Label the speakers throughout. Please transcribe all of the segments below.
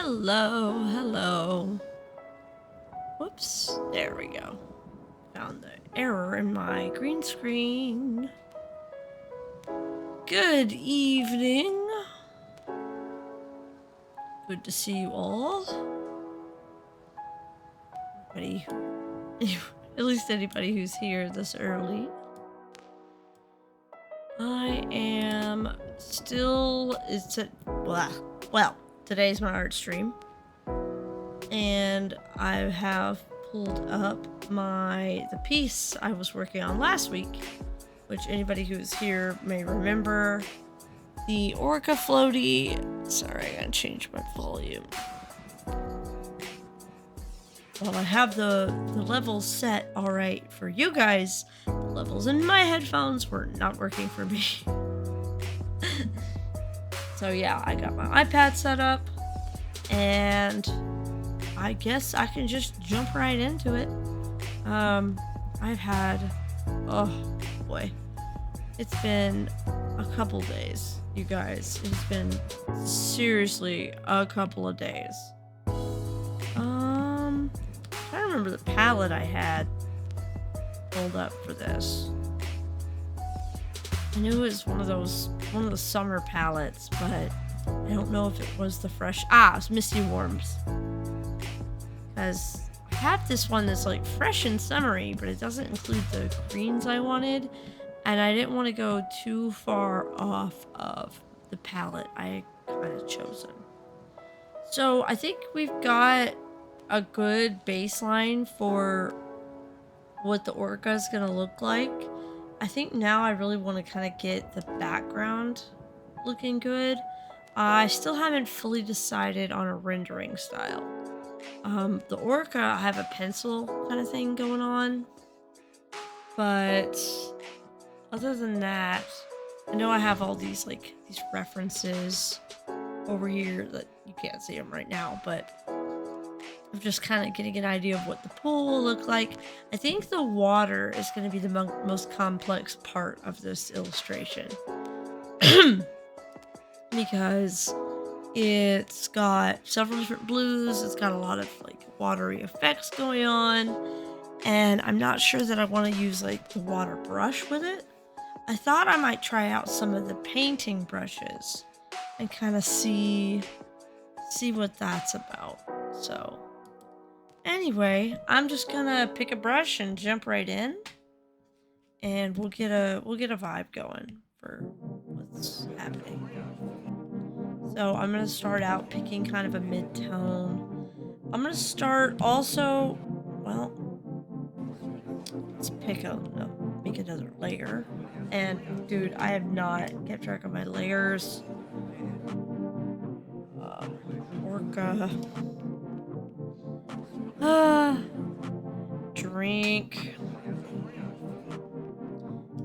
Speaker 1: Hello, hello. Whoops, there we go. Found the error in my green screen. Good evening. Good to see you all. Anybody, at least anybody who's here this early. I am still, well, today's my art stream. And I have pulled up the piece I was working on last week, which anybody who's here may remember. The Orca Floaty. Sorry, I gotta change my volume. Well, I have the levels set alright for you guys. The levels in my headphones were not working for me. So yeah, I got my iPad set up, and I guess I can just jump right into it. I've had, oh boy, it's been a couple days, you guys. It's been seriously a couple of days. I'm trying to remember the palette I had pulled up for this. I knew it was one of the summer palettes, but I don't know if it was the fresh. It was Misty Worms. Because I have this one that's like fresh and summery, but it doesn't include the greens I wanted, and I didn't want to go too far off of the palette I kind of chosen. So I think we've got a good baseline for what the Orca is going to look like. I think now I really want to kind of get the background looking good. I still haven't fully decided on a rendering style. The Orca, I have a pencil kind of thing going on, but other than that, I know I have all these these references over here that you can't see them right now, but I'm just kind of getting an idea of what the pool will look like. I think the water is going to be the most complex part of this illustration because it's got several different blues. It's got a lot of watery effects going on, and I'm not sure that I want to use the water brush with it. I thought I might try out some of the painting brushes and kind of see what that's about. So anyway, I'm just gonna pick a brush and jump right in, and we'll get a vibe going for what's happening. So I'm gonna start out picking kind of a mid-tone. I'm gonna start also, well, let's make another layer. And dude, I have not kept track of my layers. Orca. Drink.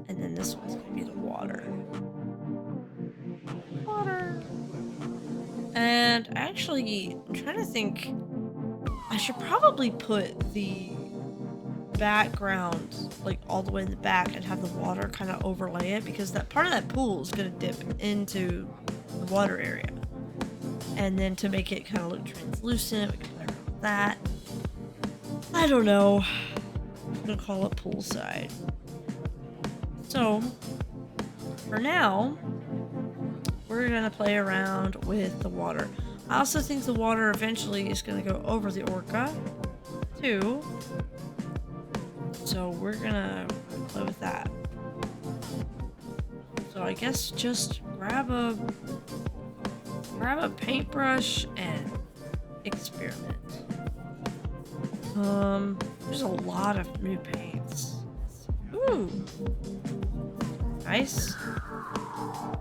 Speaker 1: And then this one's gonna be the water. And actually, I'm trying to think, I should probably put the background all the way in the back and have the water kind of overlay it, because that part of that pool is going to dip into the water area. And then to make it kind of look translucent, we can play around with that. I don't know. I'm going to call it poolside. So, for now, we're going to play around with the water. I also think the water eventually is going to go over the Orca, too. So we're going to play with that. So I guess just grab a paintbrush and experiment. There's a lot of new paints. Ooh. Nice.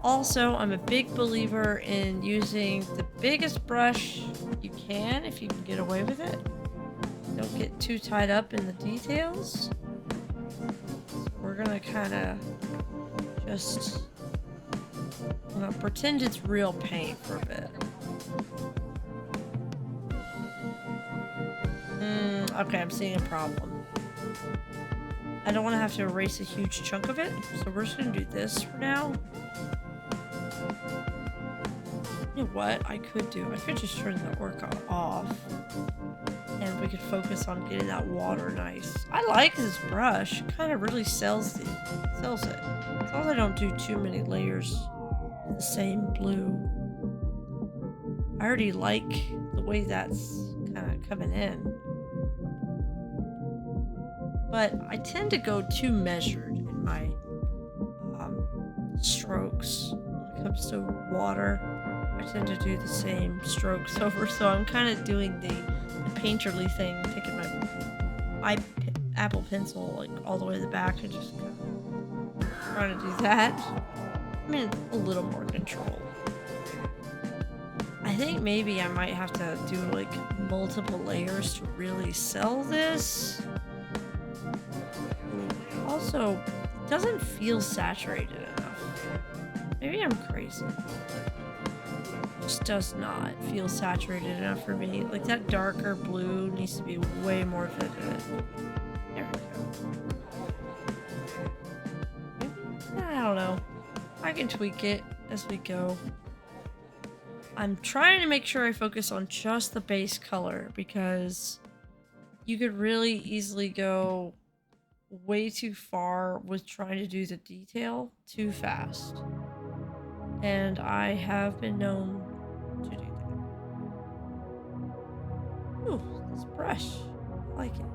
Speaker 1: Also, I'm a big believer in using the biggest brush you can if you can get away with it. Don't get too tied up in the details. So we're gonna kind of just pretend it's real paint for a bit. Okay, I'm seeing a problem. I don't want to have to erase a huge chunk of it, so we're just gonna do this for now. You know what I could do? I could just turn the Orca off. And we could focus on getting that water nice. I like this brush. It kind of really sells it. As long as I don't do too many layers of the same blue. I already like the way that's kind of coming in. But I tend to go too measured in my strokes when it comes to water. I tend to do the same strokes over, so I'm kind of doing the painterly thing, taking my Apple Pencil like all the way to the back and just kind of trying to do that. I mean, a little more control. I think maybe I might have to do like multiple layers to really sell this. Also, it doesn't feel saturated enough. Maybe I'm crazy. It just does not feel saturated enough for me. Like that darker blue needs to be way more vivid. There we go. I don't know. I can tweak it as we go. I'm trying to make sure I focus on just the base color because you could really easily go way too far with trying to do the detail too fast. And I have been known to do that. Ooh, this brush. I like it.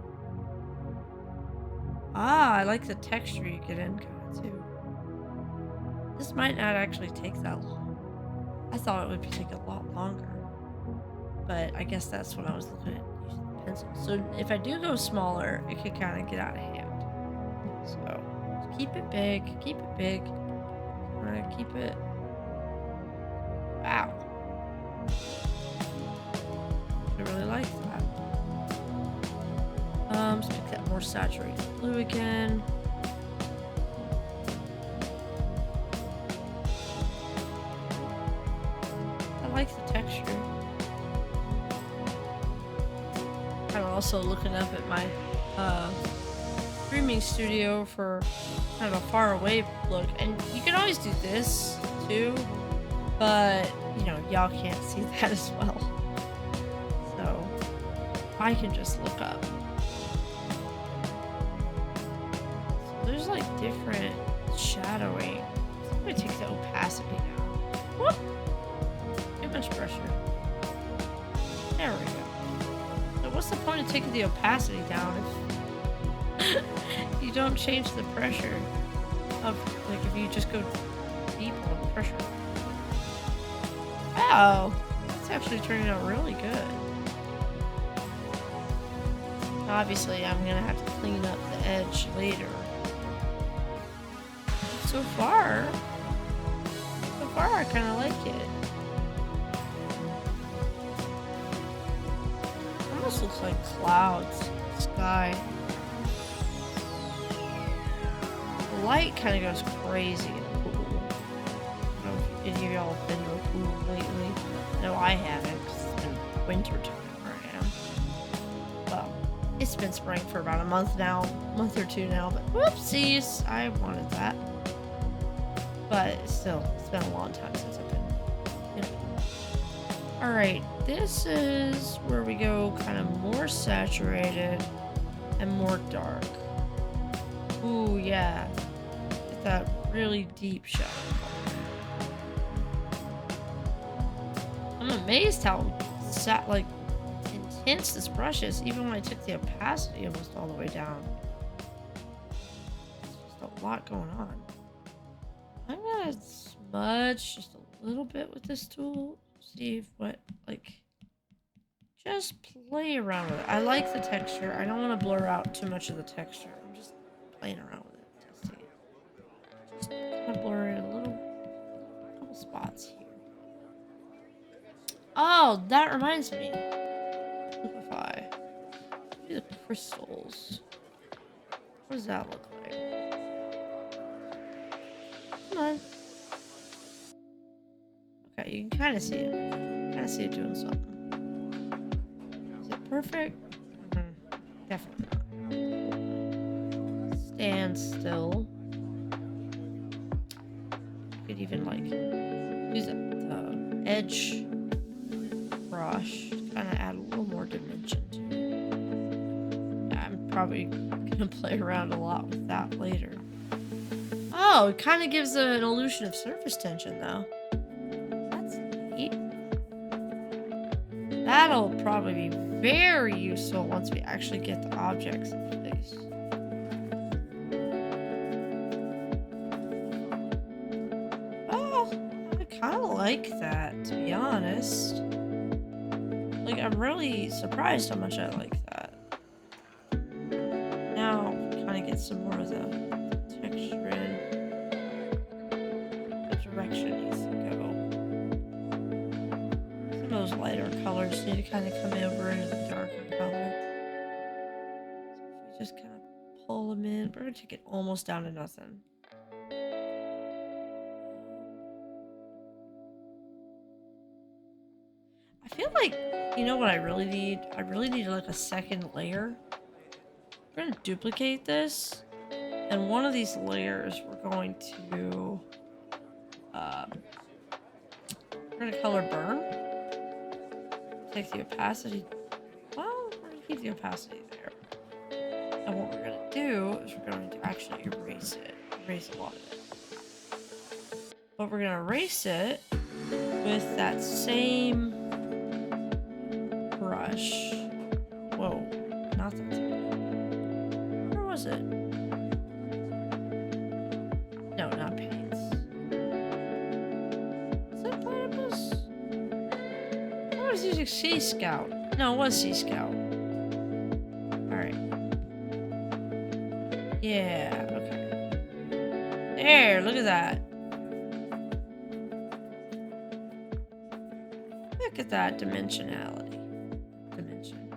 Speaker 1: Ah, I like the texture you get in kind of too. This might not actually take that long. I thought it would take a lot longer. But I guess that's when I was looking at using the pencil. So if I do go smaller, it could kind of get out of hand. So keep it big, keep it big. We're gonna keep it. Wow. I really like that. Let's pick that more saturated blue again. I like the texture. I'm also looking up at my streaming studio for kind of a far away look, and you can always do this too, but you know, y'all can't see that as well, so I can just look up. So there's like different shadowing. I'm gonna take the opacity down. Whoop! Too much pressure. There we go. So what's the point of taking the opacity down if you don't change the pressure of, like, if you just go deep on the pressure? Wow, it's actually turning out really good. Obviously, I'm gonna have to clean up the edge later. So far, I kind of like it. Almost looks like clouds, sky. The light kind of goes crazy in the pool. I don't know if any of y'all have been to a pool lately. No, I haven't, because it's been winter time where I am. Well, it's been spring for about a month or two now, but whoopsies, I wanted that. But still, it's been a long time since I've been, you know. Alright, this is where we go kind of more saturated and more dark. Ooh, yeah. Get that really deep shadow. I'm amazed how intense this brush is, even when I took the opacity almost all the way down. There's just a lot going on. I'm gonna smudge just a little bit with this tool. See if just play around with it. I like the texture. I don't want to blur out too much of the texture. I'm just playing around with it, testing it. Just kind of blur in a couple spots here. Oh, that reminds me. If I do the crystals, what does that look like? Come on. Okay, you can kind of see it. Kind of see it doing something. Is it perfect? Definitely not. Stand still. You could even use it. edge brush to kind of add a little more dimension to it. Yeah, I'm probably gonna play around a lot with that later. Oh, it kind of gives an illusion of surface tension though. That's neat. That'll probably be very useful once we actually get the objects in place. Oh, I kind of like that, to be honest. Like, I'm really surprised how much I like that. Now, kind of get some more of the texture in. The direction needs to go. Some of those lighter colors need to kind of come over into the darker color. So if we just kind of pull them in, we're going to take it almost down to nothing. I feel like, you know what I really need? I really need like a second layer. We're going to duplicate this. And one of these layers we're going to color burn. Take the opacity. Well, we're going to keep the opacity there. And what we're going to do is we're going to actually erase it. Erase a lot of it. But we're going to erase it with that same brush. Whoa, not that same. Where was it? No, not paints. Is that platypus? I was using Sea Scout. No, it was Sea Scout. Alright. Yeah, okay. There, look at that. Look at that dimensionality. Dimension.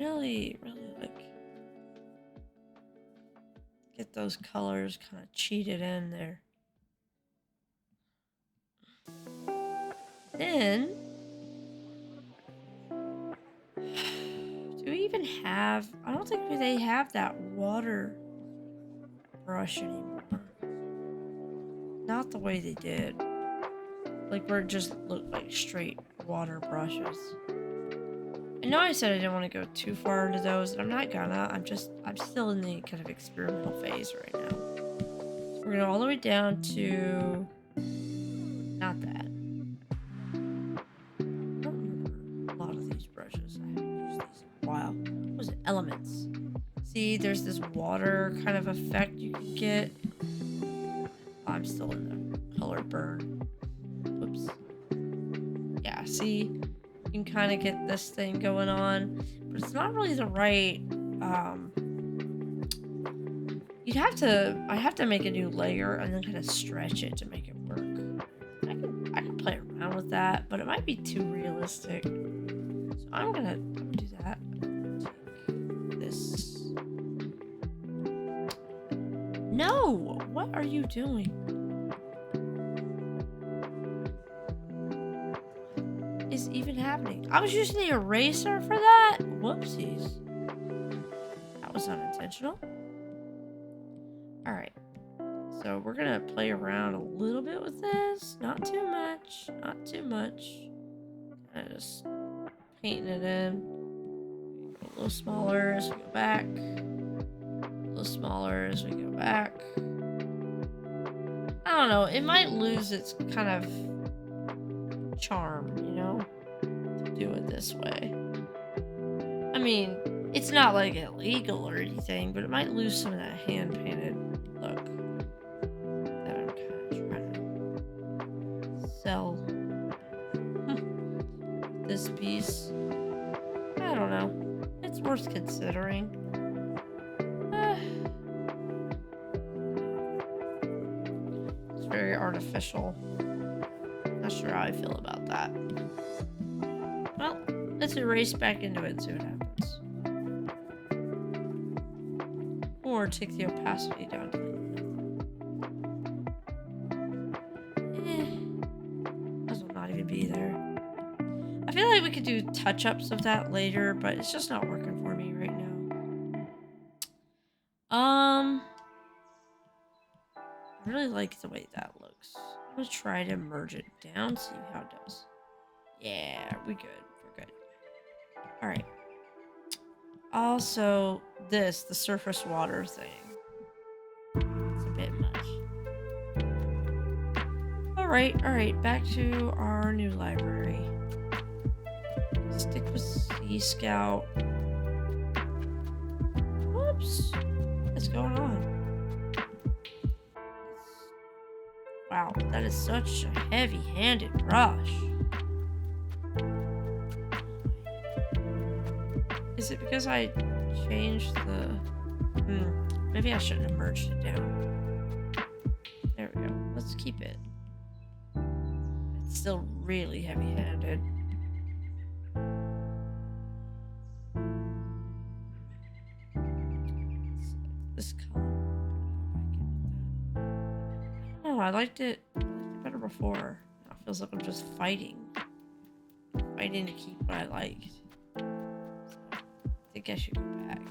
Speaker 1: Really, really like get those colors kind of cheated in there. Then do we even have, I don't think they have that water brush anymore. Not the way they did. Like where it just looked like straight water brushes. I know I said I didn't want to go too far into those, and I'm not gonna. I'm still in the kind of experimental phase right now. So we're gonna go all the way down to not that. I don't remember a lot of these brushes. I haven't used these in a while. What was it? Elements. See, there's this water kind of effect you can get. I'm still in the color burn. Whoops. Yeah, see? You can kind of get this thing going on. But it's not really the right... I'd have to make a new layer and then kind of stretch it to make it work. I can play around with that, but it might be too realistic. So I'm gonna do that. Take this. No! What are you doing? Is even happening? I was using the eraser for that? Whoopsies. That was unintentional. Alright. So we're gonna play around a little bit with this. Not too much. Not too much. Kinda just painting it in. A little smaller as we go back. A little smaller as we go back. I don't know. It might lose its kind of charm, you know, to do it this way. I mean, it's not like illegal or anything, but it might lose some of that hand-painted look that I'm kind of trying to sell. This piece, I don't know. It's worth considering. It's very artificial. Not sure how I feel about that. Well, let's erase back into it and see what happens. Or take the opacity down to this will not even be there. I feel like we could do touch-ups of that later, but it's just not working for me right now. I really like the way that looks. I'm gonna try to merge it down, see how it does. Yeah, we good. We're good. Alright. Also, the surface water thing. It's a bit much. Alright, back to our new library. Stick with Sea Scout. Whoops. What's going on? Wow, that is such a heavy-handed brush. Is it because I changed the... maybe I shouldn't have merged it down. There we go. Let's keep it. It's still really heavy-handed. This color. Oh, I liked it better before. Now it feels like I'm just fighting to keep what I liked. So, I think I should go back.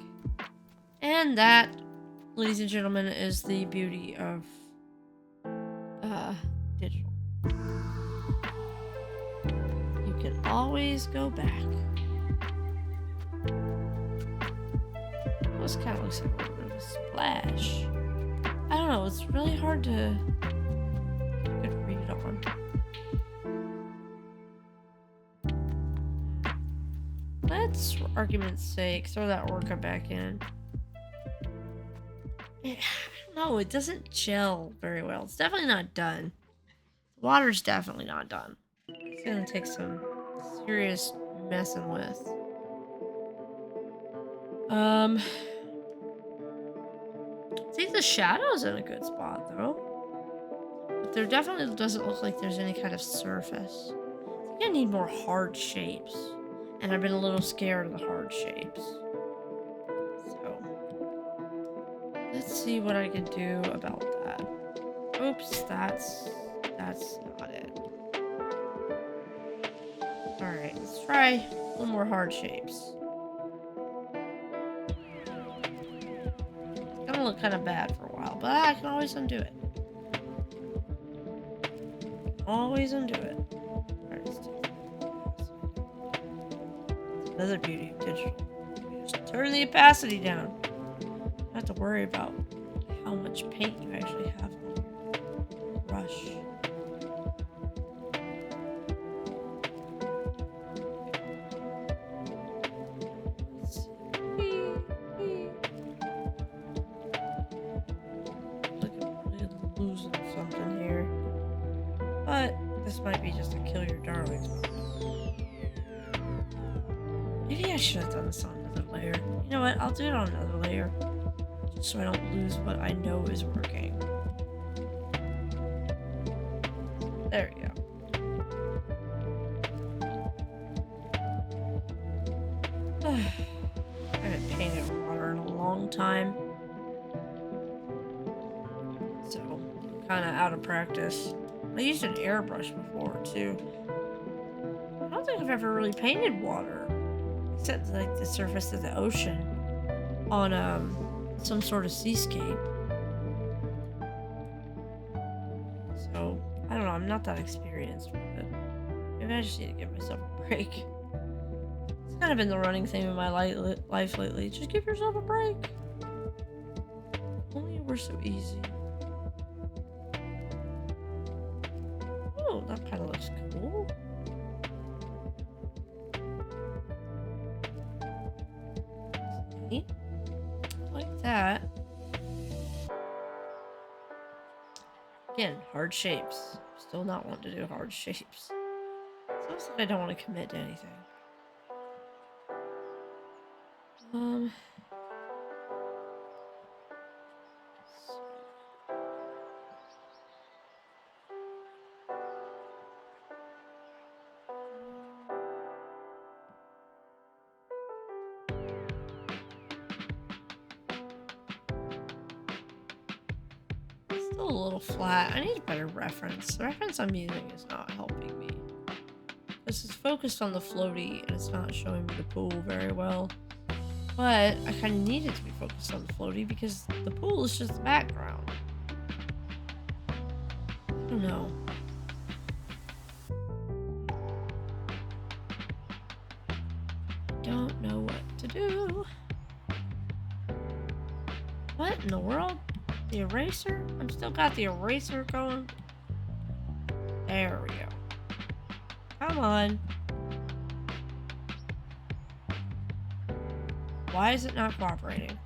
Speaker 1: And that, ladies and gentlemen, is the beauty of digital. You can always go back. This kind of looks like a little bit of a splash. I don't know, it's really hard to get a good read on. Let's, for argument's sake, throw that Orca back in. I don't know, it doesn't gel very well. It's definitely not done. The water's definitely not done. It's gonna take some serious messing with. I think the shadow's in a good spot, though. But there definitely doesn't look like there's any kind of surface. I think I need more hard shapes. And I've been a little scared of the hard shapes. So, let's see what I can do about that. Oops, that's not it. Alright, let's try a little more hard shapes. It's gonna look kind of bad for a while, but I can always undo it. Always undo it. Alright, let's do it. Another beauty of digital. Just turn the opacity down. You don't have to worry about how much paint you actually have on your brush. This might be just a kill your darlings moment. Maybe I should have done this on another layer. You know what? I'll do it on another layer. Just so I don't lose what I know is working. There we go. I haven't painted water in a long time. So, I'm kind of out of practice. I used an airbrush before, too. I don't think I've ever really painted water. Except, like, the surface of the ocean on, some sort of seascape. So, I don't know, I'm not that experienced with it. Maybe I just need to give myself a break. It's kind of been the running theme of my life lately. Just give yourself a break. Only we're so easy. Oh, that kind of looks cool. Neat. Like that. Again, hard shapes. Still not want to do hard shapes. Sounds like I don't want to commit to anything. Still a little flat. I need a better reference. The reference I'm using is not helping me. This is focused on the floaty and it's not showing me the pool very well. But I kind of need it to be focused on the floaty because the pool is just the background. don't know. Don't know what to do. What in the world? The eraser? I'm still got the eraser going. There we go. Come on. Why is it not cooperating?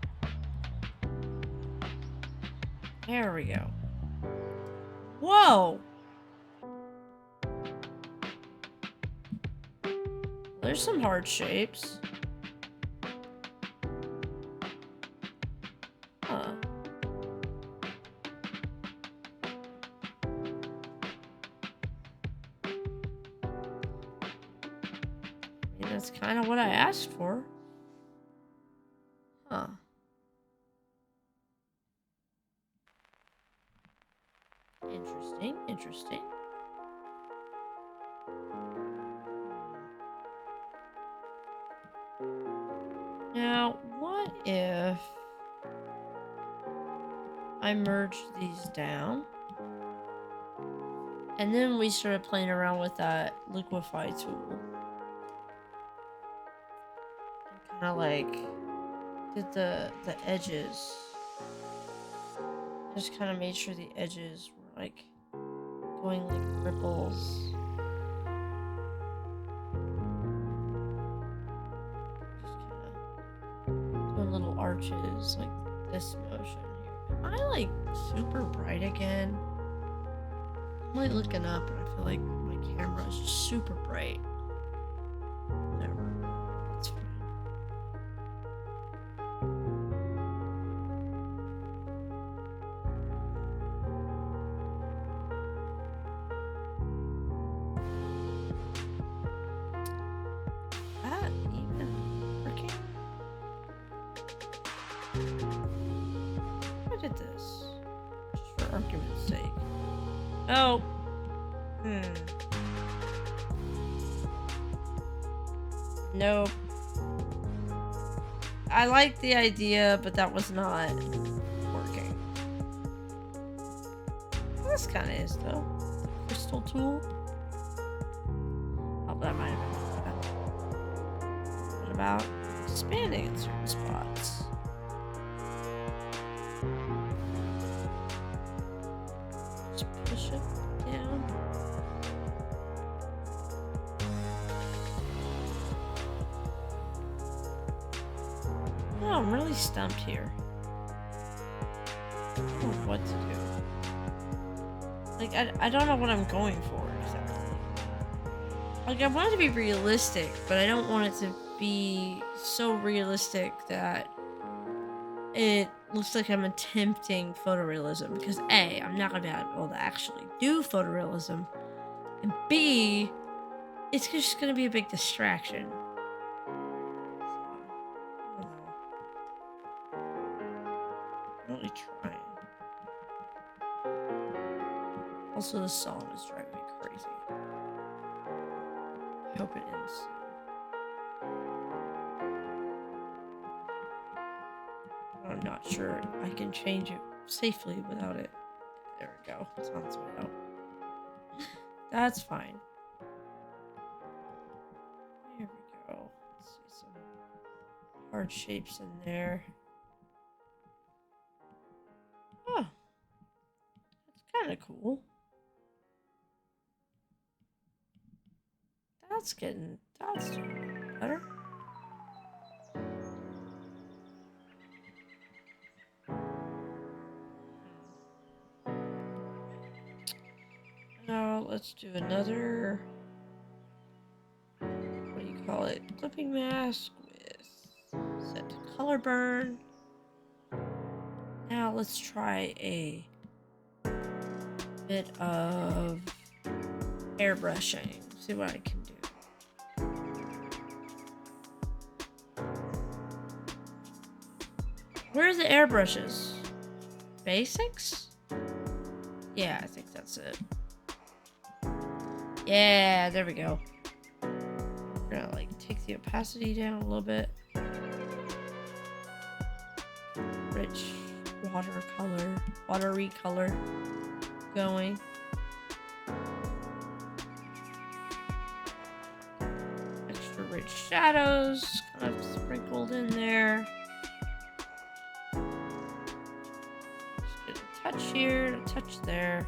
Speaker 1: There we go. Whoa! There's some hard shapes. Huh. I mean, that's kind of what I asked for. Huh. Interesting, interesting. Now, what if I merged these down and then we started playing around with that liquefy tool? And kind of like did the edges. Just kind of made sure the edges were like going like ripples. Little arches like this motion here. Am I like super bright again? I'm like looking up and I feel like my camera is just super bright. Whatever. That's fine. That even working? I did this just for argument's sake. Oh. Nope. I like the idea, but that was not working. Well, this kind of is though. Crystal tool. Oh, that might have been bad. What about expanding in certain spots? Push it down. Oh, I'm really stumped here. I don't know what to do. Like, I don't know what I'm going for exactly. Like, I want it to be realistic, but I don't want it to be so realistic that it looks like I'm attempting photorealism, because A, I'm not going to be able to actually do photorealism, and B, it's just going to be a big distraction. So, I don't know. I'm really trying. Also, the song is driving me crazy. I hope it ends soon. I'm not sure I can change it safely without it. There we go. It's on its way out. That's fine. There we go. Let's see some hard shapes in there. Oh. That's kind of cool. That's doing better. Now let's do another, what do you call it? Clipping mask with set to color burn. Now let's try a bit of airbrushing. See what I can do. Where are the airbrushes? Basics? Yeah, I think that's it. Yeah, there we go. We're gonna like take the opacity down a little bit. Rich watery color going. incorporate shadows kind of sprinkled in there. Just get a touch here, a touch there.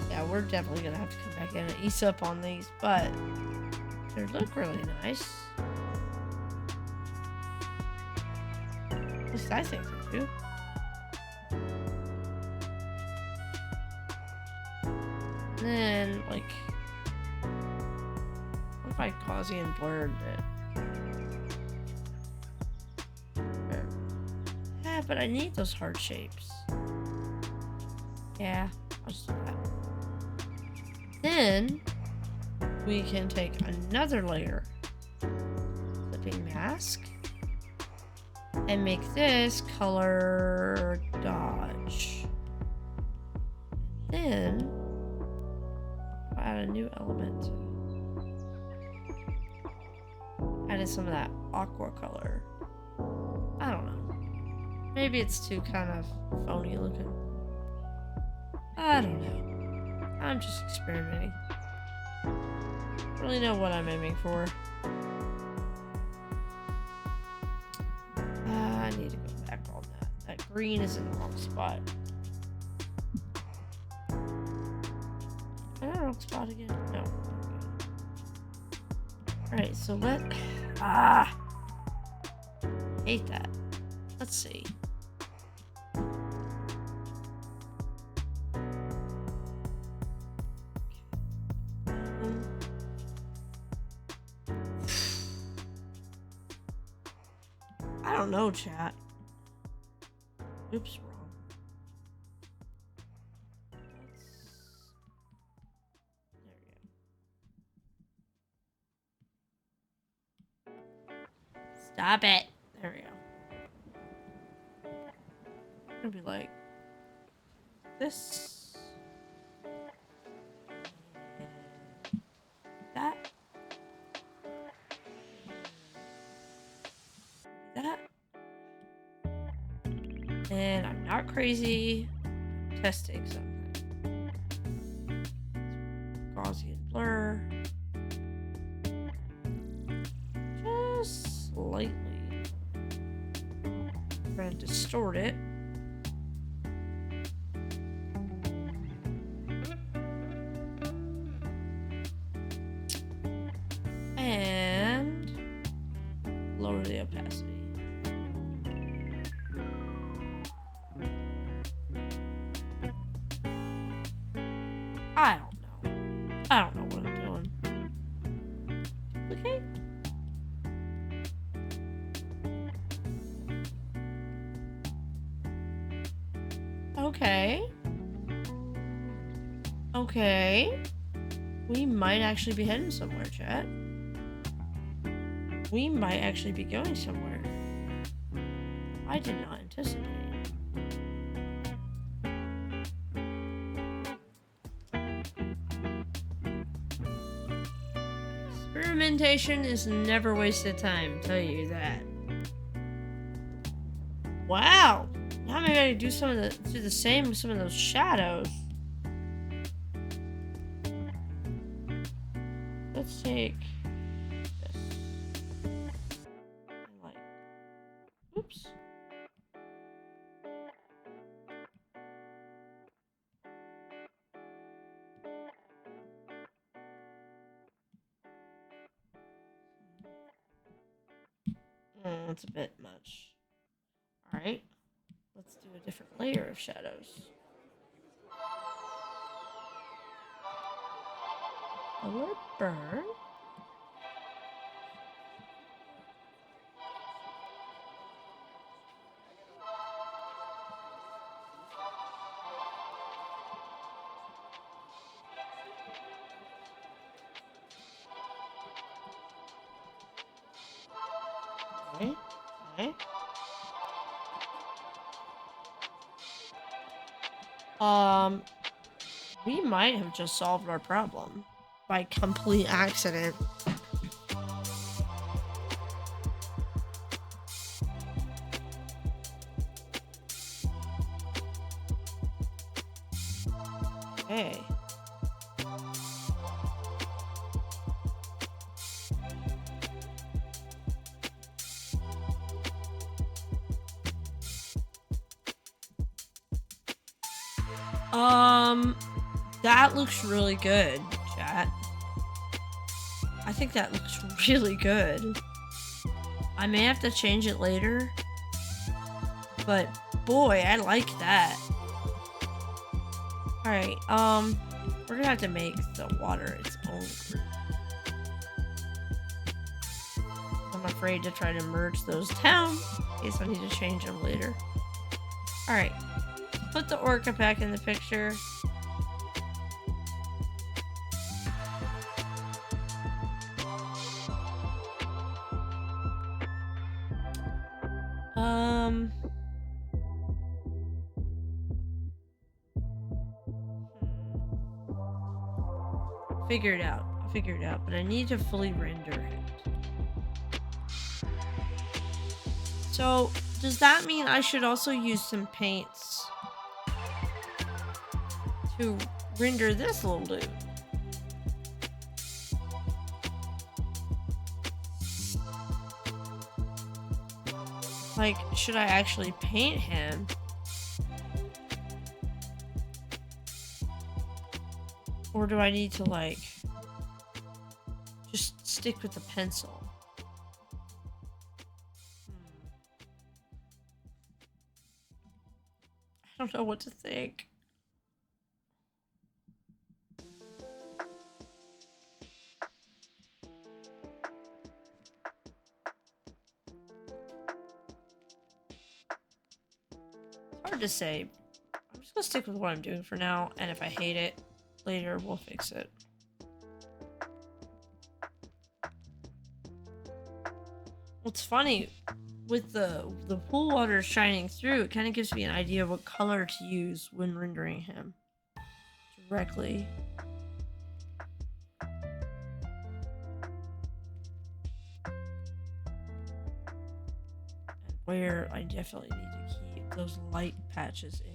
Speaker 1: Yeah, we're definitely gonna have to come back in and ease up on these, but they look really nice. At least I think they do. And then, like, what if I Gaussian blurred it? There. Yeah, but I need those hard shapes. Yeah, I'll just do that. Then we can take another layer, clipping mask, and make this color dodge. Then add a new element. Added some of that aqua color. I don't know. Maybe it's too kind of phony looking. I don't know. I'm just experimenting. Don't really know what I'm aiming for. I need to go back on that. That green is in the wrong spot. Am I in the wrong spot again? No. Alright, so hate that. Let's see. I don't know, chat. Oops, wrong. There we go. Stop it. There we go. I'm gonna be like this. That. That. And I'm not crazy. I'm testing something. Gaussian blur. Just slightly. I'm going to distort it. And lower the opacity. I don't know what I'm doing. Okay. Okay. Okay. We might actually be heading somewhere, chat. We might actually be going somewhere. I did not anticipate. Experimentation is never wasted time, tell you that. Wow! Now maybe I do the same with some of those shadows. Let's take this. And like, oops. That's a bit much. Alright. Let's do a different layer of shadows. Color burn. Okay. Okay. We might have just solved our problem by complete accident. Okay. That looks really good, chat. I think that looks really good. I may have to change it later, but boy, I like that. Alright, we're gonna have to make the water its own group. I'm afraid to try to merge those down in case I need to change them later. Alright, put the orca back in the picture. Figure it out. I'll figure it out, but I need to fully render it. So, does that mean I should also use some paints to render this little dude? Like, should I actually paint him? Or do I need to, like, just stick with the pencil? I don't know what to think. It's hard to say. I'm just gonna stick with what I'm doing for now, and if I hate it, later we'll fix it. What's funny, with the pool water shining through, it kind of gives me an idea of what color to use when rendering him directly. And where I definitely need to keep those light patches in.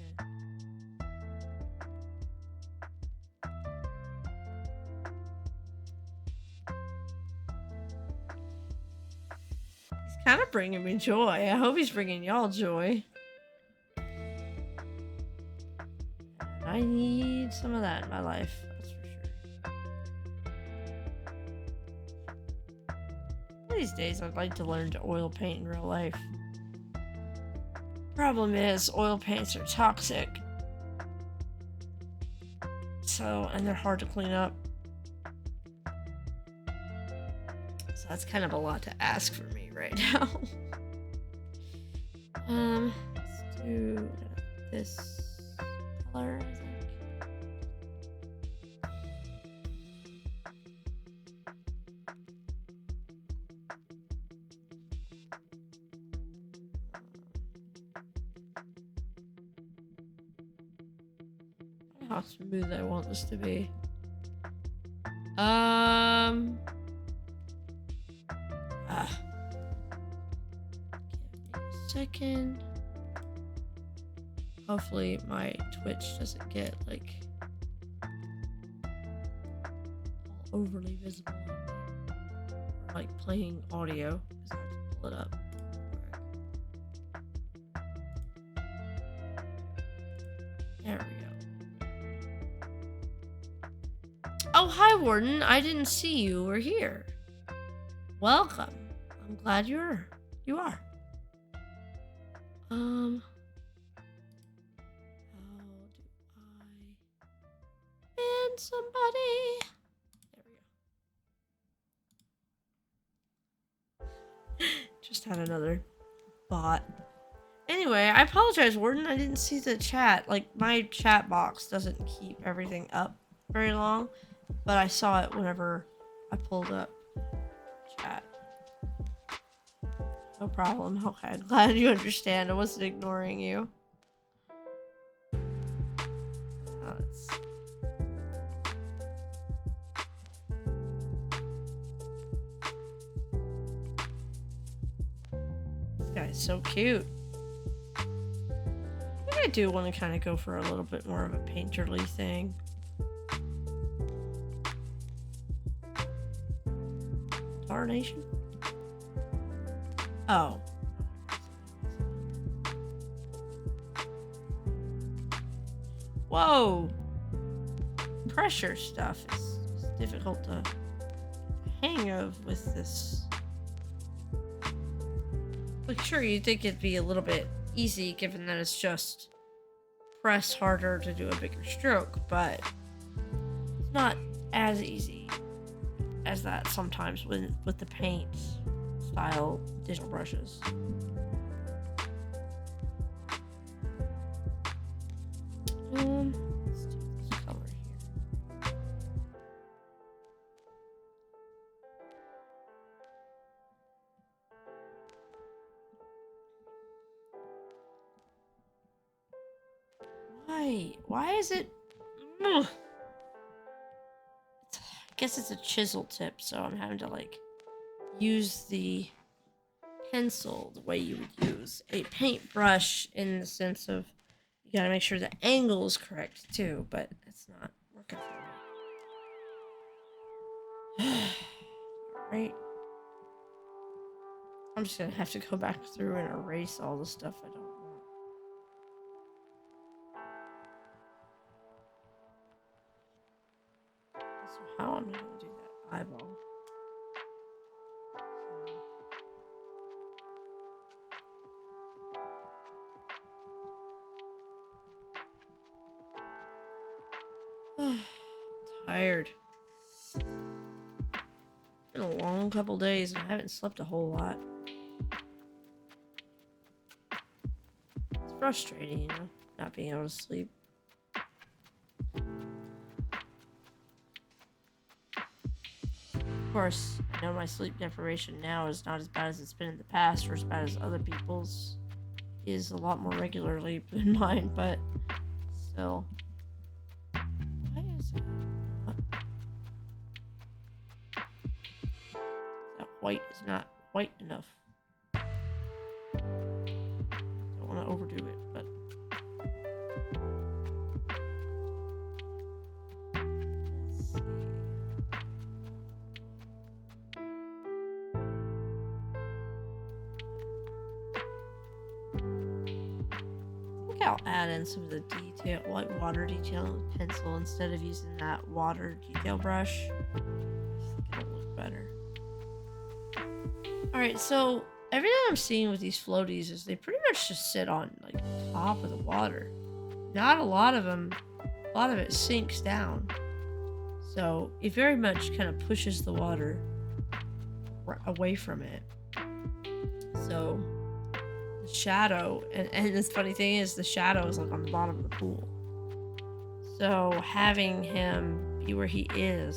Speaker 1: Kind of bringing me joy. I hope he's bringing y'all joy. I need some of that in my life, that's for sure. One of these days I'd like to learn to oil paint in real life. Problem is, oil paints are toxic. So, and they're hard to clean up. So that's kind of a lot to ask for me right now. Let's do this color, I think. How smooth I want this to be. Give me a second. Hopefully my Twitch doesn't get like all overly visible or like playing audio because I have to pull it up. There we go. Oh, hi Warden. I didn't see you were here. Welcome. I'm glad you are. How do I ban somebody? There we go. Just had another bot. Anyway, I apologize, Warden. I didn't see the chat. Like, my chat box doesn't keep everything up very long, but I saw it whenever I pulled up chat. No problem. Okay, I'm glad you understand. I wasn't ignoring you. This guy's so cute. I think I do want to kind of go for a little bit more of a painterly thing. Tarnation? Oh. Whoa! Pressure stuff is difficult to hang of with this. Like, sure, you'd think it'd be a little bit easy given that it's just press harder to do a bigger stroke, but it's not as easy as that sometimes with the paint style digital brushes. Let's do this color here. Why is it? Ugh. I guess it's a chisel tip, so I'm having to like use the pencil the way you would use a paintbrush, in the sense of you gotta make sure the angle is correct too, but it's not working for me. Alright. I'm just gonna have to go back through and erase all the stuff I don't want. So how am I gonna do that eyeball? Tired. Been a long couple days and I haven't slept a whole lot. It's frustrating, you know, not being able to sleep. Of course, I know my sleep deprivation now is not as bad as it's been in the past, or as bad as other people's. Is a lot more regularly than mine, but still. Why is it? That white is not white enough. Don't want to overdo it, but. Let's see. I'll add in some of the detail, like water detail with pencil, instead of using that water detail brush. I think it'll look better. Alright, so everything I'm seeing with these floaties is they pretty much just sit on like top of the water. Not a lot of them, a lot of it sinks down. So it very much kind of pushes the water away from it. So shadow, and this funny thing is the shadow is like on the bottom of the pool, so having him be where he is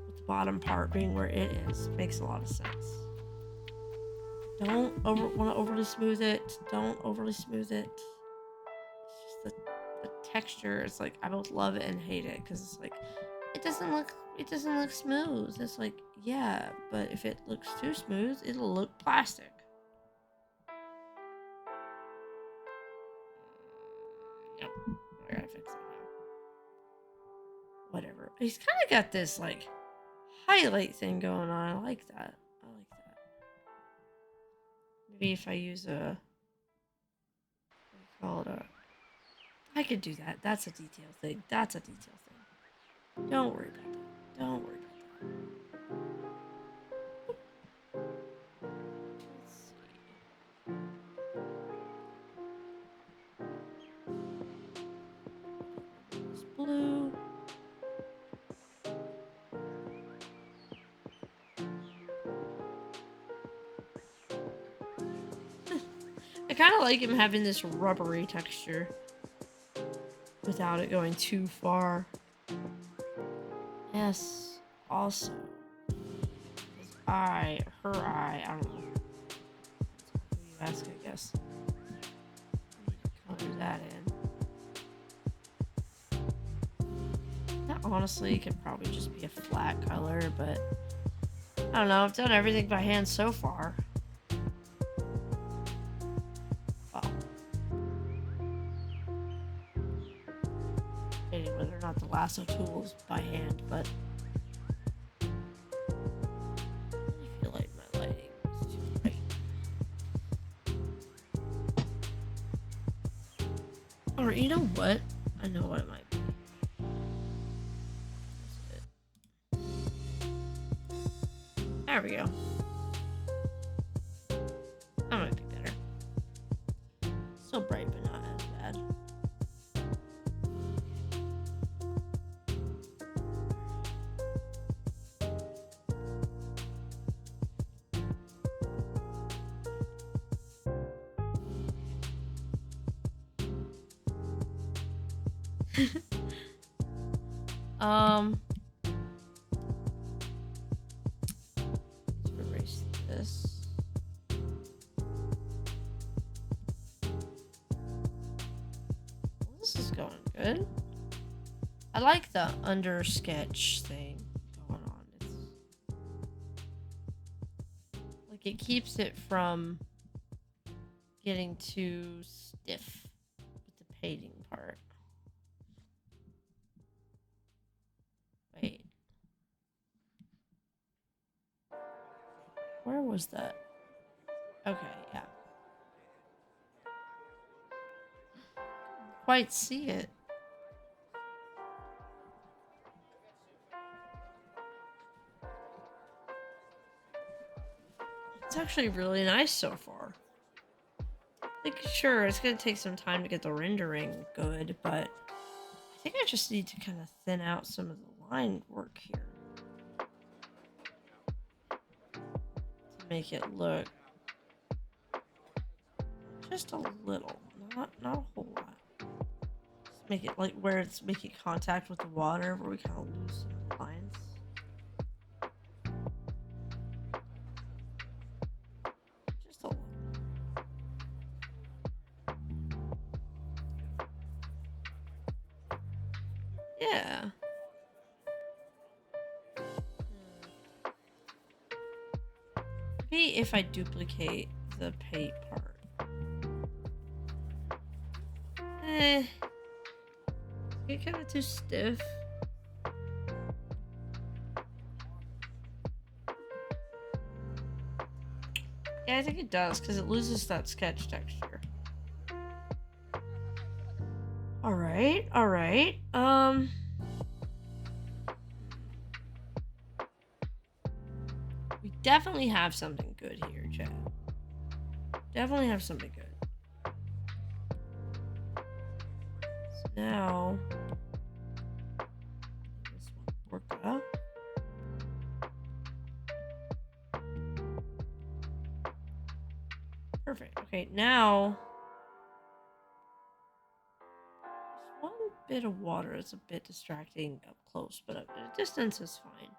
Speaker 1: with the bottom part being where it is makes a lot of sense. Don't want to overly smooth it. Don't overly smooth it. It's just the texture. It's like I both love it and hate it, because it's like it doesn't look smooth. It's like, yeah, but if it looks too smooth, it'll look plastic. Yep, I gotta fix it now. Whatever. He's kind of got this like highlight thing going on. I like that. I like that. Maybe if I use a, what do you call it? I could do that. That's a detail thing. That's a detail thing. Don't worry about that. Don't worry about that. Blue. I kind of like him having this rubbery texture without it going too far. Yes, also, his eye, her eye, I don't know. Who you ask, I guess. Color that in. That honestly could probably just be a flat color, but I don't know. I've done everything by hand so far. Well, debating whether or not the lasso tool is by hand, but I feel like my lighting is too bright. Or you know what? I know what it might be. There we go. That might be better. Still bright, but not as bad. Let's erase this. Well, this is going good. I like the under sketch thing going on. It's like it keeps it from getting too stiff with the painting part. Wait. Where was that? Okay, yeah. Quite see it. It's actually really nice so far. Like, sure, it's gonna take some time to get the rendering good, but I think I just need to kind of thin out some of the line work here to make it look just a little, not a whole lot. Just make it like where it's making contact with the water, where we kind of lose some of the lines. Just a little. Yeah. Maybe if I duplicate the paint part. Get kind of too stiff. Yeah, I think it does, because it loses that sketch texture. Alright, alright. We definitely have something good here, Chad. Definitely have something good. So now... this one, Orca. Perfect. Okay, now... there's one bit of water that's a bit distracting up close, but at a distance is fine.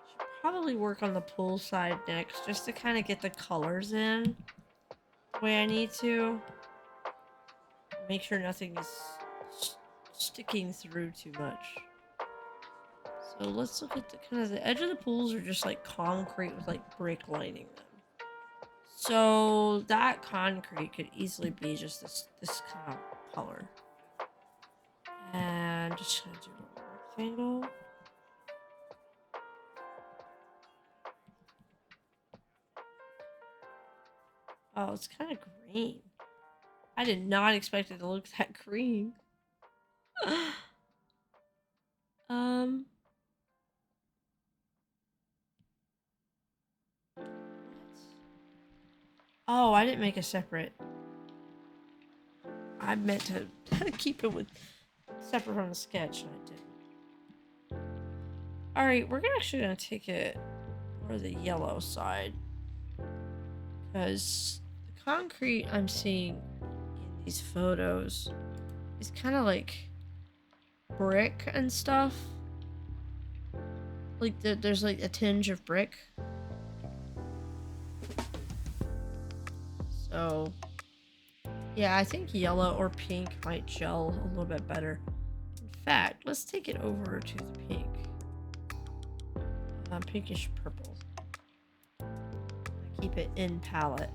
Speaker 1: Should probably work on the pool side next, just to kind of get the colors in the way I need to. Make sure nothing is sticking through too much. So let's look at the kind of the edge of the pools are just like concrete with like brick lining them. So that concrete could easily be just this kind of color. And I'm just gonna do a rectangle. Oh, it's kind of green. I did not expect it to look that green. What? Oh, I didn't make a separate. I meant to keep it with separate from the sketch, and I didn't. Alright, we're actually gonna take it for the yellow side. Because the concrete I'm seeing in these photos is kind of like brick and stuff. Like there's like a tinge of brick. So yeah, I think yellow or pink might gel a little bit better. In fact, let's take it over to the pink. Pinkish purple. Keep it in palette.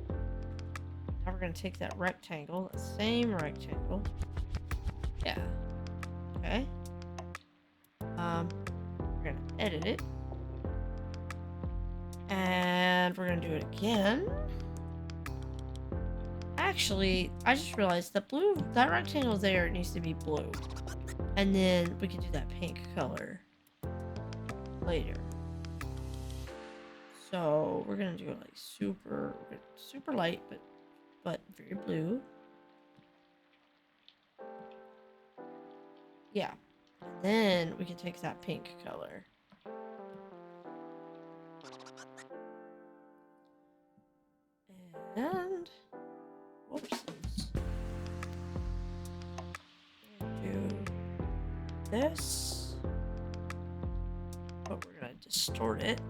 Speaker 1: Now we're gonna take that rectangle, that same rectangle. Yeah. Okay. We're gonna edit it. And we're gonna do it again. Actually, I just realized that that rectangle there needs to be blue. And then we can do that pink color later. So we're gonna do it like super light, but very blue. Yeah. And then we can take that pink color. And whoopsies. Do this. But we're gonna distort it.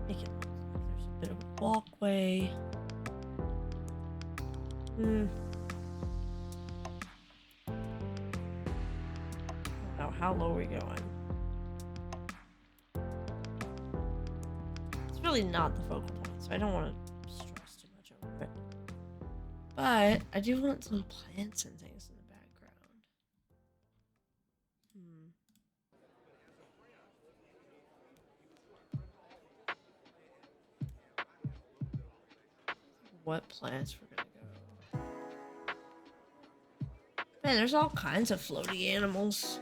Speaker 1: Make it look like there's a bit of a walkway. I don't know, how low are we going? It's really not the focal point, so I don't want to stress too much over it. But I do want some plants and things in the background. What plants we're gonna go? Man, there's all kinds of floaty animals.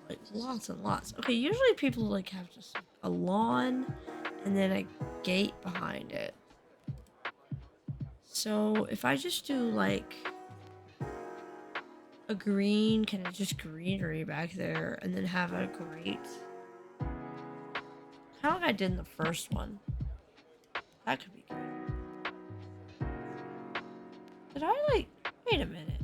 Speaker 1: Like lots and lots. Okay, usually people like have just a lawn and then a gate behind it. So if I just do like a green, kind of just greenery back there, and then have a grate, kind of like I did in the first one. That could be good. Did I like? Wait a minute.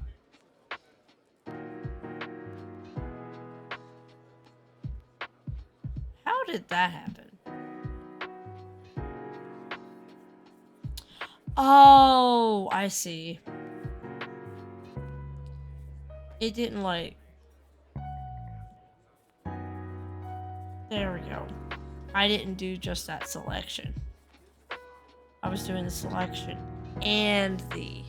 Speaker 1: How did that happen? Oh, I see. It didn't like... There we go. I didn't do just that selection. I was doing the selection and the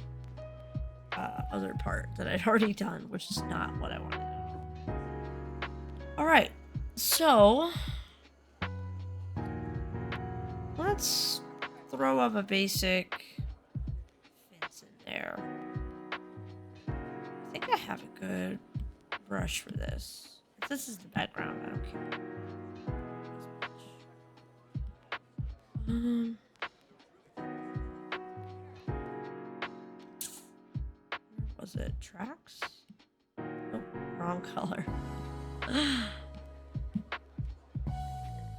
Speaker 1: other part that I'd already done, which is not what I wanted to do. Alright, so... let's throw up a basic fence in there. I think I have a good brush for this. If this is the background, I don't care. Where was it? Tracks? Oh, wrong color.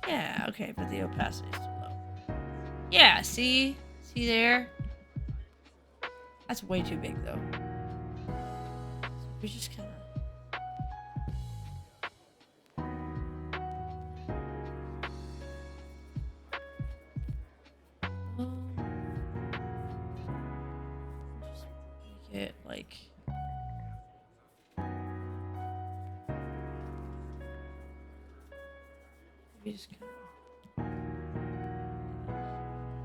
Speaker 1: Yeah, okay, but the opacity is too low. Yeah, see? See there? That's way too big, though. So we just kind of... just make it, like... we just kind of...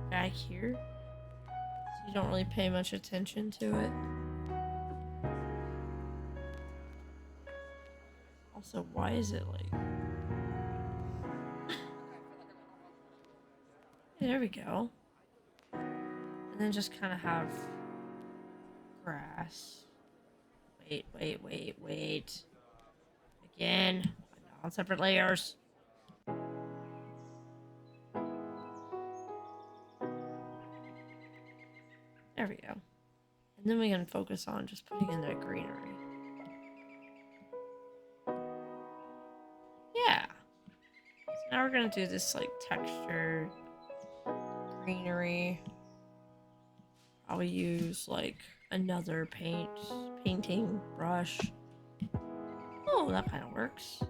Speaker 1: back here. So you don't really pay much attention to it. Also, why is it like... there we go. And then just kind of have grass. Wait. Again, on separate layers. There we go. And then we can focus on just putting in that greenery. Yeah. So now we're gonna do this like textured greenery. I'll use like another painting brush. Oh, that kind of works.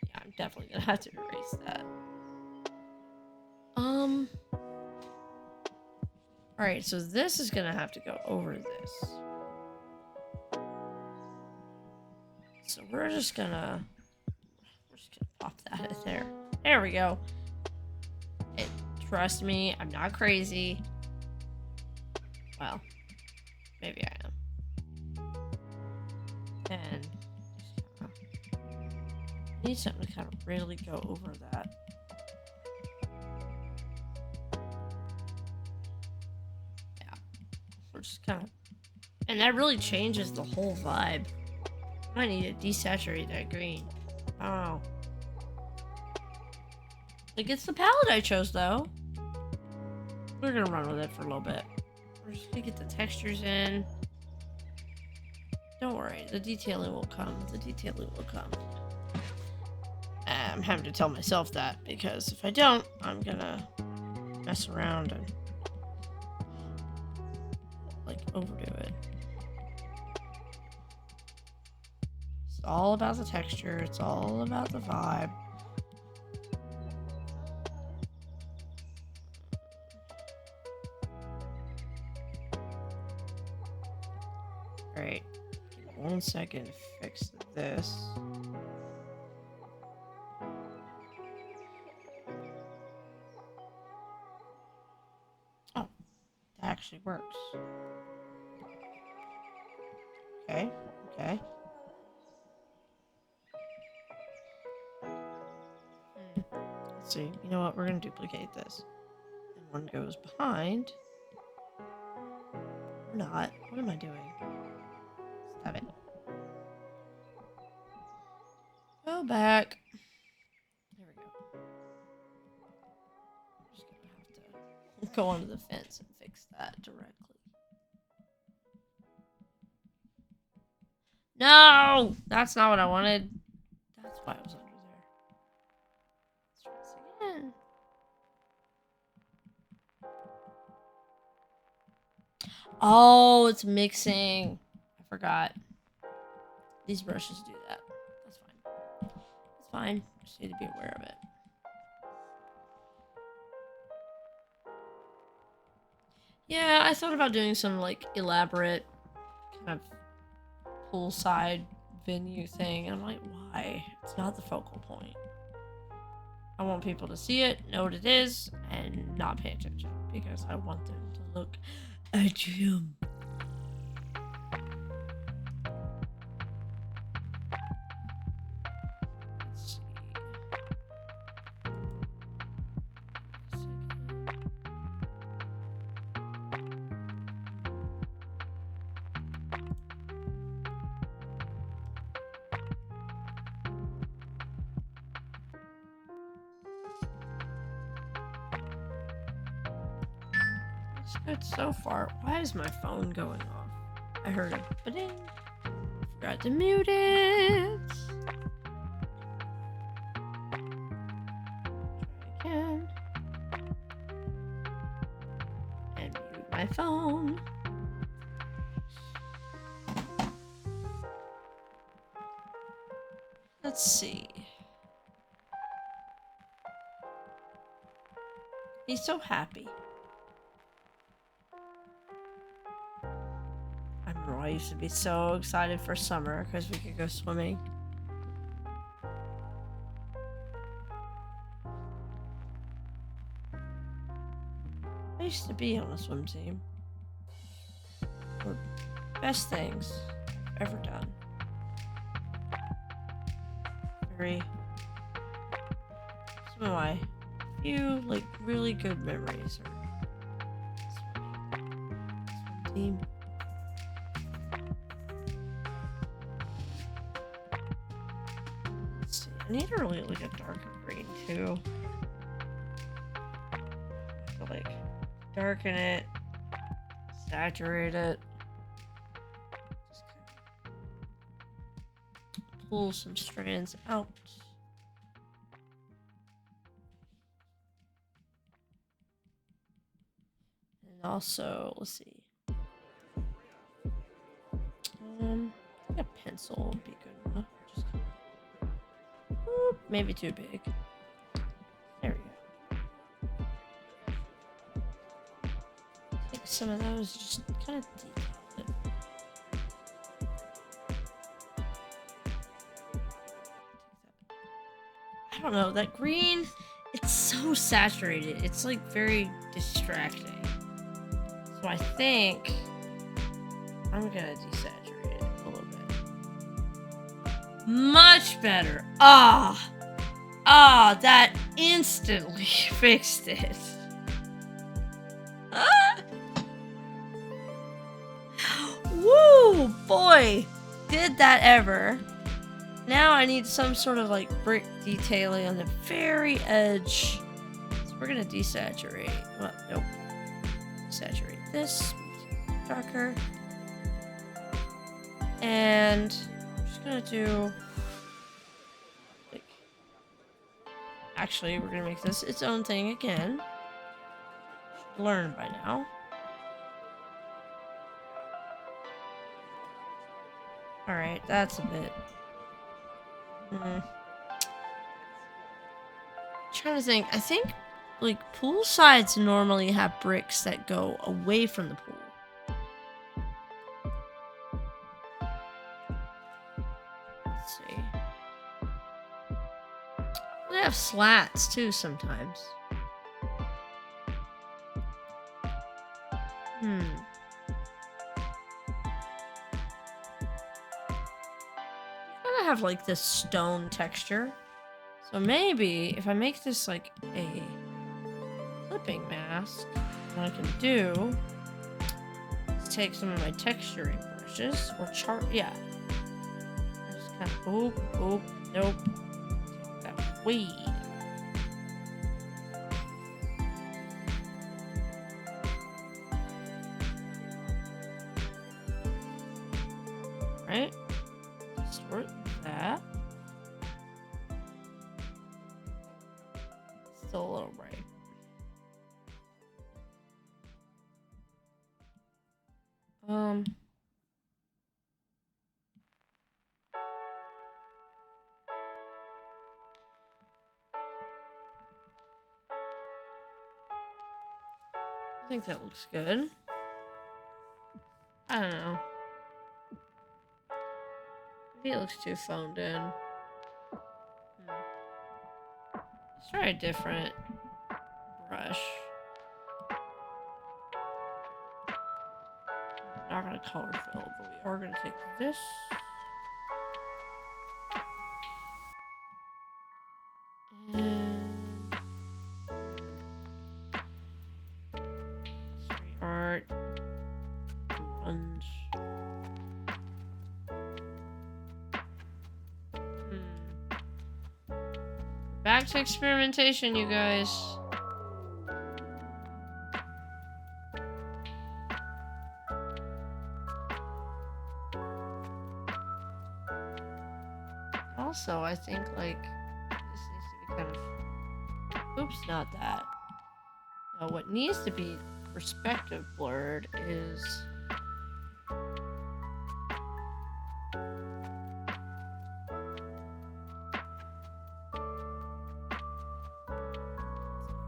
Speaker 1: Yeah, I'm definitely gonna have to erase that. Alright, so this is gonna have to go over this. So we're just gonna pop that in there. There we go. Trust me, I'm not crazy. Well, maybe I am. And Need something to kind of really go over that. Yeah. We're just kind of... And that really changes the whole vibe. I might need to desaturate that green. Oh. Like, it's the palette I chose, though. We're gonna run with it for a little bit. We're just gonna get the textures in. Don't worry, the detailing will come. The detailing will come. I'm having to tell myself that, because if I don't, I'm gonna mess around and, like, overdo it. It's all about the texture. It's all about the vibe. Alright. 1 second to fix this. Oh, that actually works. Okay, okay. Let's see. You know what? We're gonna duplicate this. And one goes behind. Or not. What am I doing? Stop it. Go back. There we go. I'm just gonna have to go onto the fence and fix that directly. No! That's not what I wanted. That's why I was under there. Let's try this again. Oh, it's mixing. I forgot. These brushes do that. That's fine. It's fine. Just need to be aware of it. Yeah, I thought about doing some, like, elaborate kind of poolside venue thing. I'm like, why? It's not the focal point. I want people to see it, know what it is, and not pay attention. Because I want them to look at him. Let's see. It's good so far. Why is my phone going off? I heard a ba-ding. Forgot to mute it. Try again. And mute my phone. Let's see. He's so happy. I remember I used to be so excited for summer because we could go swimming. I used to be on a swim team. One of the best things I've ever done. Some of my few, like, really good memories are swim team. Let's see. I need to really look at darker green too. So, like, darken it, saturate it. Just kind of pull some strands out. And also, let's see. I think a pencil would be good enough. Just whoop, maybe too big. There we go. Take some of those, just kind of detail it. I don't know, that green, it's so saturated. It's like very distracting. So I think I'm gonna desaturate it a little bit. Much better. Ah, that instantly fixed it. Woo, boy, did that ever. Now I need some sort of like brick detailing on the very edge. So we're gonna desaturate. Well, nope. Saturate this, darker. And I'm just gonna do, like, actually we're gonna make this its own thing again. Should learn by now. Alright, that's a bit. Trying to think. I think like pool sides normally have bricks that go away from the pool. Let's see. They have slats too sometimes. Have like this stone texture, so maybe if I make this like a clipping mask, what I can do is take some of my texturing brushes or yeah, just kind of nope, take that weed. Right, distort that. Still a little bright. I think that looks good. I don't know. Maybe it looks too phoned in. Let's try a different brush. I'm not gonna color fill, but we are gonna take this. And street art. Grunge. Back to experimentation, you guys. Also, I think like this needs to be kind of, oops, not that. No, what needs to be perspective blurred is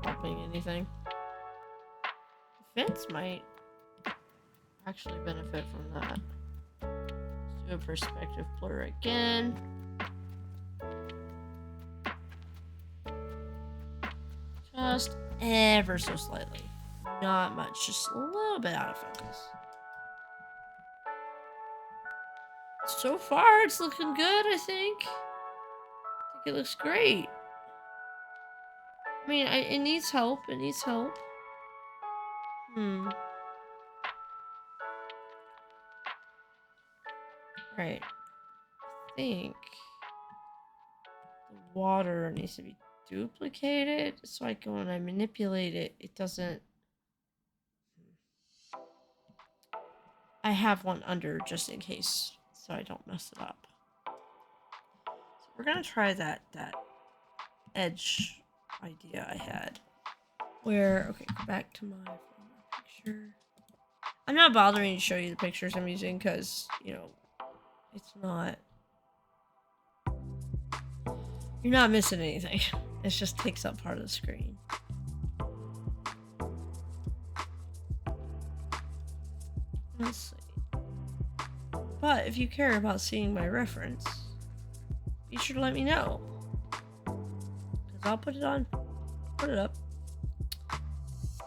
Speaker 1: helping anything. The fence might actually benefit from that. Let's do a perspective blur again. Just ever so slightly. Not much, just a little bit out of focus. So far, it's looking good, I think. I think it looks great. I mean, it needs help. It needs help. Right. I think the water needs to be duplicated so I can, when I manipulate it, it doesn't. I have one under just in case so I don't mess it up. So we're gonna try that edge idea I had. Where, okay, go back to my picture. I'm not bothering to show you the pictures I'm using because, you know, it's not. You're not missing anything. It just takes up part of the screen. Let's see. But if you care about seeing my reference, be sure to let me know. Because I'll put it on. Put it up.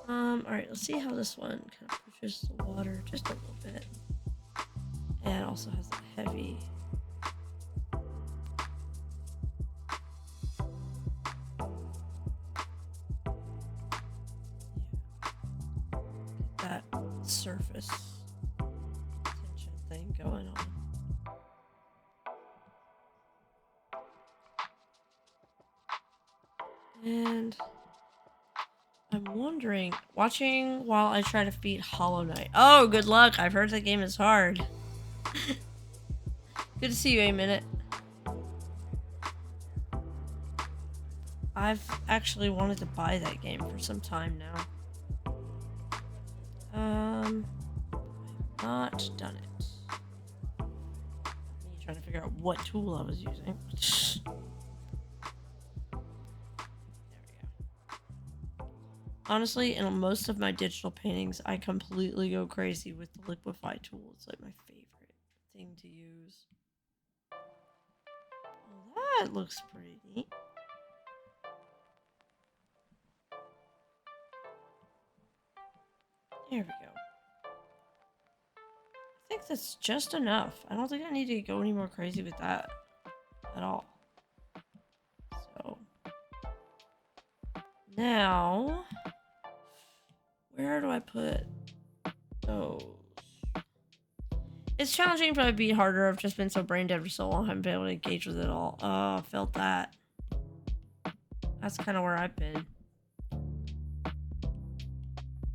Speaker 1: Alright, let's see how this one kind of pushes the water just a little bit. And also has a heavy something going on. And I'm wondering, watching while I try to beat Hollow Knight. Oh, good luck. I've heard that game is hard. Good to see you, A Minute. I've actually wanted to buy that game for some time now. I've not done it. Me trying to figure out what tool I was using. Honestly, in most of my digital paintings, I completely go crazy with the liquify tool. It's like my favorite thing to use. Well, that looks pretty neat. There we go. I think that's just enough. I don't think I need to go any more crazy with that at all. So now, where do I put those? It's challenging, but it'd be harder. I've just been so brain dead for so long. I haven't been able to engage with it all. Oh, I felt that. That's kind of where I've been.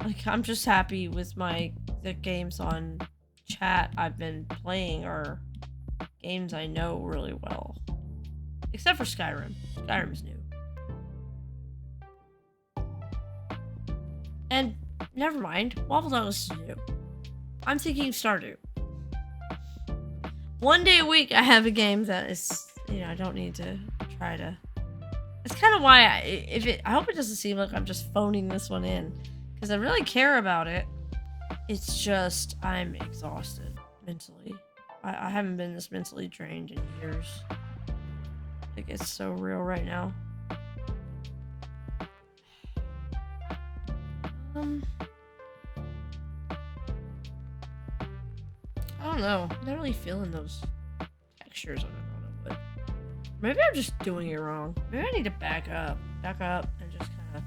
Speaker 1: Like, I'm just happy with the games on chat I've been playing are games I know really well. Except for Skyrim. Skyrim's new. And never mind, Waffle Dog is new. I'm thinking Stardew. One day a week I have a game that is, I don't need to try to. It's kind of why I hope it doesn't seem like I'm just phoning this one in, because I really care about it. It's just I'm exhausted mentally. I haven't been this mentally drained in years. Like, it's so real right now. I don't know. I'm not really feeling those textures. I don't know what. Maybe I'm just doing it wrong. Maybe I need to back up and just kind of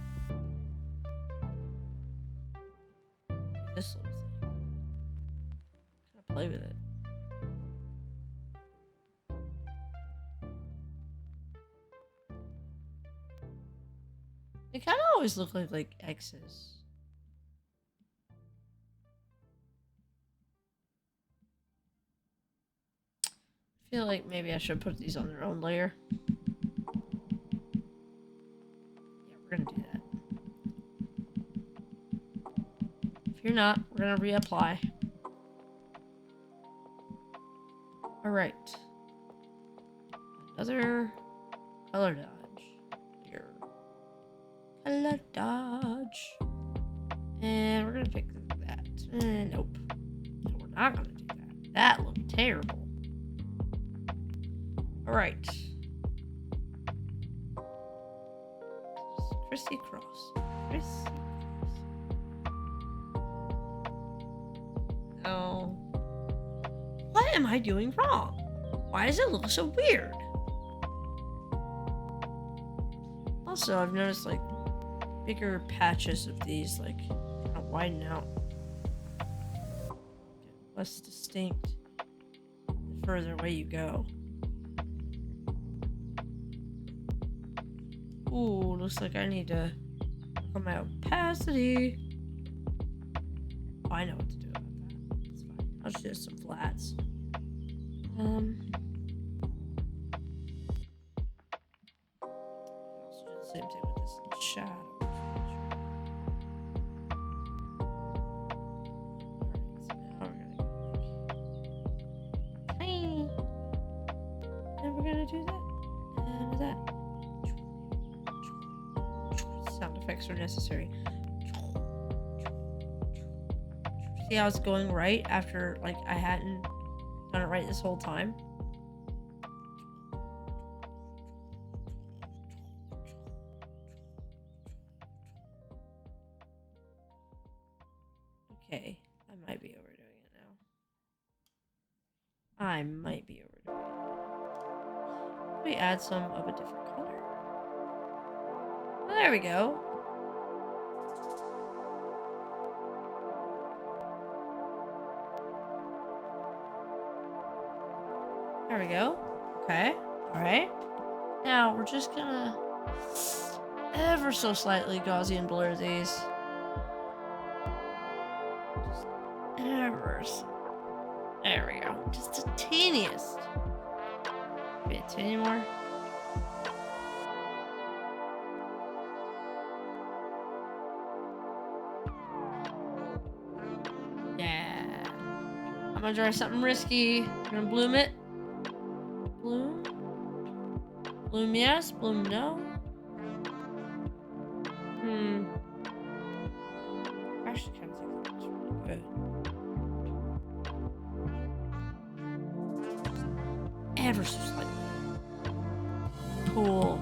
Speaker 1: this little thing. Kind of play with it. They kind of always look like X's. I feel like maybe I should put these on their own layer. Yeah, we're gonna do that. If you're not, we're gonna reapply. Alright. Another color dodge. Here. Color dodge. And we're gonna pick that. Nope. No, we're not gonna do that. That looked terrible. Alright. Crissy-cross. Crissy-cross. No. What am I doing wrong? Why does it look so weird? Also, I've noticed, like, bigger patches of these, like, kind of widen out. Get less distinct the further away you go. Ooh, looks like I need to work on my opacity. Oh, I know what to do about that. It's fine. I'll just do some flats. Also do the same thing with this shadow. Alright, so now we're gonna go like tiny. And we're gonna do that. And that. Sound effects are necessary. See how it's going right after, like, I hadn't done it right this whole time? Okay, I might be overdoing it now. I might be overdoing it. Let me add some of a different color. Well, there we go. There we go. Okay. Alright. Now we're just gonna ever so slightly Gaussian blur these. Just ever so. There we go. Just the teeniest. Maybe a teeny more. Yeah. I'm gonna try something risky. I'm gonna bloom it. Bloom? Bloom yes, bloom no. I actually kind of think that looks really good. Ever so slightly. Cool.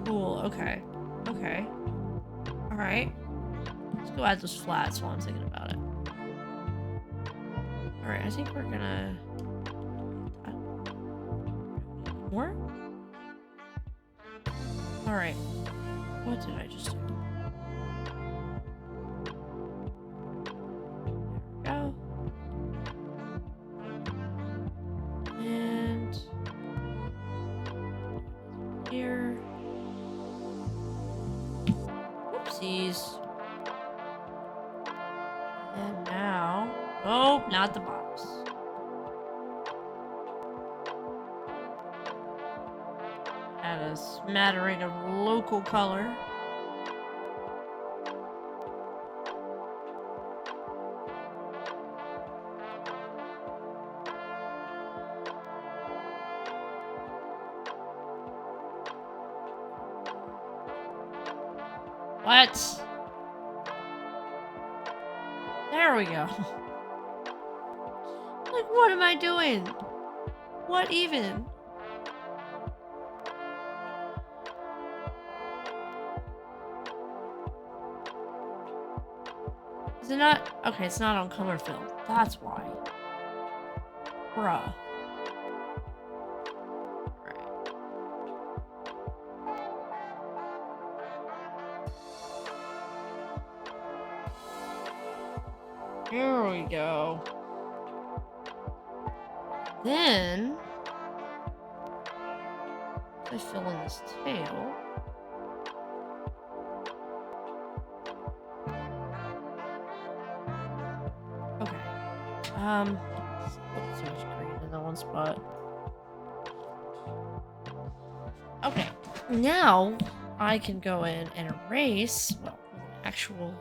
Speaker 1: Cool. Okay. Okay. Alright. Let's go add those flats while I'm thinking about it. Alright, I think we're gonna... More? Alright. What did I just do? There we go. And... here. Oopsies. And now... Oh, not the box. Add a smattering of local color. What? There we go. Like, what am I doing? What even? Is it not? Okay, it's not on color fill. That's why. Bruh. Here we go. Then I fill in this tail. Okay. So much green in that one spot. Okay. Now I can go in and erase. Well, with an actual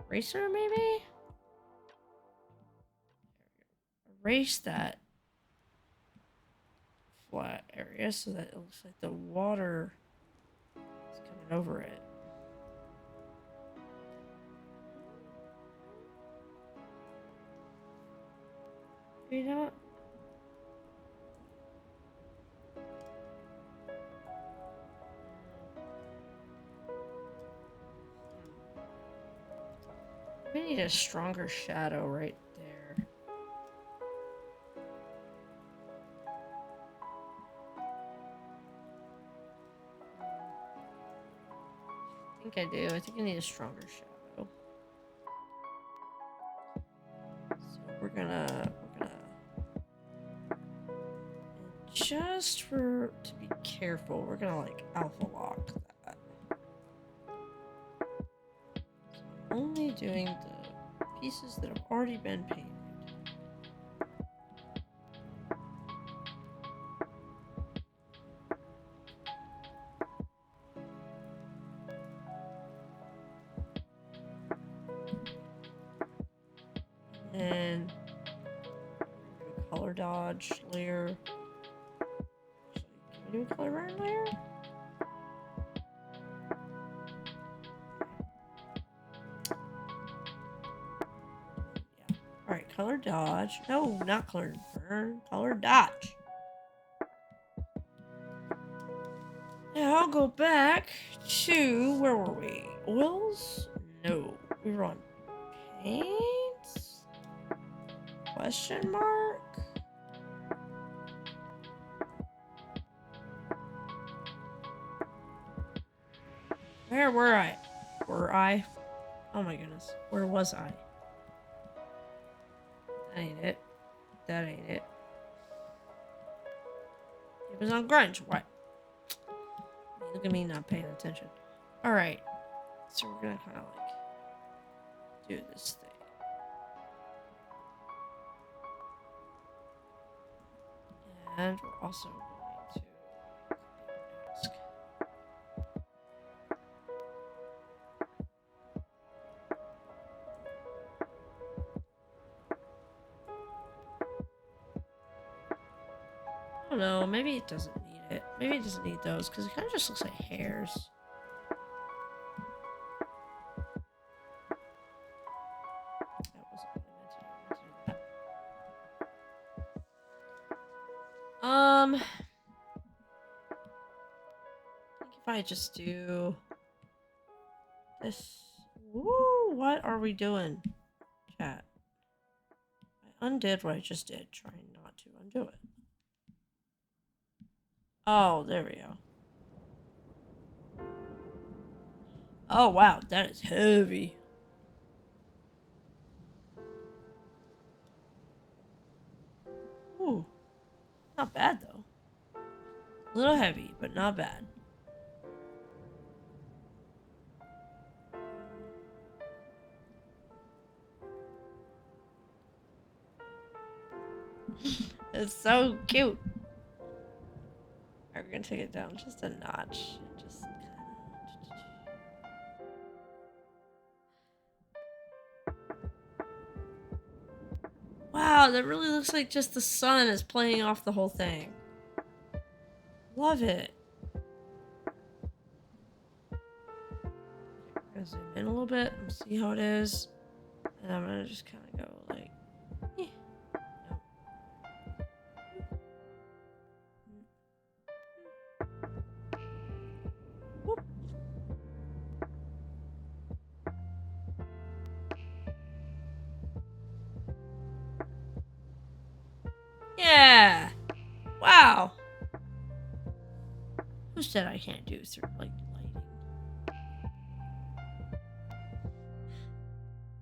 Speaker 1: eraser, maybe. Erase that flat area so that it looks like the water is coming over it. Maybe not. We need a stronger shadow right there. I think I do. I think I need a stronger shadow. So we're gonna just to be careful, we're gonna like alpha lock that. So only doing the pieces that have already been painted. And color dodge layer. Actually, can we do a color burn layer? Yeah. Alright, color dodge. No, not color burn. Color dodge. Now I'll go back to, where were we? Oils? No. We were on paints? Question mark? Where were I? Were I? Oh my goodness. Where was I? That ain't it. That ain't it. It was on grunge. What? Look at me not paying attention. Alright. So we're gonna kind of like do this thing. And we're also going to ask. I don't know, maybe it doesn't need it. Maybe it doesn't need those because it kind of just looks like hairs. That wasn't what I meant to do. I meant to do that. I think if I just do this. Woo! What are we doing, chat? I undid what I just did, trying not to undo it. Oh, there we go. Oh, wow, that is heavy. Ooh, not bad though. A little heavy, but not bad. It's so cute. Alright, we're gonna take it down just a notch. Just wow, that really looks like just the sun is playing off the whole thing. Love it. I'm gonna zoom in a little bit and see how it is. And I'm gonna just kind of go like, eh. Whoop. Yeah. Wow. Who said I can't do through like lighting?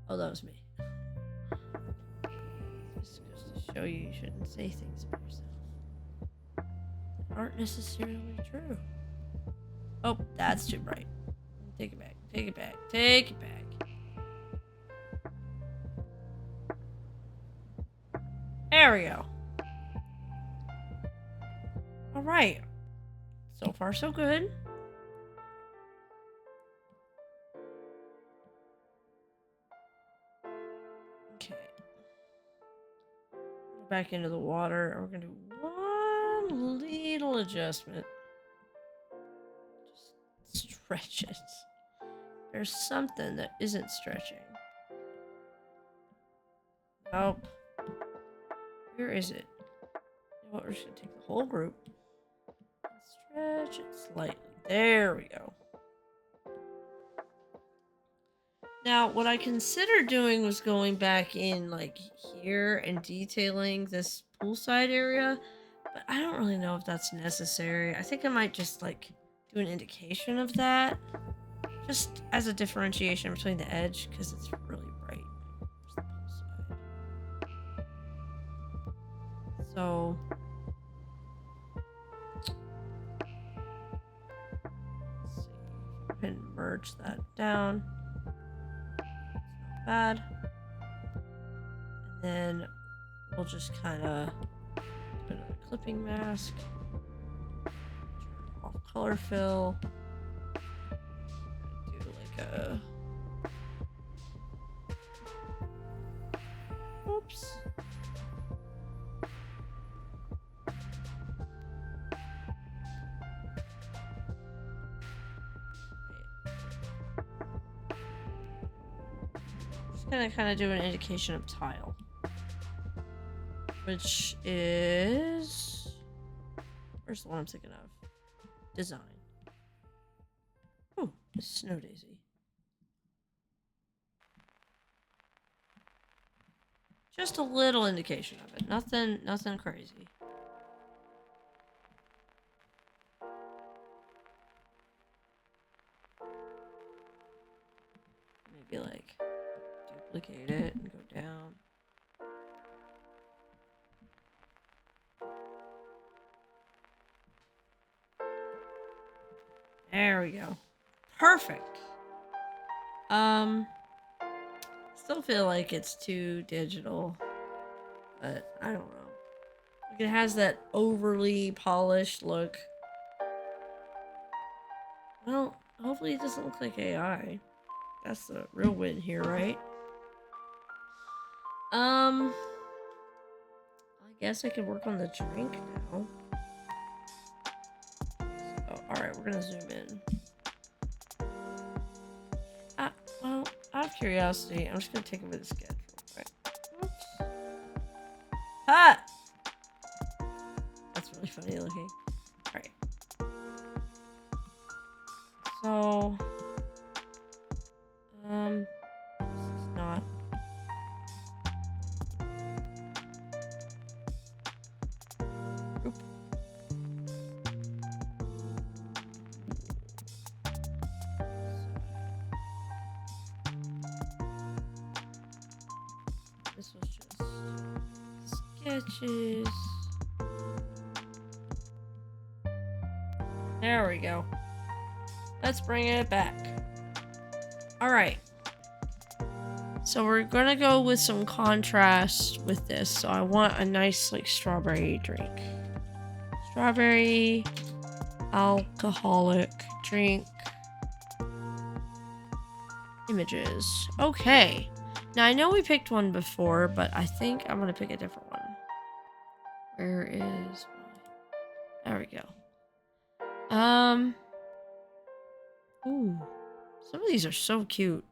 Speaker 1: Oh, that was me. This goes to show you shouldn't say things about yourself that aren't necessarily true. Oh, that's too bright. Take it back. Take it back. Take it back. There we go. Alright. So far, so good. Okay. Go back into the water. We're going to do one little adjustment. Just stretch it. There's something that isn't stretching. Nope. Where is it? You know what? We're just going to take the whole group. Stretch it slightly. There we go. Now, what I considered doing was going back in, like, here and detailing this poolside area, but I don't really know if that's necessary. I think I might just, like, do an indication of that, just as a differentiation between the edge, because it's really bright. Where's the poolside? So... and merge that down. It's not bad. And then we'll just kind of put another clipping mask. Turn off color fill. Do like a... Oops. Gonna kind of do an indication of tile, which is, where's the one I'm thinking of? Design. Oh, it's Snow Daisy. Just a little indication of it. Nothing crazy. Maybe like duplicate it and go down. There we go. Perfect. Still feel like it's too digital, but I don't know. Like it has that overly polished look. Well, hopefully it doesn't look like AI. That's the real win here, right? I guess I could work on the drink now. So, alright, we're gonna zoom in. Well, out of curiosity, I'm just gonna take over the sketch real quick. Oops. Ah! That's really funny looking. Alright. So, this is not. Oop. This was just sketches. There we go. Let's bring it back. Alright. So we're gonna go with some contrast with this. So I want a nice like strawberry drink. Strawberry alcoholic drink. Images. Okay. Now I know we picked one before, but I think I'm gonna pick a different one. Where is my... There we go. Ooh. Some of these are so cute.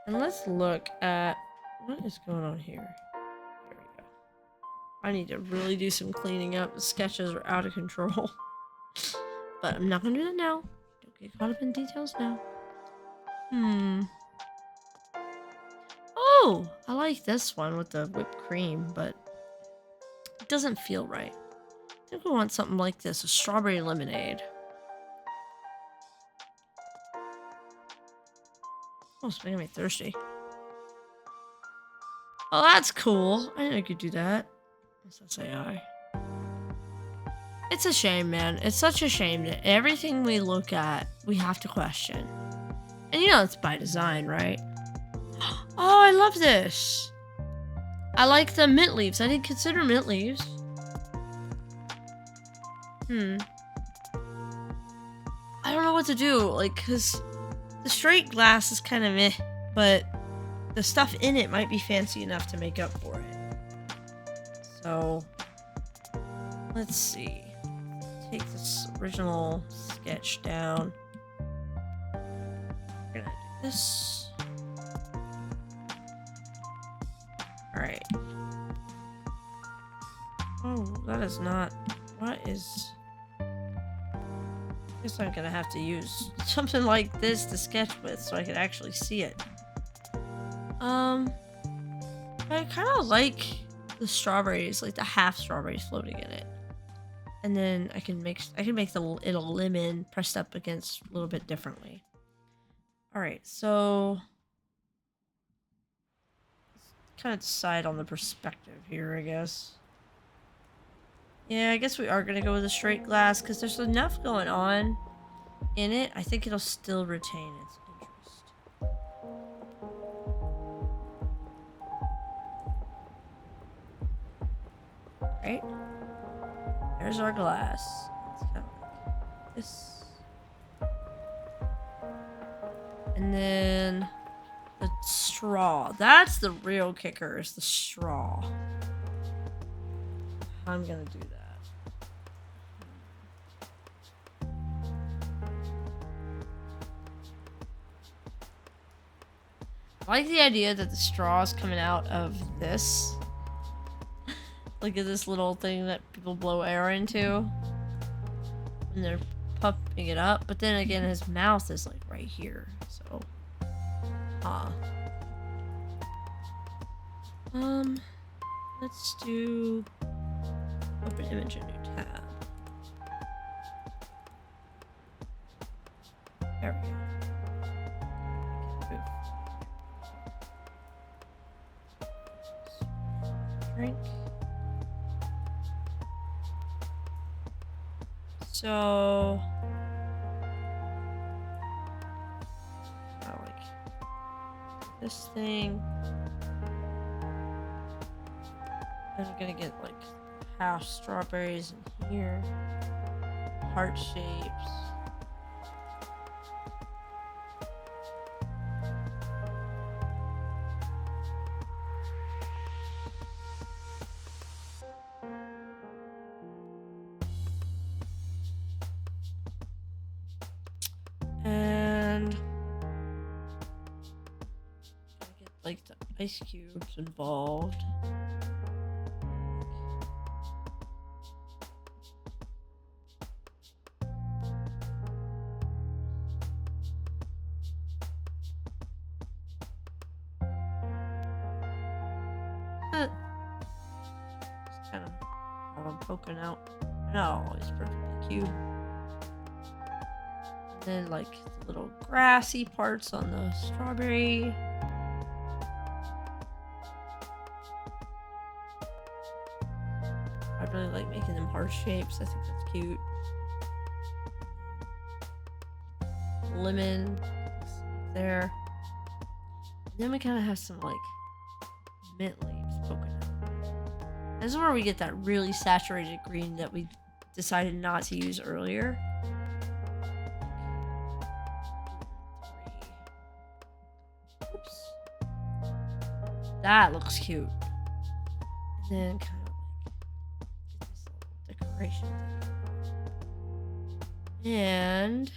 Speaker 1: And let's look at what is going on here. There we go. I need to really do some cleaning up. The sketches are out of control. But I'm not gonna do that now. Don't get caught up in details now. Oh, I like this one with the whipped cream, but it doesn't feel right. I think we want something like this, a strawberry lemonade. Oh, it's making me thirsty. Oh, that's cool. I didn't know you could do that. That's AI. It's a shame, man. It's such a shame that everything we look at, we have to question. And you know it's by design, right? Oh, I love this. I like the mint leaves. I didn't consider mint leaves. I don't know what to do, like, cause the straight glass is kind of meh, but the stuff in it might be fancy enough to make up for it. So, let's see. Take this original sketch down. We're gonna do this. Alright. Oh, that is not... What is... I guess I'm gonna have to use something like this to sketch with so I can actually see it. I kind of like the strawberries, like the half strawberries floating in it. And then I can make it a lemon pressed up against a little bit differently. Alright, so... let's kind of decide on the perspective here, I guess. Yeah, I guess we are going to go with a straight glass because there's enough going on in it. I think it'll still retain its interest. Right? There's our glass. It's kind of like this. And then the straw. That's the real kicker, is the straw. I'm gonna do that. I like the idea that the straw is coming out of this. Look at this little thing that people blow air into when they're pumping it up. But then again, his mouth is like right here. So, let's do open image, a new tab. There we go. Drink. So this thing. And I'm gonna get like half strawberries in here. Heart shapes. And get like the ice cubes involved. Just kind of have them poking out. No, it's perfectly cute. And then like the little grassy parts on the strawberry. I really like making them heart shapes. I think that's cute. Lemon there. And then we kind of have some like mint leaves poking out. This is where we get that really saturated green that we decided not to use earlier. Oops. That looks cute. And then kind of like get this little decoration thing. And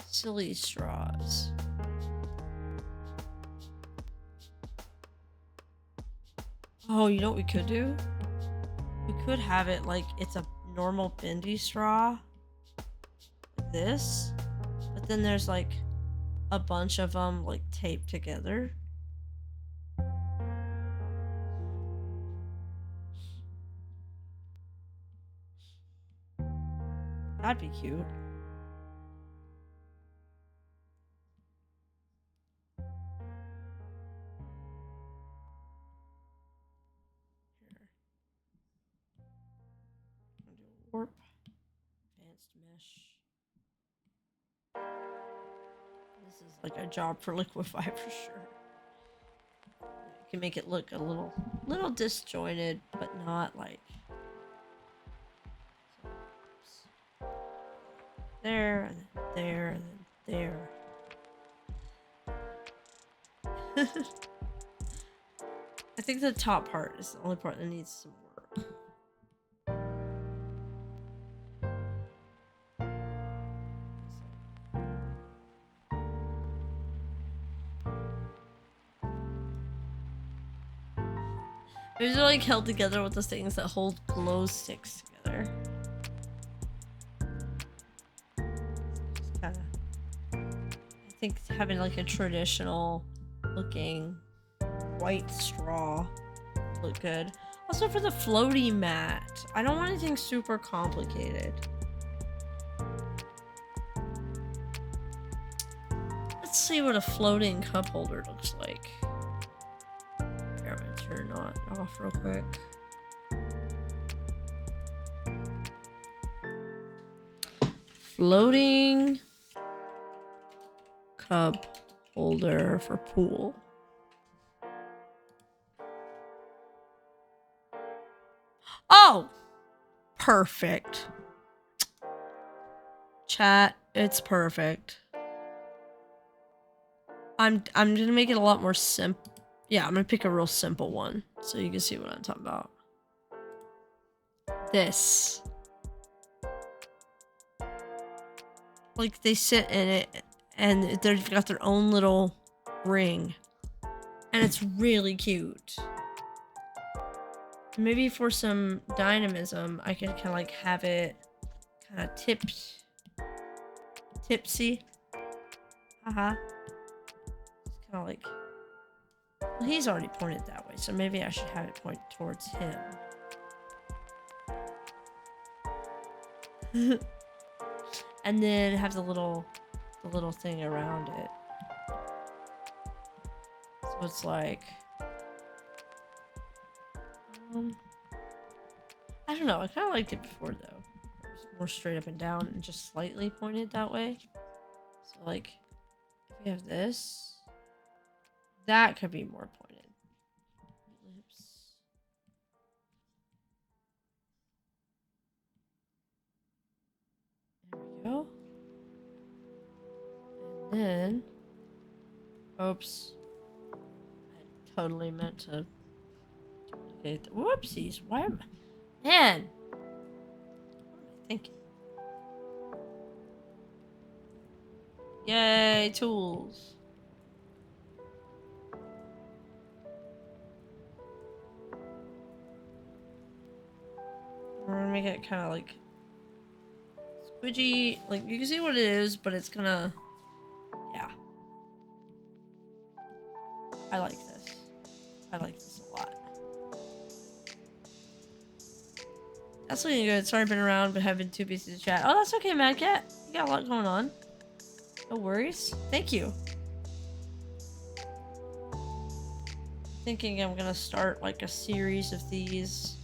Speaker 1: silly straws. Oh, you know what we could do? We could have it like it's a normal bendy straw. Like this. But then there's like a bunch of them like taped together. That'd be cute. Warp, advanced mesh. This is like a job for Liquify for sure. You can make it look a little disjointed, but not like there and then there and then there. I think the top part is the only part that needs some work. These are like held together with the things that hold glow sticks together. Just kind of, I think having like a traditional looking white straw would look good. Also for the floaty mat, I don't want anything super complicated. Let's see what a floating cup holder looks like. I'm gonna turn it off real quick. Floating cup holder for pool. Oh! Perfect. Chat, it's perfect. I'm gonna make it a lot more simple. Yeah, I'm gonna pick a real simple one so you can see what I'm talking about. This. Like they sit in it and they've got their own little ring. And it's really cute. Maybe for some dynamism, I can kind of like have it kind of tipsy. Haha. It's kind of like, well, he's already pointed that way, so maybe I should have it point towards him. And then have the little thing around it. So it's like, I don't know. I kind of liked it before though. It was more straight up and down and just slightly pointed that way. So like, if we have this, That could be more pointed. Lips. There we go. And then... Oops. I totally meant to... duplicate. Whoopsies. Why am I... Man! What am I thinking? Yay, tools. We're gonna make it kind of like squidgy. Like, you can see what it is, but it's gonna... Yeah. I like this. I like this a lot. That's looking good. Sorry I've been around, but have been too busy to chat. Oh, that's okay, Mad Cat. You got a lot going on. No worries. Thank you. Thinking I'm gonna start like a series of these.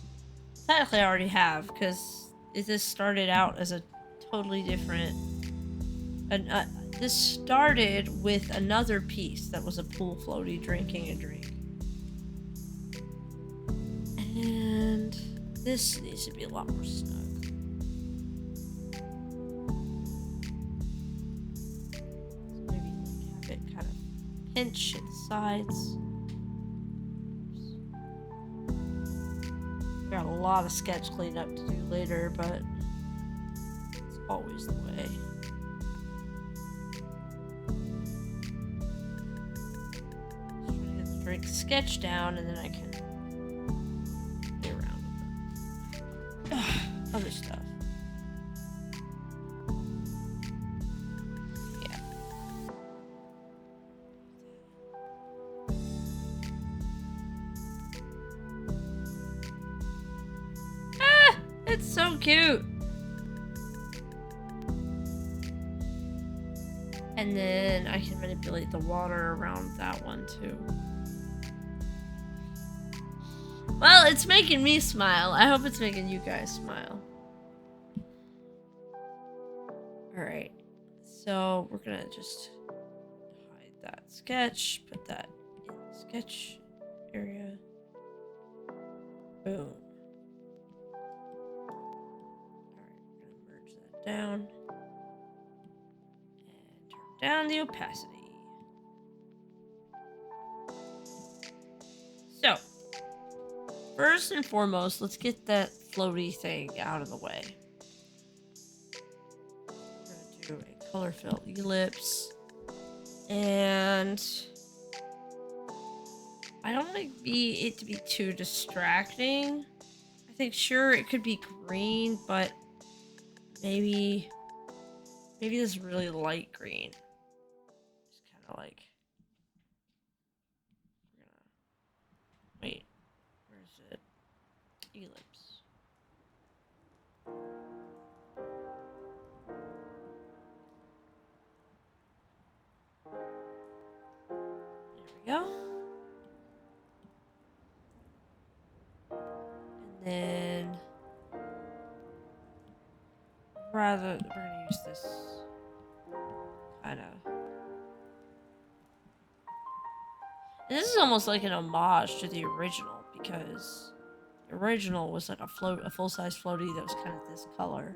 Speaker 1: Technically I already have, because this started out as a totally different... this started with another piece that was a pool floaty drinking a drink. And this needs to be a lot more snug. So maybe like have it kind of pinch at the sides. Got a lot of sketch cleanup to do later, but it's always the way. Just trying to get the drink sketch down, and then I can play around with it. Other stuff. Yeah. It's so cute. And then I can manipulate the water around that one too. Well, it's making me smile. I hope it's making you guys smile. Alright. So we're gonna just hide that sketch. Put that in the sketch area. Boom. Down and turn down the opacity. So, first and foremost, let's get that floaty thing out of the way. We're gonna do a color fill ellipse, and I don't want it to be too distracting. I think sure it could be green, but maybe this really light green. Just kind of like... We're gonna... Wait. Where is it? Ellipse. There we go. And then... we're gonna use this kind of... And this is almost like an homage to the original, because the original was like a full-size floaty that was kind of this color.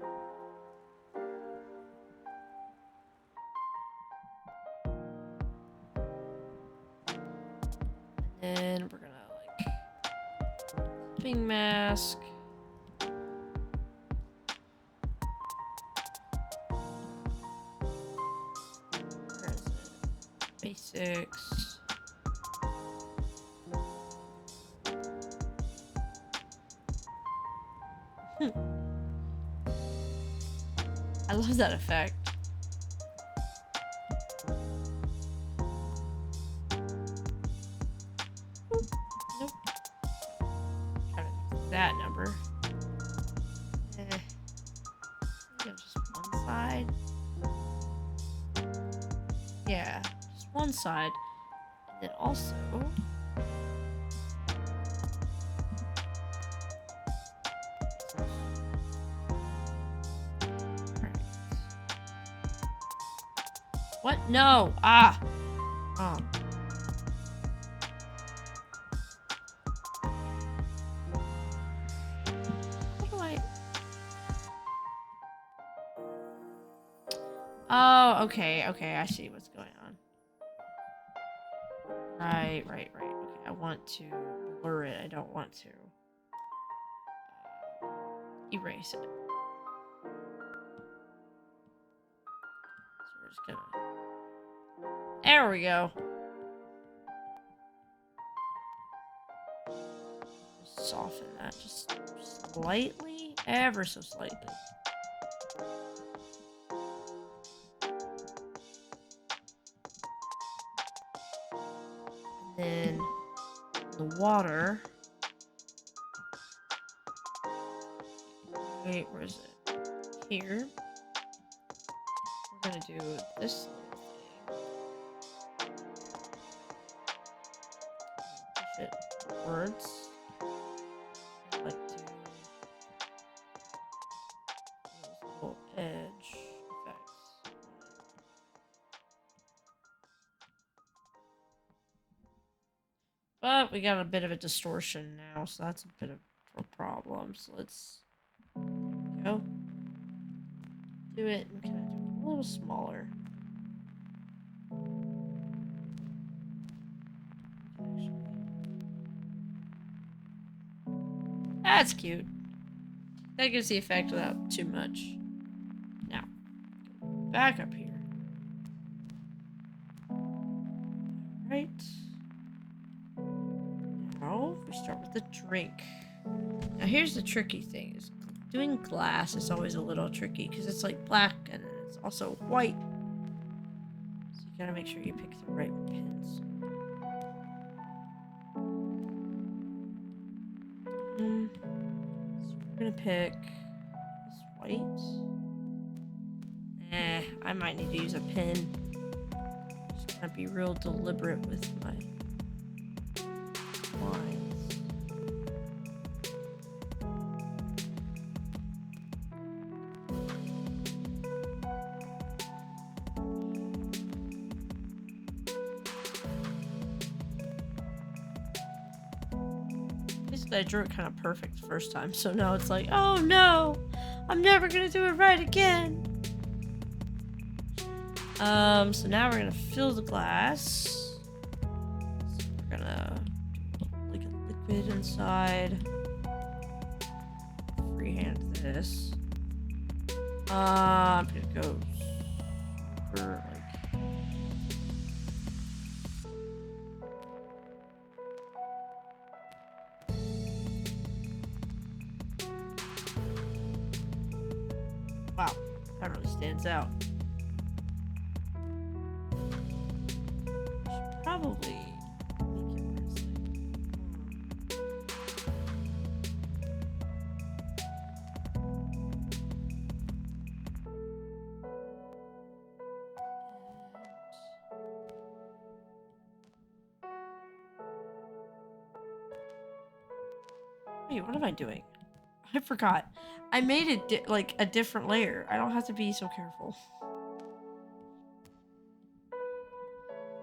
Speaker 1: And then we're gonna like clipping mask. Basics. I love that effect. Nope. Try to do that number. Just one side. Yeah. One side, and then also right. What? No! Ah! Oh. Oh, okay, okay, I see what's going on. Right. Okay, I want to blur it. I don't want to erase it. So we're just gonna... There we go. Just soften that just slightly, ever so slightly. And then the water. Wait, where is it? Here. We're gonna do this little thing. Push it upwards. Like to those little edge effects. But we got a bit of a distortion now, so that's a bit of a problem. So let's go do it and kind of do it a little smaller. That's cute. That gives the effect without too much. Now, go back up here. Right. Now, we start with the drink. Now, here's the tricky thing. Is doing glass is always a little tricky because it's like black and it's also white. So you gotta make sure you pick the right pins. So we're gonna pick this white. I might need to use a pin. Just gonna be real deliberate with my lines. I drew it kind of perfect the first time, so now it's like, oh no, I'm never gonna do it right again. So now we're gonna fill the glass. So we're gonna do like a liquid inside. Freehand this. I'm gonna go super like. Wow, that really stands out. Should probably make it this Wait, what am I doing? I forgot. I made it like a different layer. I don't have to be so careful.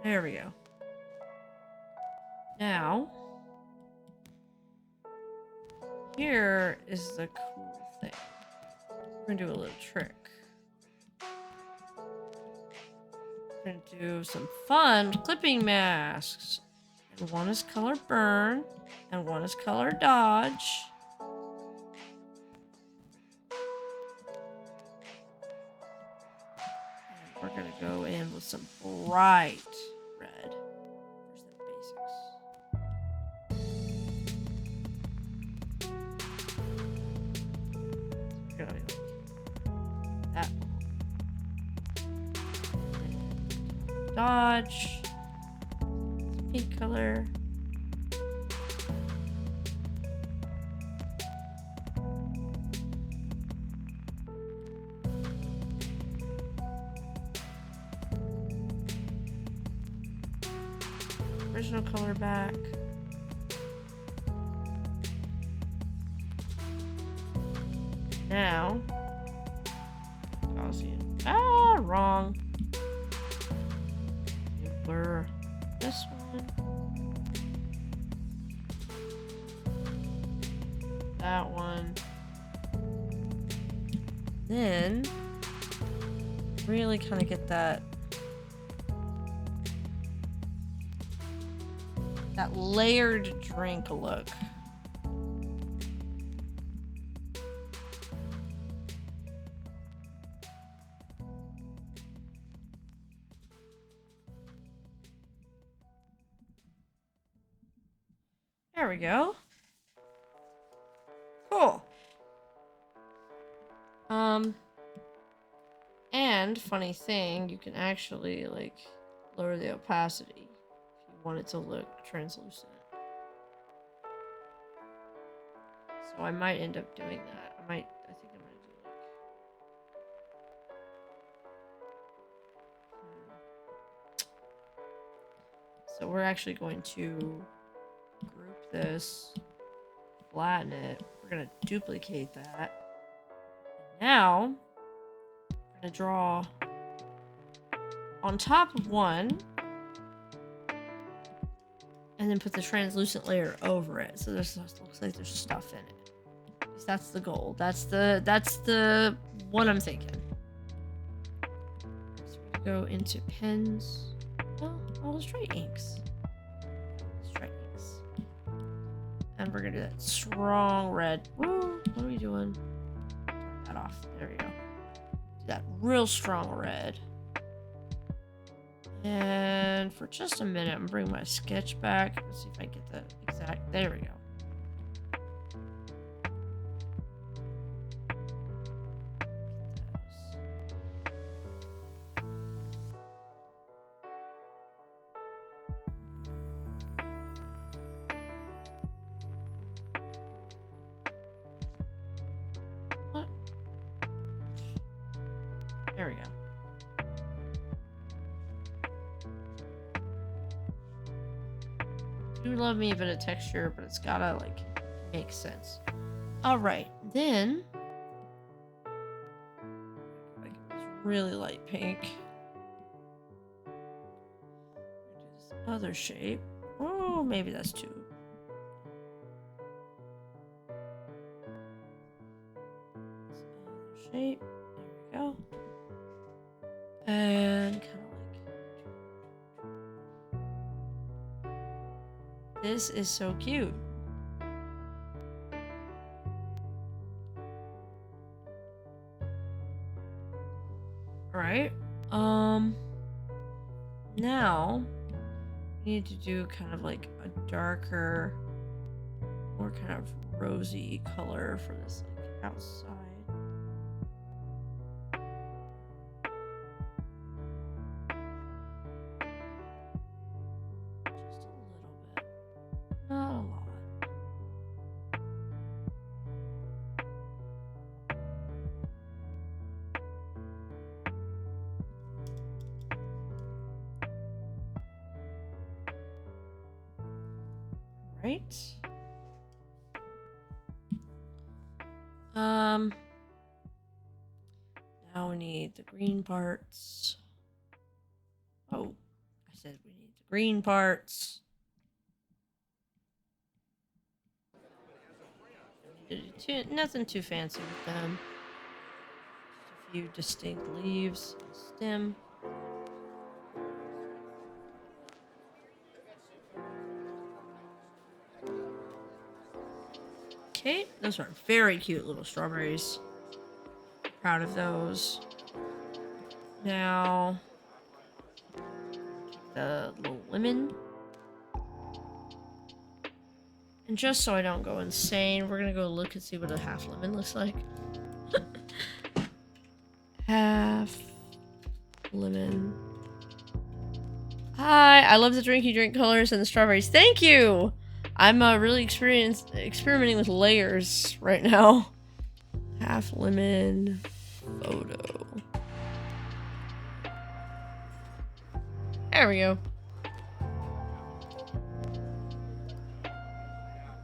Speaker 1: There we go. Now, here is the cool thing. We're gonna do a little trick. We're gonna do some fun clipping masks. And one is color burn, and one is color dodge. We're gonna go in with some bright red. Where's the basics? We're gonna be like that. Dodge. Pink color. Original color back. Now, Gaussian. Ah, wrong. Blur this one. That one. Then really kind of get that layered drink look. There we go. Cool. And funny thing, you can actually like lower the opacity if you want it to look translucent. So I might end up doing that. I think I'm gonna do like. So we're actually going to group this, flatten it. We're gonna duplicate that. And now I'm gonna draw on top of one and then put the translucent layer over it. So this looks like there's stuff in it. At least that's the goal. That's the what I'm thinking. So we go into pens. Oh, let's try inks. And we're gonna do that strong red. Woo, what are we doing? Turn that off. There we go. Do that real strong red. And for just a minute, I'm bringing my sketch back. Let's see if I get the exact. There we go. What? There we go. I do love me a bit of texture, but it's gotta like make sense. All right, then like this really light pink. Do this other shape. Oh, maybe that's too. This other shape. There we go. And kind of. This is so cute. Alright. Now we need to do kind of like a darker, more kind of rosy color for this like outside. Not a lot. Right. Now we need the green parts. Oh, I said we need the green parts. Nothing too fancy with them. Just a few distinct leaves, stem. Okay, those are very cute little strawberries. Proud of those. Now, the little lemon. And just so I don't go insane, we're gonna go look and see what a half lemon looks like. Half lemon. Hi, I love the drinky drink colors and the strawberries. Thank you! I'm really experimenting with layers right now. Half lemon photo. There we go.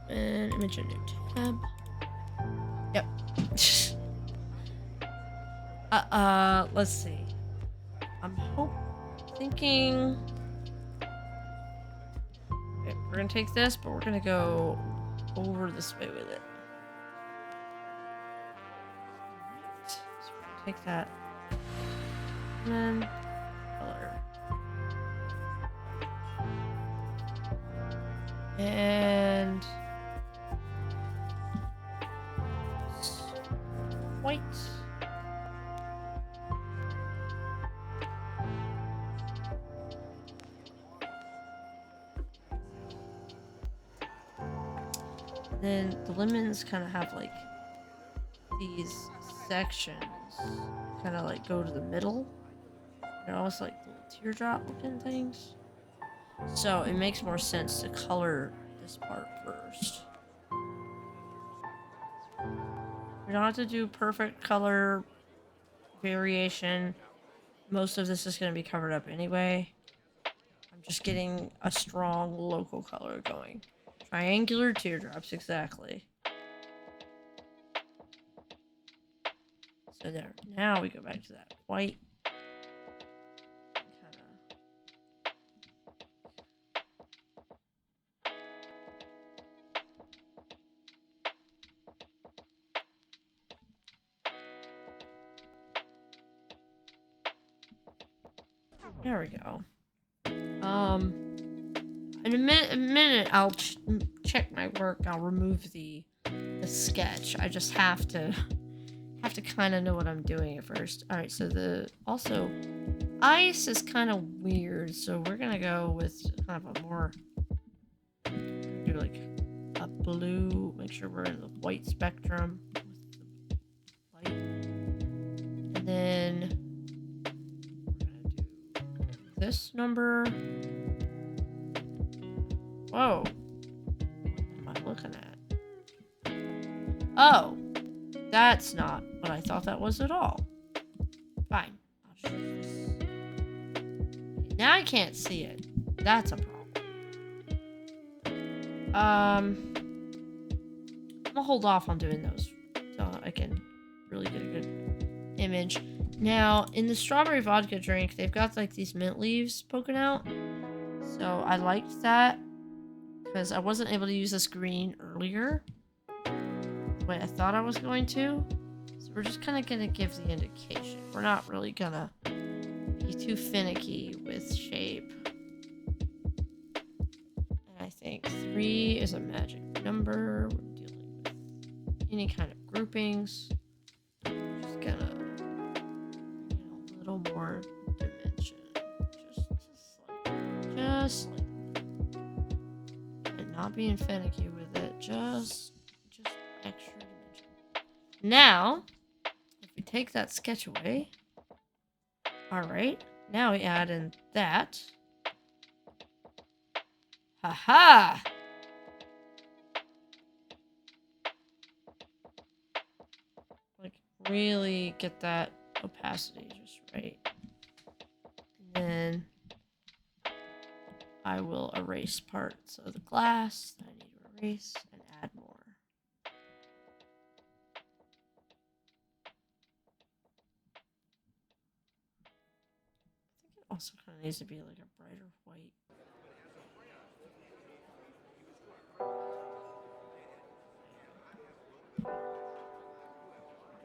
Speaker 1: And image a new tab. Yep. Let's see. I'm thinking. Okay, we're gonna take this, but we're gonna go over this way with it. So we're gonna take that And then color. And white. And then the lemons kind of have like these sections kind of like go to the middle. They're almost like little teardrop looking things. So it makes more sense to color this part first. We don't have to do perfect color variation. Most of this is going to be covered up anyway. I'm just getting a strong local color going. Triangular teardrops, exactly. So there. Now we go back to that white. There we go. In a minute I'll check my work. I'll remove the sketch. I just have to kind of know what I'm doing at first. All right, so also ice is kind of weird, so we're gonna go with kind of a more do like a blue. Make sure we're in the white spectrum with the light, and then this number. Whoa. What am I looking at? Oh. That's not what I thought that was at all. Fine. I'll just use this. Now I can't see it. That's a problem. I'm gonna hold off on doing those so I can really get a good image. Now, in the strawberry vodka drink, they've got like these mint leaves poking out. So I liked that because I wasn't able to use this green earlier the way I thought I was going to. So we're just kind of going to give the indication. We're not really going to be too finicky with shape. And I think 3 is a magic number. We're dealing with any kind of groupings. Just gonna a little more dimension, just like, and not being finicky with it, just extra dimension. Now, if we take that sketch away, all right, now we add in that. Haha! Like, really get that opacity just right. And then I will erase parts of the glass that I need to erase and add more. I think it also kind of needs to be like a brighter white.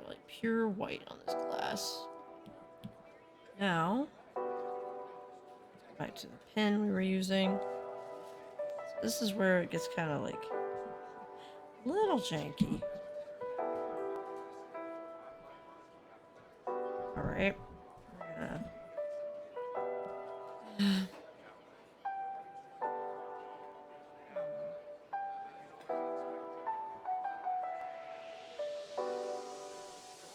Speaker 1: Like pure white on this glass. Now, back to the pen we were using. So this is where it gets kind of like a little janky. All right, we're gonna.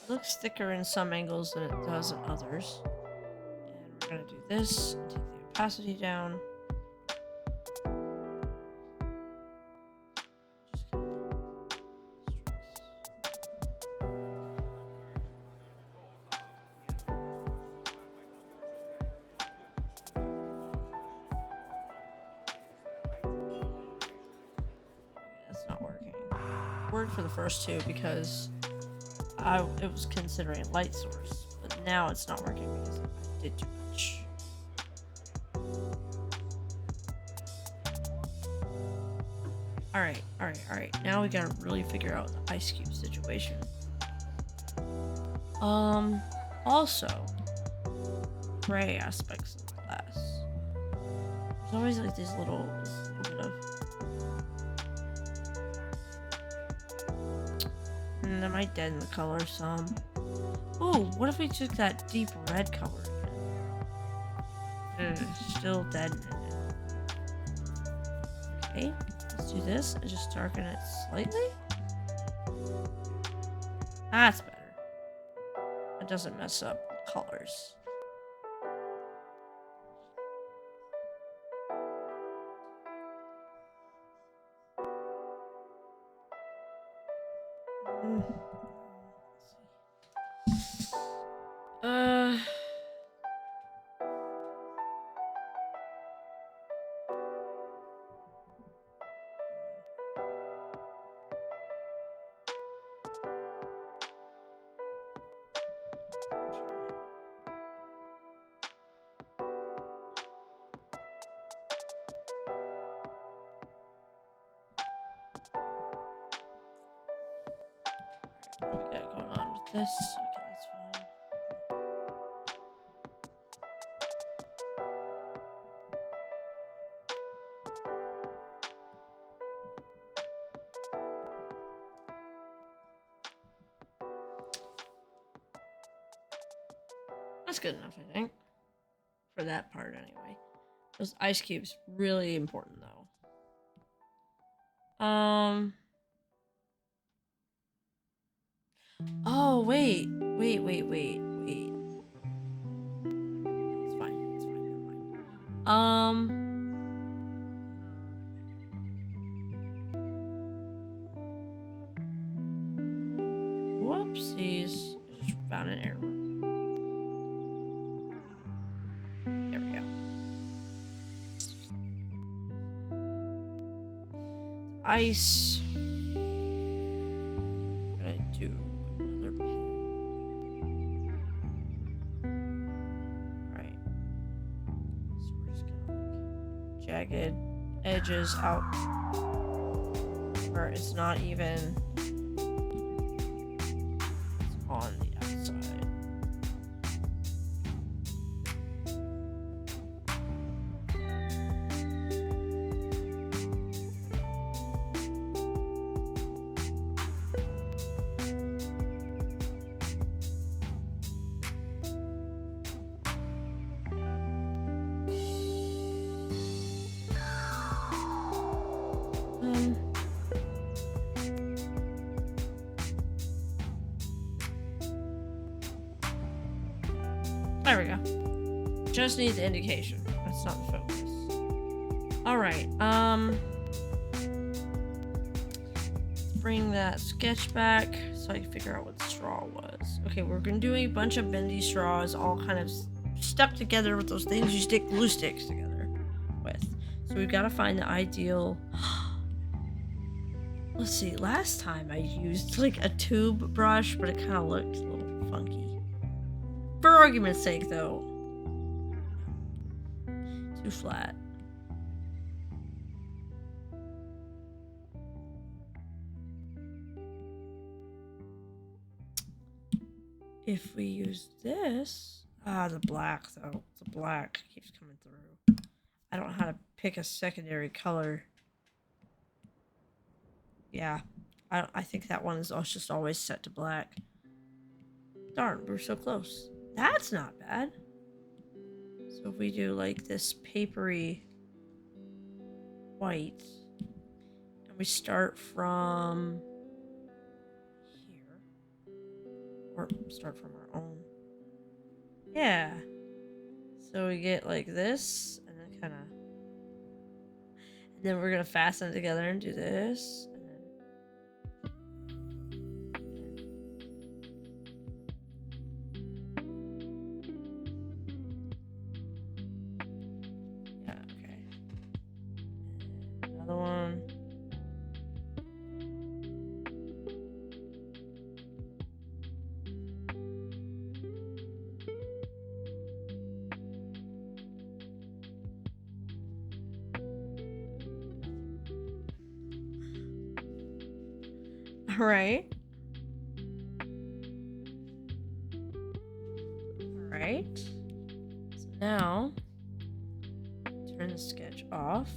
Speaker 1: It looks thicker in some angles than it does in others. And we're gonna do this and take the opacity down. That's not working. It worked for the first two because it was considering a light source, but now it's not working because I did too much. Alright. Now we gotta really figure out the ice cube situation. Also, gray aspects of the glass. There's always like these little bit of. And am I dead in the color some? Oh, what if we took that deep red color again? Still dead in it. Okay, let's do this and just darken it slightly. That's better. It doesn't mess up the colors. What do we got going on with this? Okay, that's fine. That's good enough, I think. For that part, anyway. Those ice cubes, really important, though. Oh, wait. Wait. It's fine. Never mind. Whoopsies. I just found an error. There we go. Ice. What did I do? Another pen. Alright. So we're just gonna like jagged edges out where it's not even on the outside. There we go. Just need the indication. That's not the focus. Alright, bring that sketch back so I can figure out what the straw was. Okay, we're gonna do a bunch of bendy straws all kind of stuck together with those things you stick glue sticks together with. So we've got to find the ideal. Let's see, last time I used like a tube brush, but it kind of looked a little funky. For argument's sake, though. Too flat. If we use this... the black, though. The black keeps coming through. I don't know how to pick a secondary color. Yeah. I think that one is just always set to black. Darn, we're so close. That's not bad. So if we do like this papery white, and we start from here, or start from our own. Yeah. So we get like this, and then kind of, and then we're gonna fasten it together and do this. Right. Alright. Now, turn the sketch off.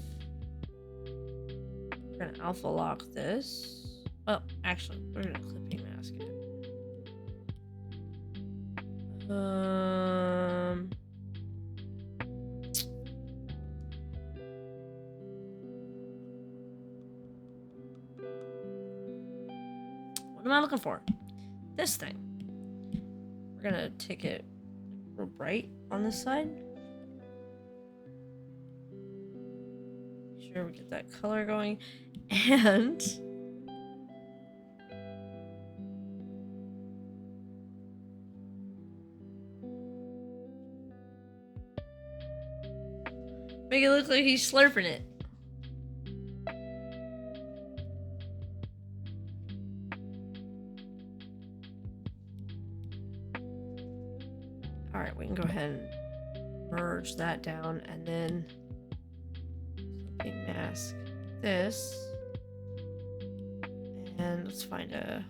Speaker 1: We're gonna alpha lock this. Well, actually, we're gonna clipping mask it. What am I looking for? This thing. We're gonna take it real bright on this side. Make sure we get that color going. And make it look like he's slurping it. Alright, we can go ahead and merge that down and then clipping mask this. And let's find a...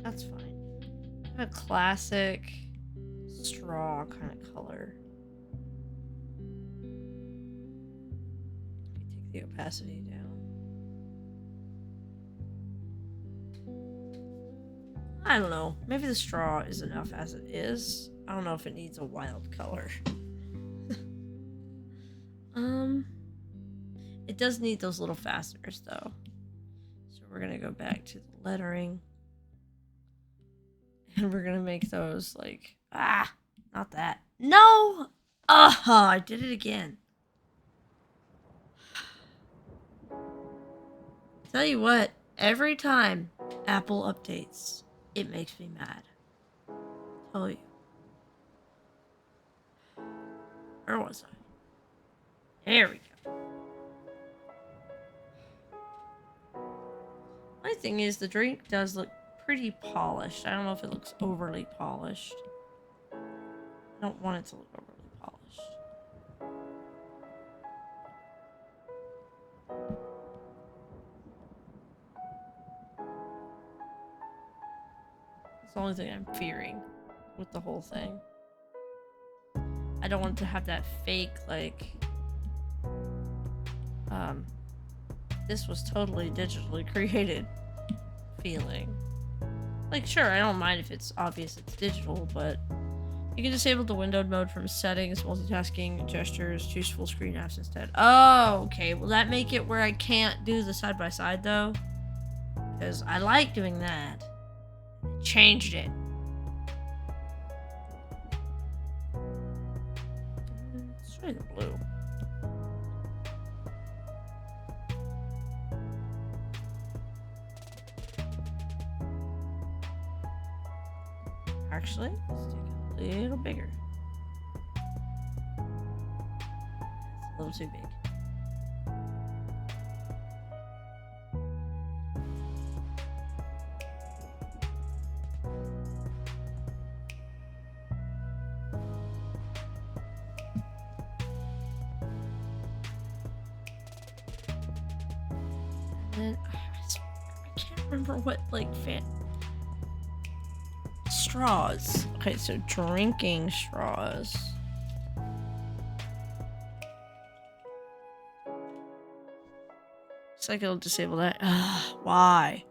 Speaker 1: That's fine. Kind of classic straw kind of color. Take the opacity down. I don't know. Maybe the straw is enough as it is. I don't know if it needs a wild color. It does need those little fasteners though. So we're gonna go back to the lettering. And we're gonna make those like, not that. No! I did it again. Tell you what, every time Apple updates, it makes me mad. Tell you. Where was I? There we go. My thing is, the drink does look pretty polished. I don't know if it looks overly polished. I don't want it to look overly polished. That's the only thing I'm fearing with the whole thing. I don't want to have that fake, like, this was totally digitally created feeling. Like, sure, I don't mind if it's obvious it's digital, but you can disable the windowed mode from settings, multitasking, gestures, choose full screen apps instead. Oh, okay. Will that make it where I can't do the side-by-side, though? Because I like doing that. Changed it. Let's try the blue. Actually, let's take it a little bigger. It's a little too big. And then I can't remember what like straws. Okay, so drinking straws. Looks like it'll disable that. Why?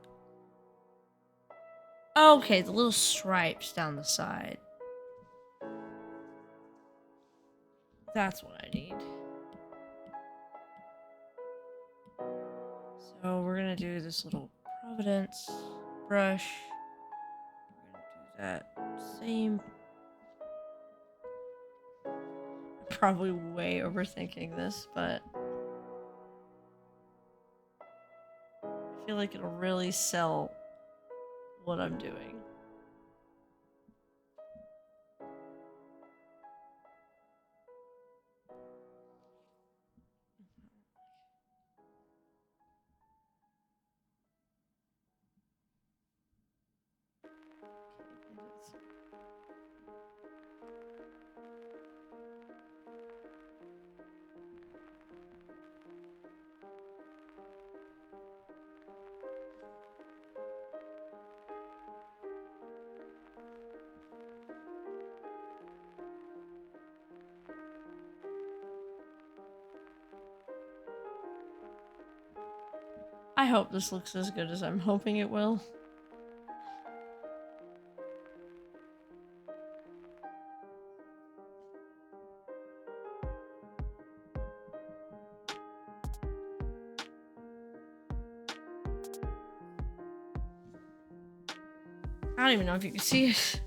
Speaker 1: Okay, the little stripes down the side. That's what I need. So we're gonna do this little Providence brush. We're gonna do that same. Probably way overthinking this, but I feel like it'll really sell what I'm doing. hope this looks as good as I'm hoping it will. I don't even know if you can see it.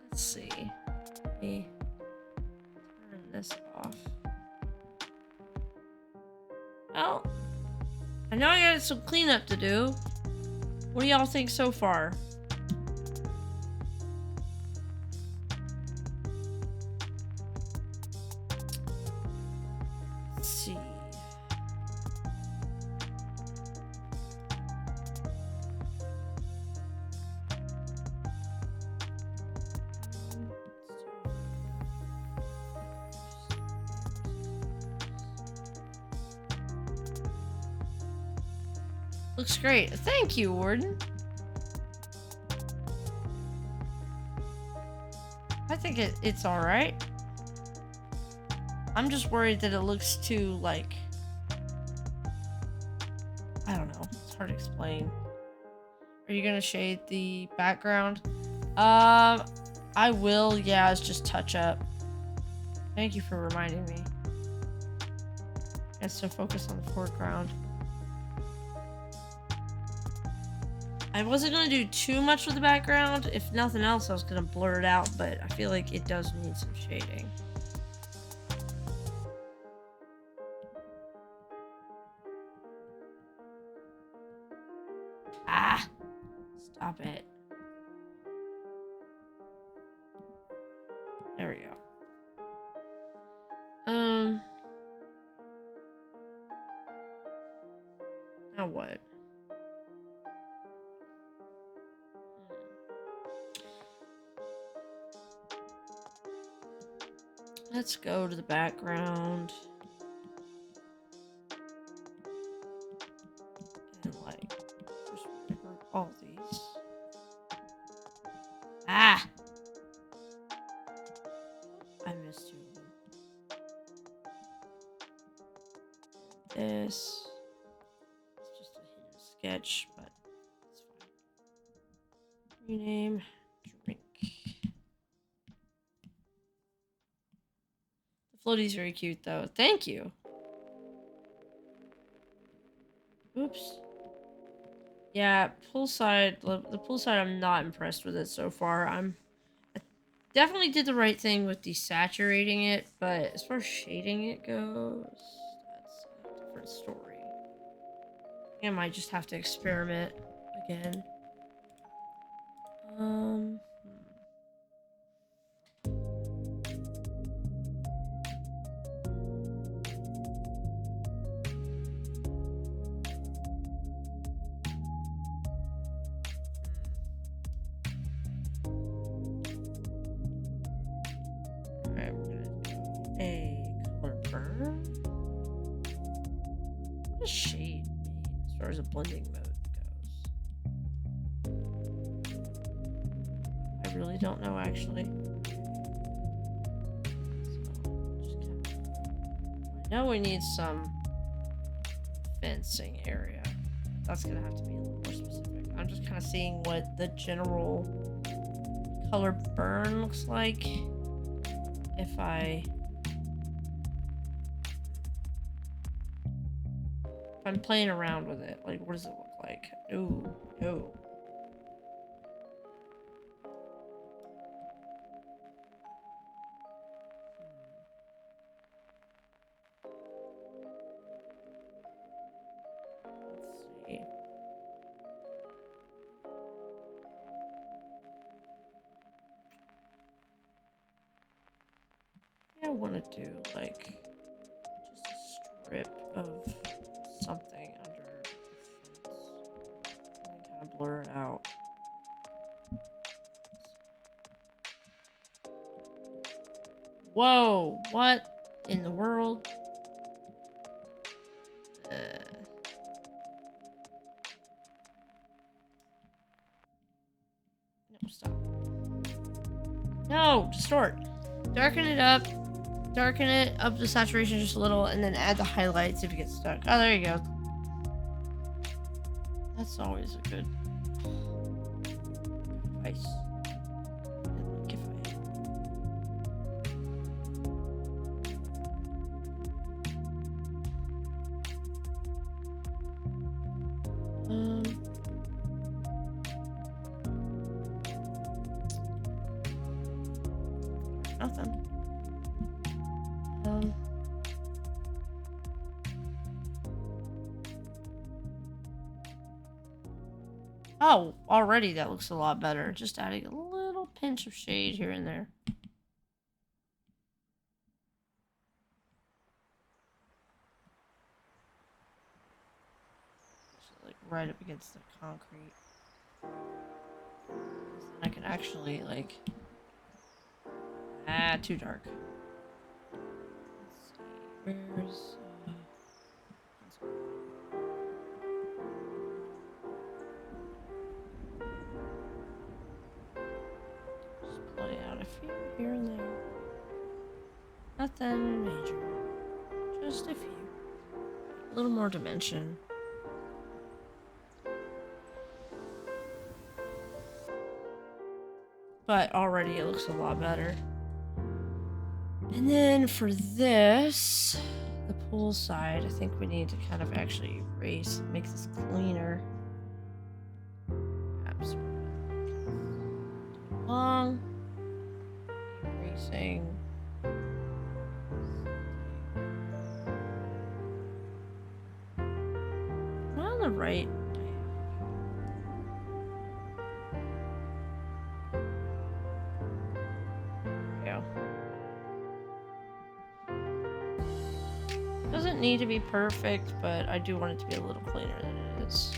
Speaker 1: Let's see. Let me turn this off. Well, I know I got some cleanup to do. What do y'all think so far? Let's see. Looks great. Thank you, Warden. I think it's alright. I'm just worried that it looks too, like... I don't know. It's hard to explain. Are you gonna shade the background? I will. Yeah, it's just touch up. Thank you for reminding me. It's to focus on the foreground. I wasn't gonna do too much with the background. If nothing else, I was gonna blur it out, but I feel like it does need some shading. Ah! Stop it. There we go. Now what? Let's go to the background. And like, just group all these. Ah! I missed you. This. It's just a hidden sketch, but it's fine. Rename. Drink. Floaty's very cute, though. Thank you. Oops. Yeah, poolside. The poolside, I'm not impressed with it so far. I definitely did the right thing with desaturating it, but as far as shading it goes, that's a different story. I might just have to experiment again. Alright, we're gonna do a color burn. What does shade mean as far as a blending mode goes? I really don't know, actually. I know we need some fencing area. That's gonna have to be a little more specific. I'm just kind of seeing what the general color burn looks like. If I'm playing around with it, like, what does it look like? Ooh, no. I want to do like just a strip of something under the fence and kind of blur it out. Whoa, what in the world? No, stop. No, distort. Darken it up. darken it up the saturation just a little, and then add the highlights if you get stuck. Oh, there you go. That's always a good advice. Give away. Nothing. Oh, already that looks a lot better. Just adding a little pinch of shade here and there. So, like right up against the concrete. I can actually like too dark. Let's see, where's just play out a few here and there. Nothing major. Just a few. A little more dimension. But already it looks a lot better. And then for this, the pool side, I think we need to kind of actually erase, make this cleaner. Long. Erasing. On the right. Doesn't need to be perfect, but I do want it to be a little cleaner than it is.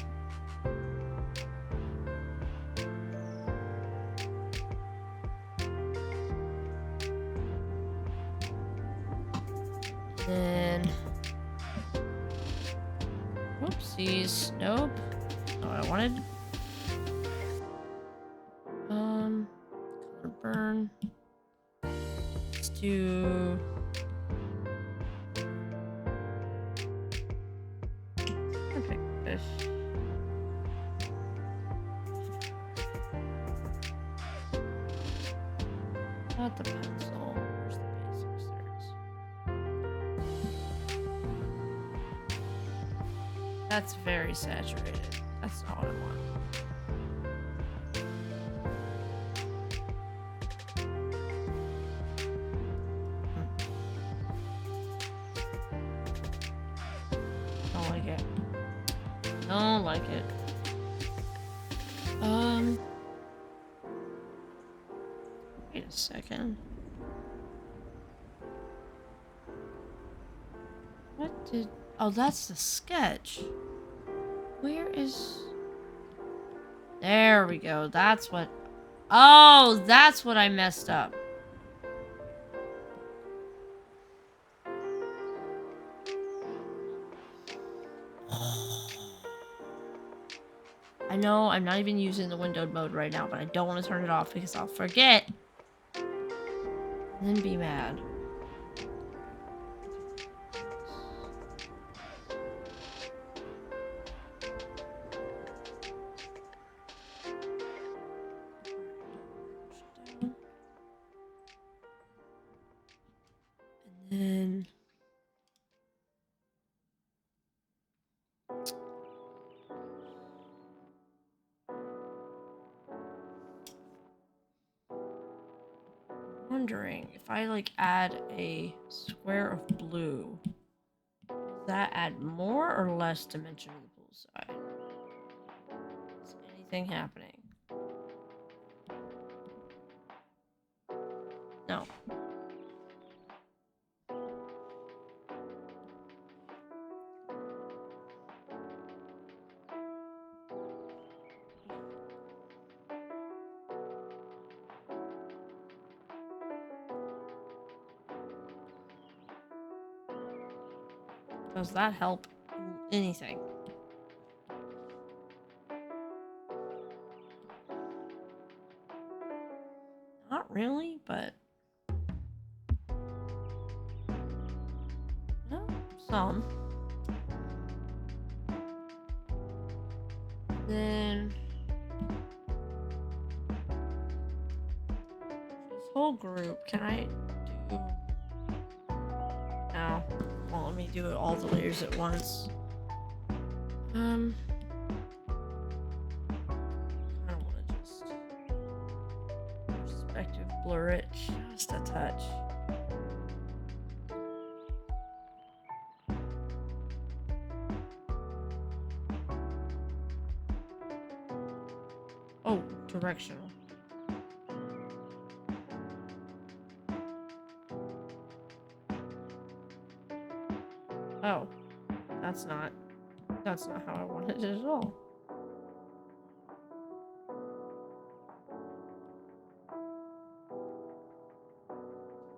Speaker 1: Then, whoopsies, nope, not what I wanted. Color burn. Let's do. Not the pencil. Where's the basics? There it is. That's very saturated. That's not what I want. Don't like it. Don't like it. Wait a second. What did... Oh, that's the sketch. Where is... There we go. That's what... Oh, that's what I messed up. I know I'm not even using the windowed mode right now, but I don't want to turn it off because I'll forget. And then be mad. And then... wondering if I like add a square of blue, does that add more or less dimension to the pool side? Is anything happening? No. Does that help anything? Not really, but... some. Then this whole group, can I do? No, won't let me do all the layers at once. I don't want to just perspective blur it just a touch. Oh, directional. Oh, that's not how I wanted it at all.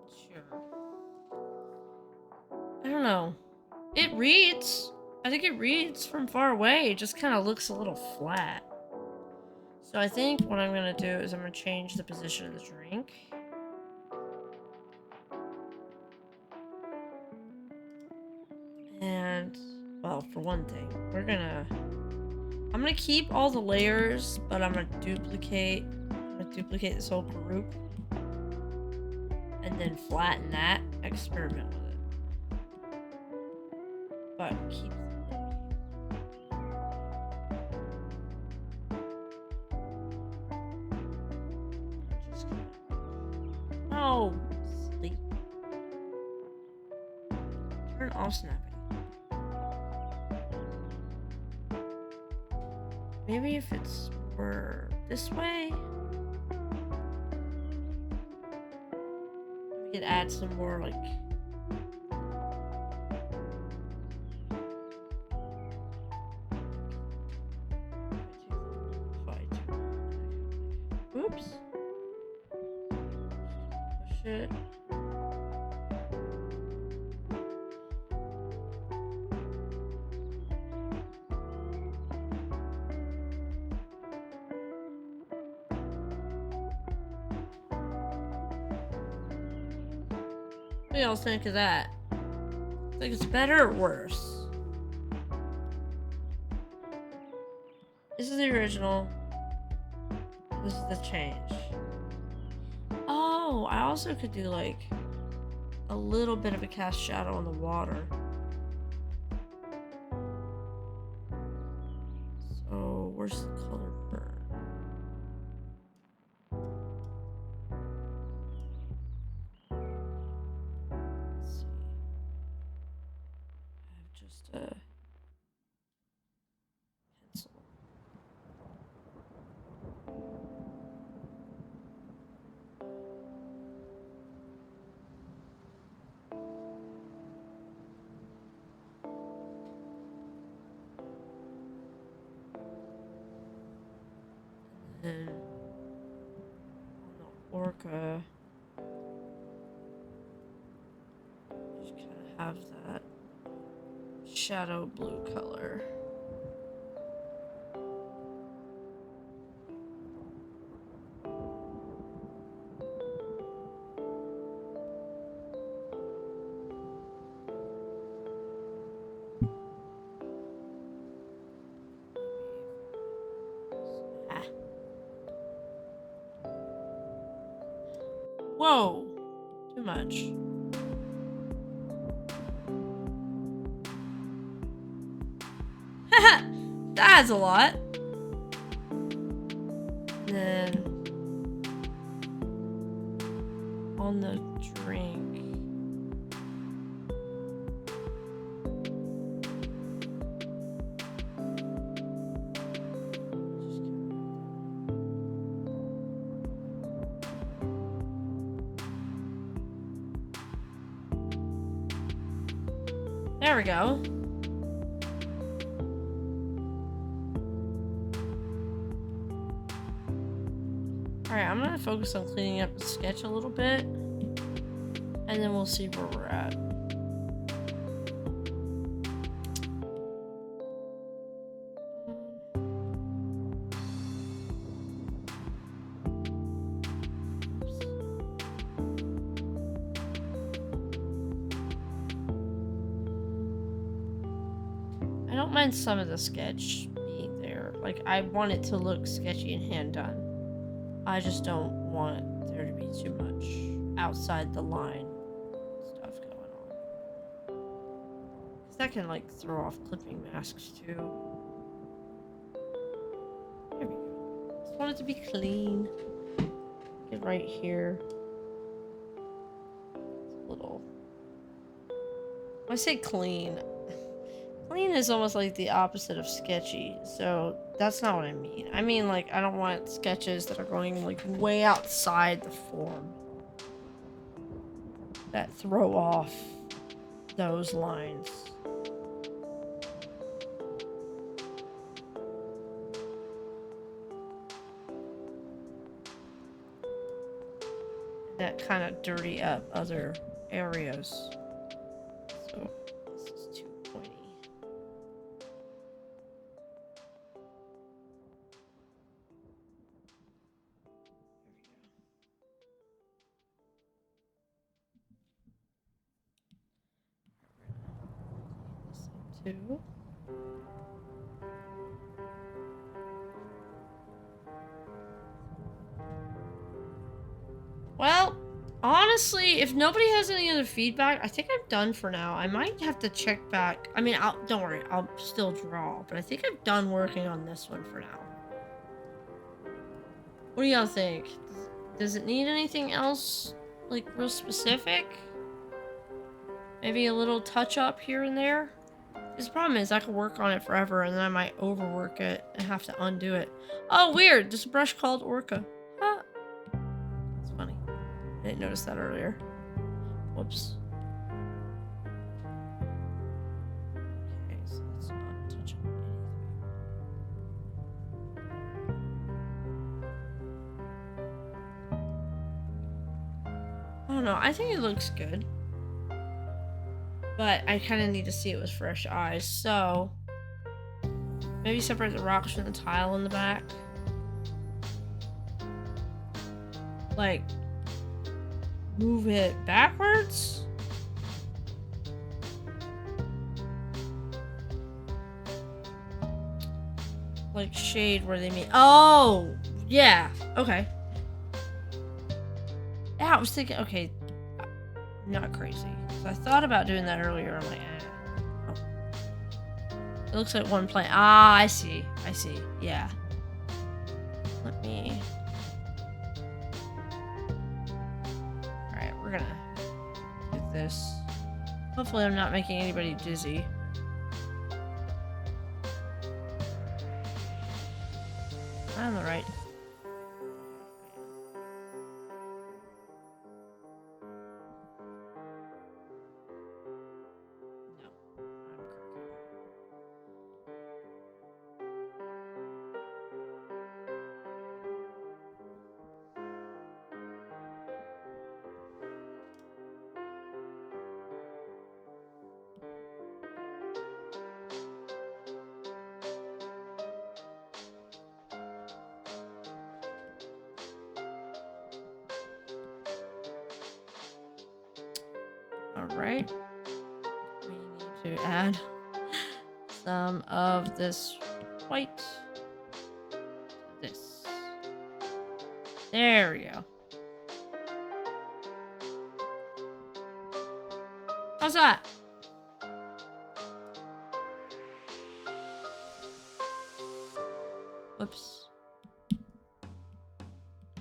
Speaker 1: Sure. I don't know. It reads. I think it reads from far away. It just kind of looks a little flat. So I think what I'm going to do is I'm going to change the position of the drink. And, well, for one thing, I'm going to keep all the layers, but I'm going to duplicate this whole group. And then flatten that, experiment with it. But keep the Oh, sleep. Turn off snapping. Maybe if it's more this way, we could add some more like. Oops. Push it. What do y'all think of that? Think it's better or worse? This is the original. This is the change. Oh, I also could do like a little bit of a cast shadow on the water. So where's the color burn? Let's see. I have just a pencil. And on the Orca, just kind of have that shadow blue color. Whoa, too much. That's a lot. Then on the drink. There we go. Alright, I'm gonna focus on cleaning up the sketch a little bit, and then we'll see where we're at. I don't mind some of the sketch being there. Like, I want it to look sketchy and hand done. I just don't want there to be too much outside the line stuff going on. Because that can, like, throw off clipping masks, too. There we go. Just want it to be clean. Get right here. It's a little... When I say clean... Clean is almost like the opposite of sketchy, so that's not what I mean. I mean, like, I don't want sketches that are going, like, way outside the form. That throw off those lines. That kind of dirty up other areas. So, this is too pointy. Two. Well, honestly, if nobody has any other feedback, I think I'm done for now. I might have to check back. I mean, don't worry, I'll still draw, but I think I'm done working on this one for now. What do y'all think? Does it need anything else, like, real specific? Maybe a little touch up here and there? Because the problem is I could work on it forever and then I might overwork it and have to undo it. Oh, weird! There's a brush called Orca. Huh. That's funny. I didn't notice that earlier. Whoops. Okay, so let's not touch on anything. I don't know. I think it looks good. But I kind of need to see it with fresh eyes, so... Maybe separate the rocks from the tile in the back. Like... Move it backwards? Like shade where they meet. Oh! Yeah. Okay. Yeah, I was thinking, okay. I'm not crazy. So I thought about doing that earlier. I'm like, oh. It looks like one plane. Ah, I see. I see. Yeah. Let me... Alright, we're gonna do this. Hopefully I'm not making anybody dizzy. I'm the right. Alright. We need to add some of this white to this. There we go. How's that? Whoops.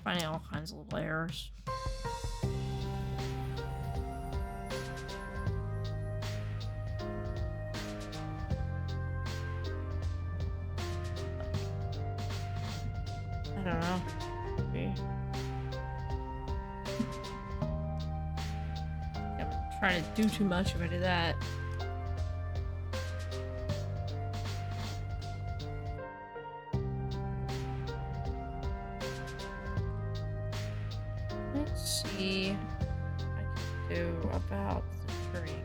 Speaker 1: Finding all kinds of little errors. I don't know. Maybe. I'm trying to do too much if I do that. Let's see what I can do about the drink.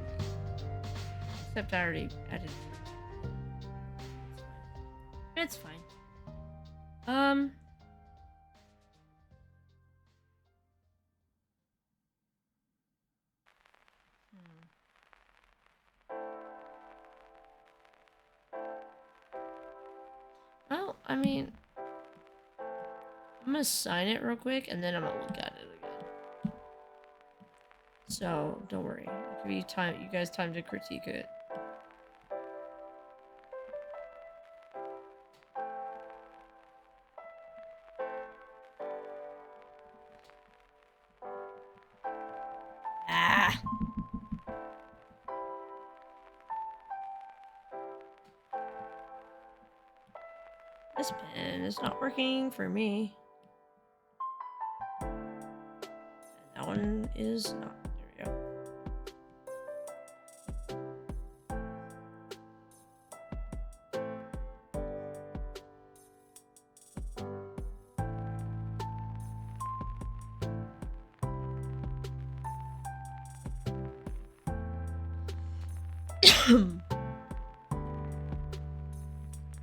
Speaker 1: Except I already edited it. It's fine. I mean, I'm gonna sign it real quick and then I'm gonna look at it again. So don't worry. I'll give you time, you guys time to critique it. Ah. This pen is not working for me. And that one is not. There we go.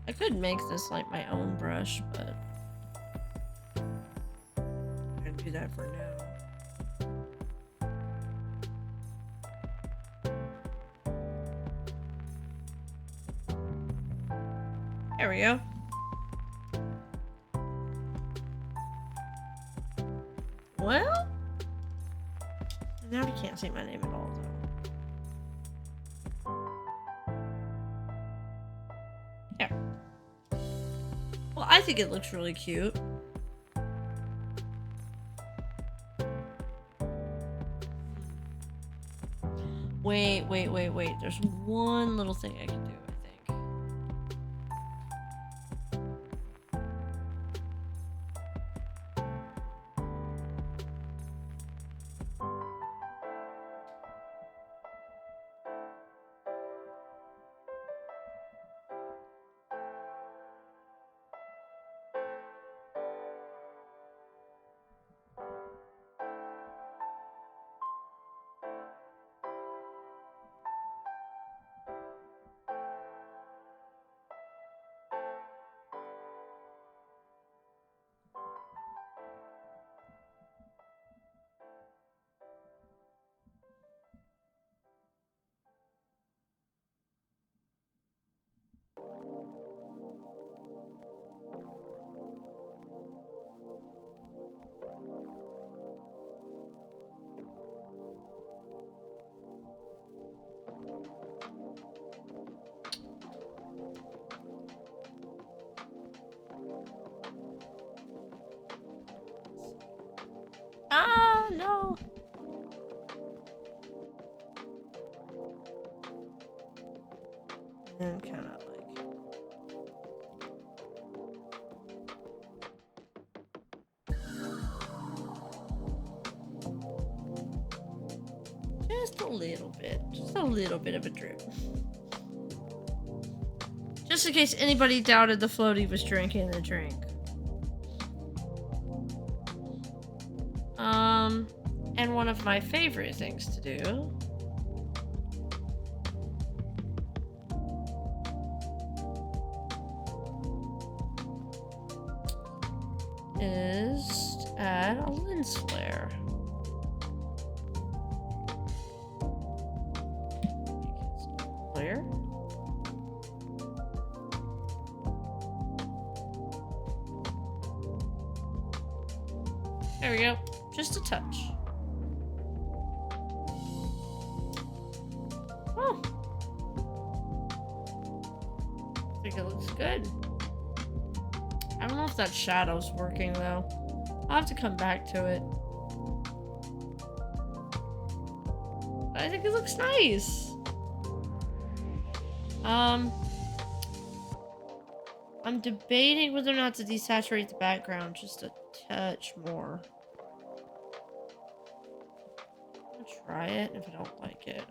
Speaker 1: I could make this like my own brush, but I'm gonna do that for now. There we go. Well, now you can't see my name at all, though. There. Well, I think it looks really cute. Wait. There's one little thing I can do, I think. Ah, no. And kind of like. Just a little bit. Just a little bit of a drip. Just in case anybody doubted the Floaty was drinking the drink. And one of my favorite things to do is to add a lens flare. Flare. There we go. Just a touch. Oh. I think it looks good. I don't know if that shadow's working though. I'll have to come back to it. I think it looks nice. I'm debating whether or not to desaturate the background just a touch more. I'm gonna try it. If I don't like it,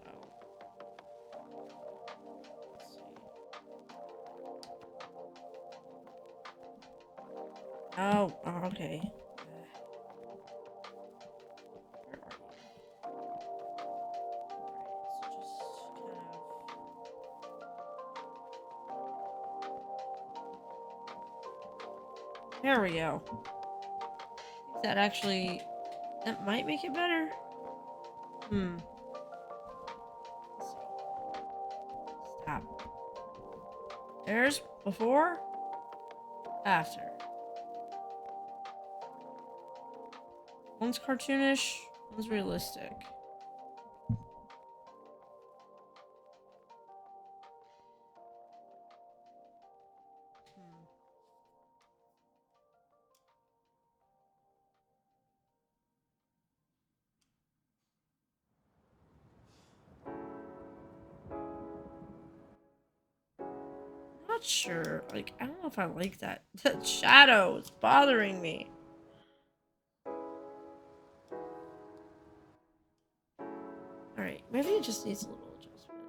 Speaker 1: Oh, okay. Where are you? Alright, so just kind of... There we go. I think that actually... That might make it better. Stop. There's before. After. One's cartoonish, one's realistic. Not sure. Like, I don't know if I like that. That shadow is bothering me. Alright, maybe it just needs a little adjustment.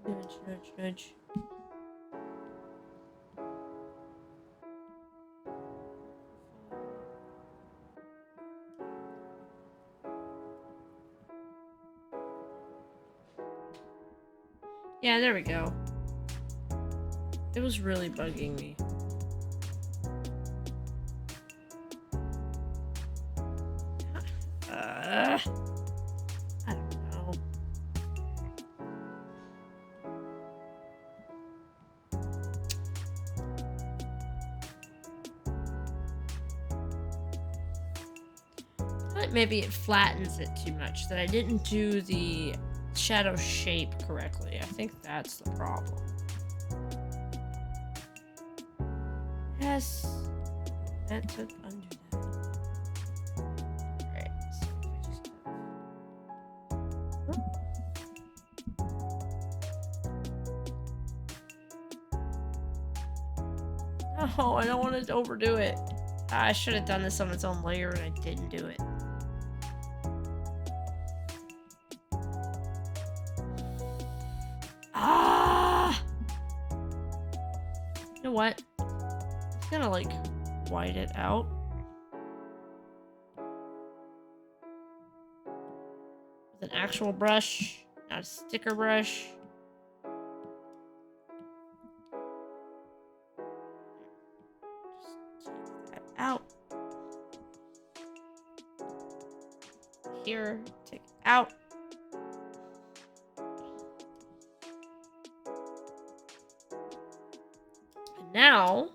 Speaker 1: Nudge, nudge, nudge. Yeah, there we go. It was really bugging me. I don't know. But maybe it flattens it too much, that I didn't do the shadow shape correctly. I think that's the problem. Yes. That took undo that. Alright, so I just Oh, I don't want to overdo it. I should have done this on its own layer and I didn't do it. You know what? I'm just gonna like white it out. With an actual brush, not a sticker brush. Just take that out. Here, take it out. Now,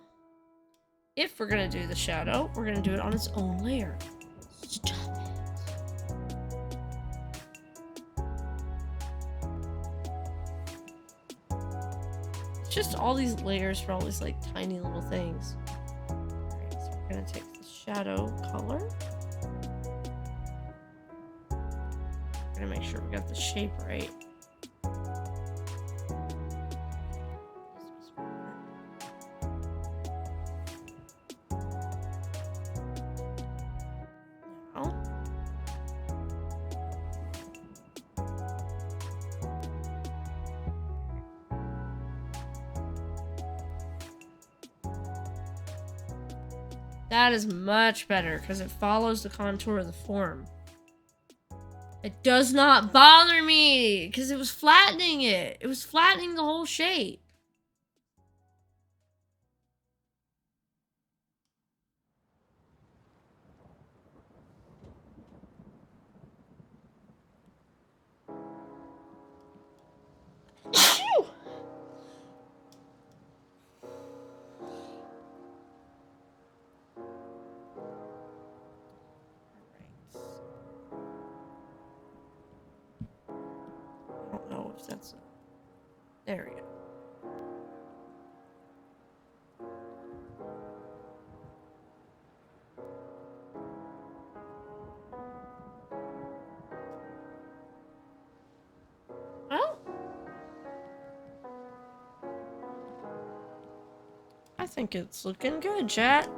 Speaker 1: if we're gonna do the shadow, we're gonna do it on its own layer. Stop it. It's just all these layers for all these like tiny little things. Alright, so we're gonna take the shadow color. We're gonna make sure we got the shape right. That is much better because it follows the contour of the form. It does not bother me because it was flattening it. It was flattening the whole shape. That's there we go. Well, I think it's looking good, chat.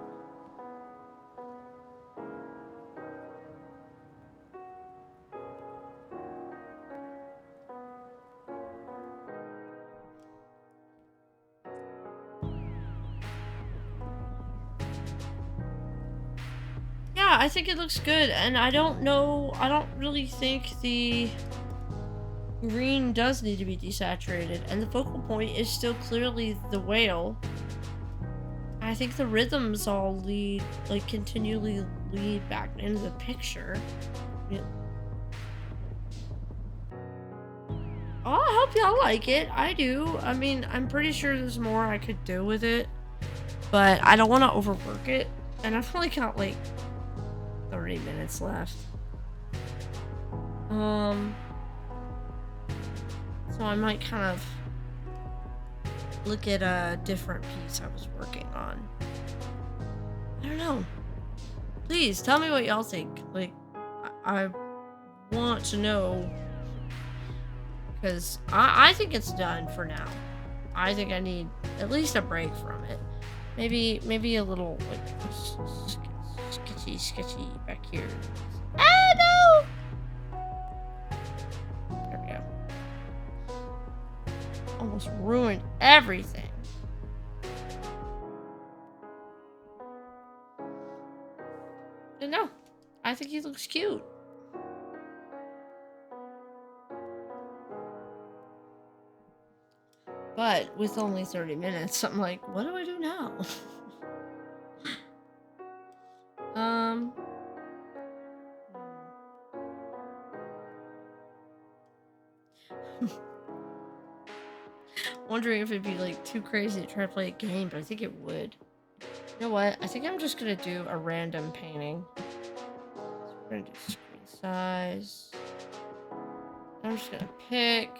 Speaker 1: I think it looks good, and I don't really think the green does need to be desaturated, and the focal point is still clearly the whale. I think the rhythms all continually lead back into the picture. hope y'all like it. I do. I mean, I'm pretty sure there's more I could do with it, but I don't want to overwork it. And I've only got like 30 minutes left. So I might kind of look at a different piece I was working on. I don't know. Please tell me what y'all think. Like, I want to know, because I think it's done for now. I think I need at least a break from it. Maybe a little like sketchy back here. Ah no! There we go. Almost ruined everything. And no, I think he looks cute. But with only 30 minutes, I'm like, what do I do now? Wondering if it'd be like too crazy to try to play a game, but I think it would. You know what? I think I'm just gonna do a random painting. So we're gonna do screen size. I'm just gonna pick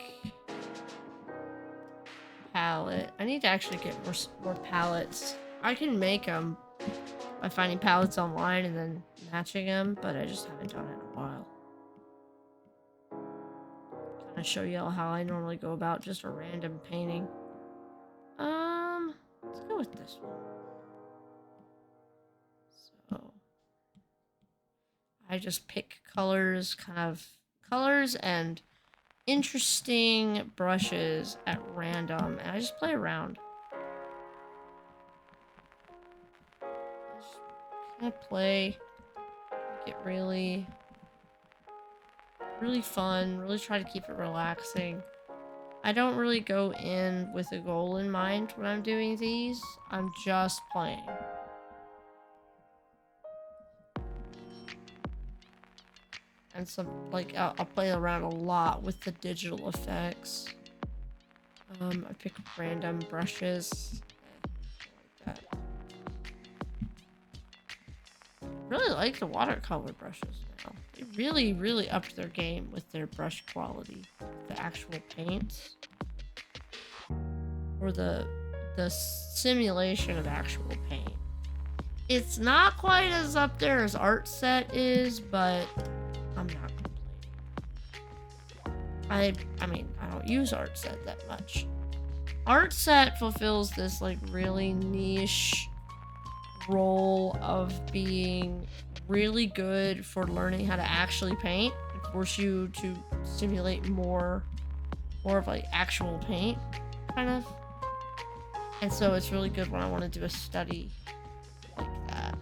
Speaker 1: palette. I need to actually get more palettes. I can make them by finding palettes online and then matching them, but I just haven't done it in a while. Kind of show y'all how I normally go about just a random painting. Let's go with this one. So I just pick colors and interesting brushes at random, and I just play around. Just kind of play, make it really fun, really try to keep it relaxing. I don't really go in with a goal in mind when I'm doing these. I'm just playing. And some, like, I'll play around a lot with the digital effects. I pick random brushes. Like that. Really like the watercolor brushes now. They really upped their game with their brush quality. The actual paints. Or the simulation of actual paint. It's not quite as up there as Art Set is, but I'm not complaining. I mean, I don't use Art Set that much. Art Set fulfills this like really niche role of being really good for learning how to actually paint and force you to simulate more of like actual paint, kind of. And so it's really good when I want to do a study like that.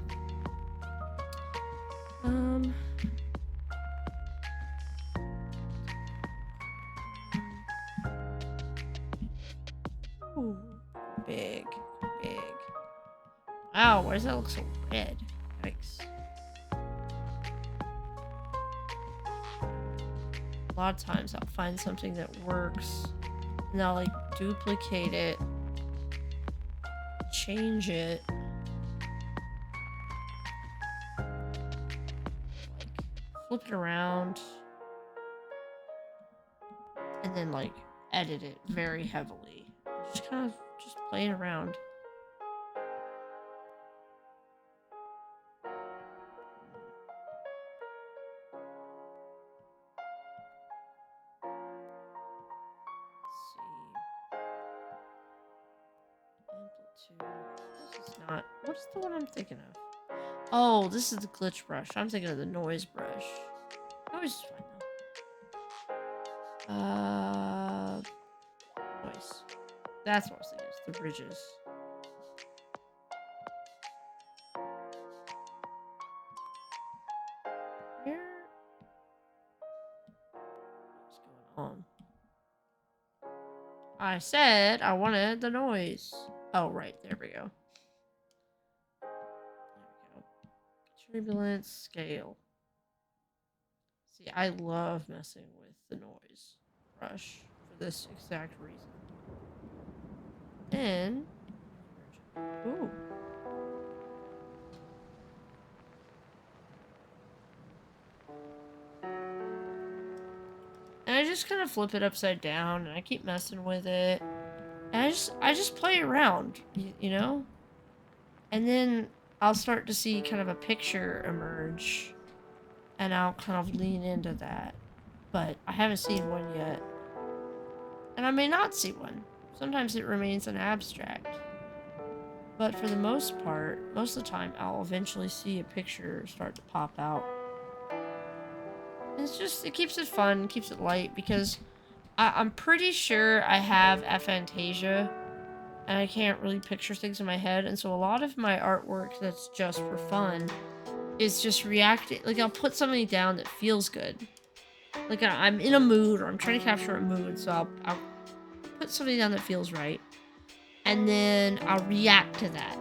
Speaker 1: Ooh, big. Wow, why does that look so red? Yikes. A lot of times I'll find something that works and I'll like duplicate it, change it, like flip it around, and then like edit it very heavily. Just kind of just playing around. This is not. What's the one I'm thinking of? Oh, this is the glitch brush. I'm thinking of the noise brush. Noise is fine though. Noise. That's what I was thinking. It's the ridges. What's going on? I said I wanted the noise. Oh, right. There we go. Turbulence scale. See, I love messing with the noise brush for this exact reason. Then, ooh. And I just kind of flip it upside down, and I keep messing with it. And I just play around, you know? And then I'll start to see kind of a picture emerge, and I'll kind of lean into that. But I haven't seen one yet. And I may not see one. Sometimes it remains an abstract. But for the most part, most of the time, I'll eventually see a picture start to pop out. And it's just, it keeps it fun, keeps it light, because I'm pretty sure I have aphantasia, and I can't really picture things in my head, and so a lot of my artwork that's just for fun is just reacting. Like, I'll put something down that feels good. Like, I'm in a mood, or I'm trying to capture a mood, so I'll put something down that feels right, and then I'll react to that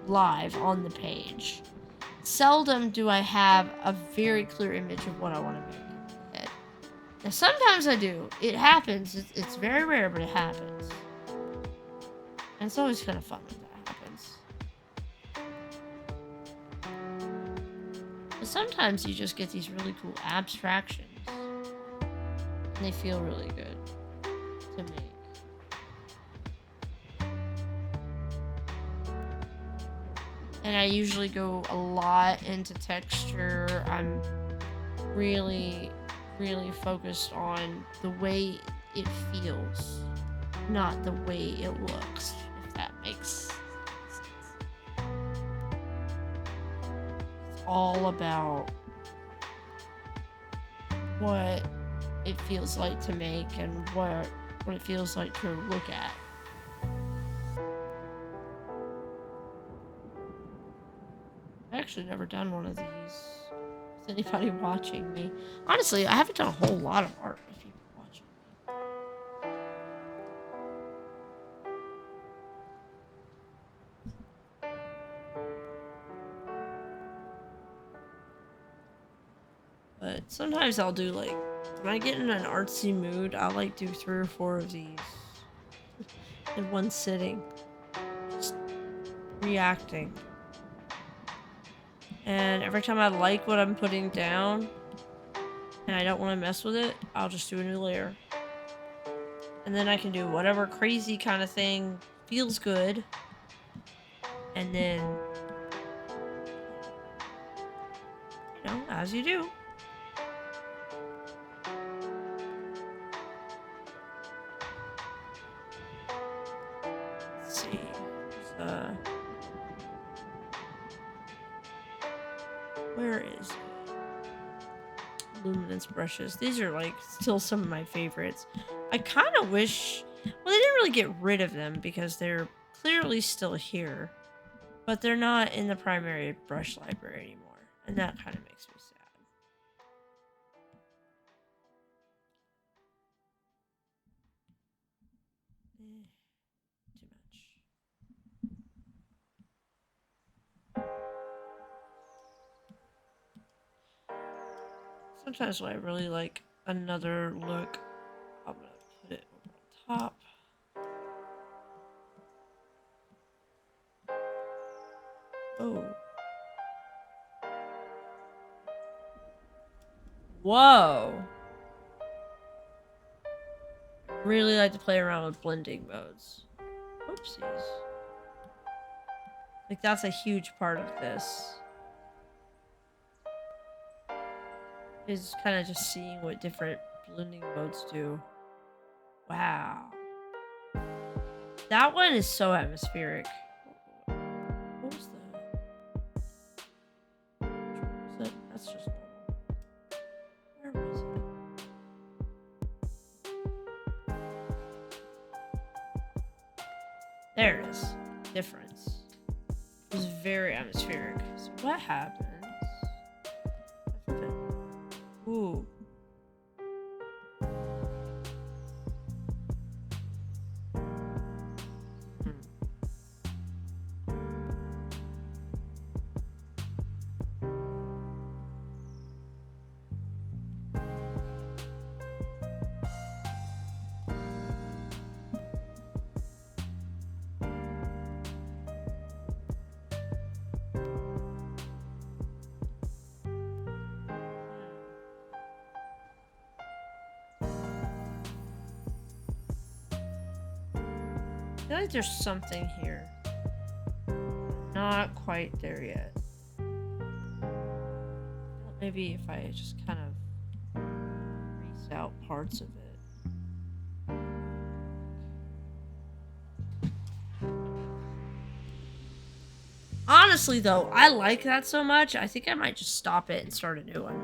Speaker 1: live on the page. Seldom do I have a very clear image of what I want to make in my head. Now, sometimes I do. It happens. It's very rare, but it happens. And it's always kind of fun when that happens. But sometimes you just get these really cool abstractions. And they feel really good to make. And I usually go a lot into texture. I'm really, really focused on the way it feels, not the way it looks, if that makes sense. It's all about what it feels like to make and what it feels like to look at. I've actually never done one of these with anybody watching me. Honestly, I haven't done a whole lot of art with people watching me. But sometimes I'll do, like, when I get in an artsy mood, I'll like do 3 or 4 of these in one sitting. Just reacting. And every time I like what I'm putting down and I don't want to mess with it, I'll just do a new layer. And then I can do whatever crazy kind of thing feels good. And then, you know, as you do. Let's see. Where is it? Luminance brushes. These are, like, still some of my favorites. I kind of wish... Well, they didn't really get rid of them because they're clearly still here. But they're not in the primary brush library anymore. And that kind of makes me sad. Too much. Sometimes when I really like another look, I'm gonna put it over on top. Oh. Whoa. Really like to play around with blending modes. Oopsies. Like, that's a huge part of this. Is kind of just seeing what different blending modes do. Wow. That one is so atmospheric. What was that? Was it? That's just normal. Where was it? There it is. Difference. It was very atmospheric. So what happens? Ooh. feel like there's something here. Not quite there yet. Maybe if I just kind of crease out parts of it. Honestly, though, I like that so much, I think I might just stop it and start a new one.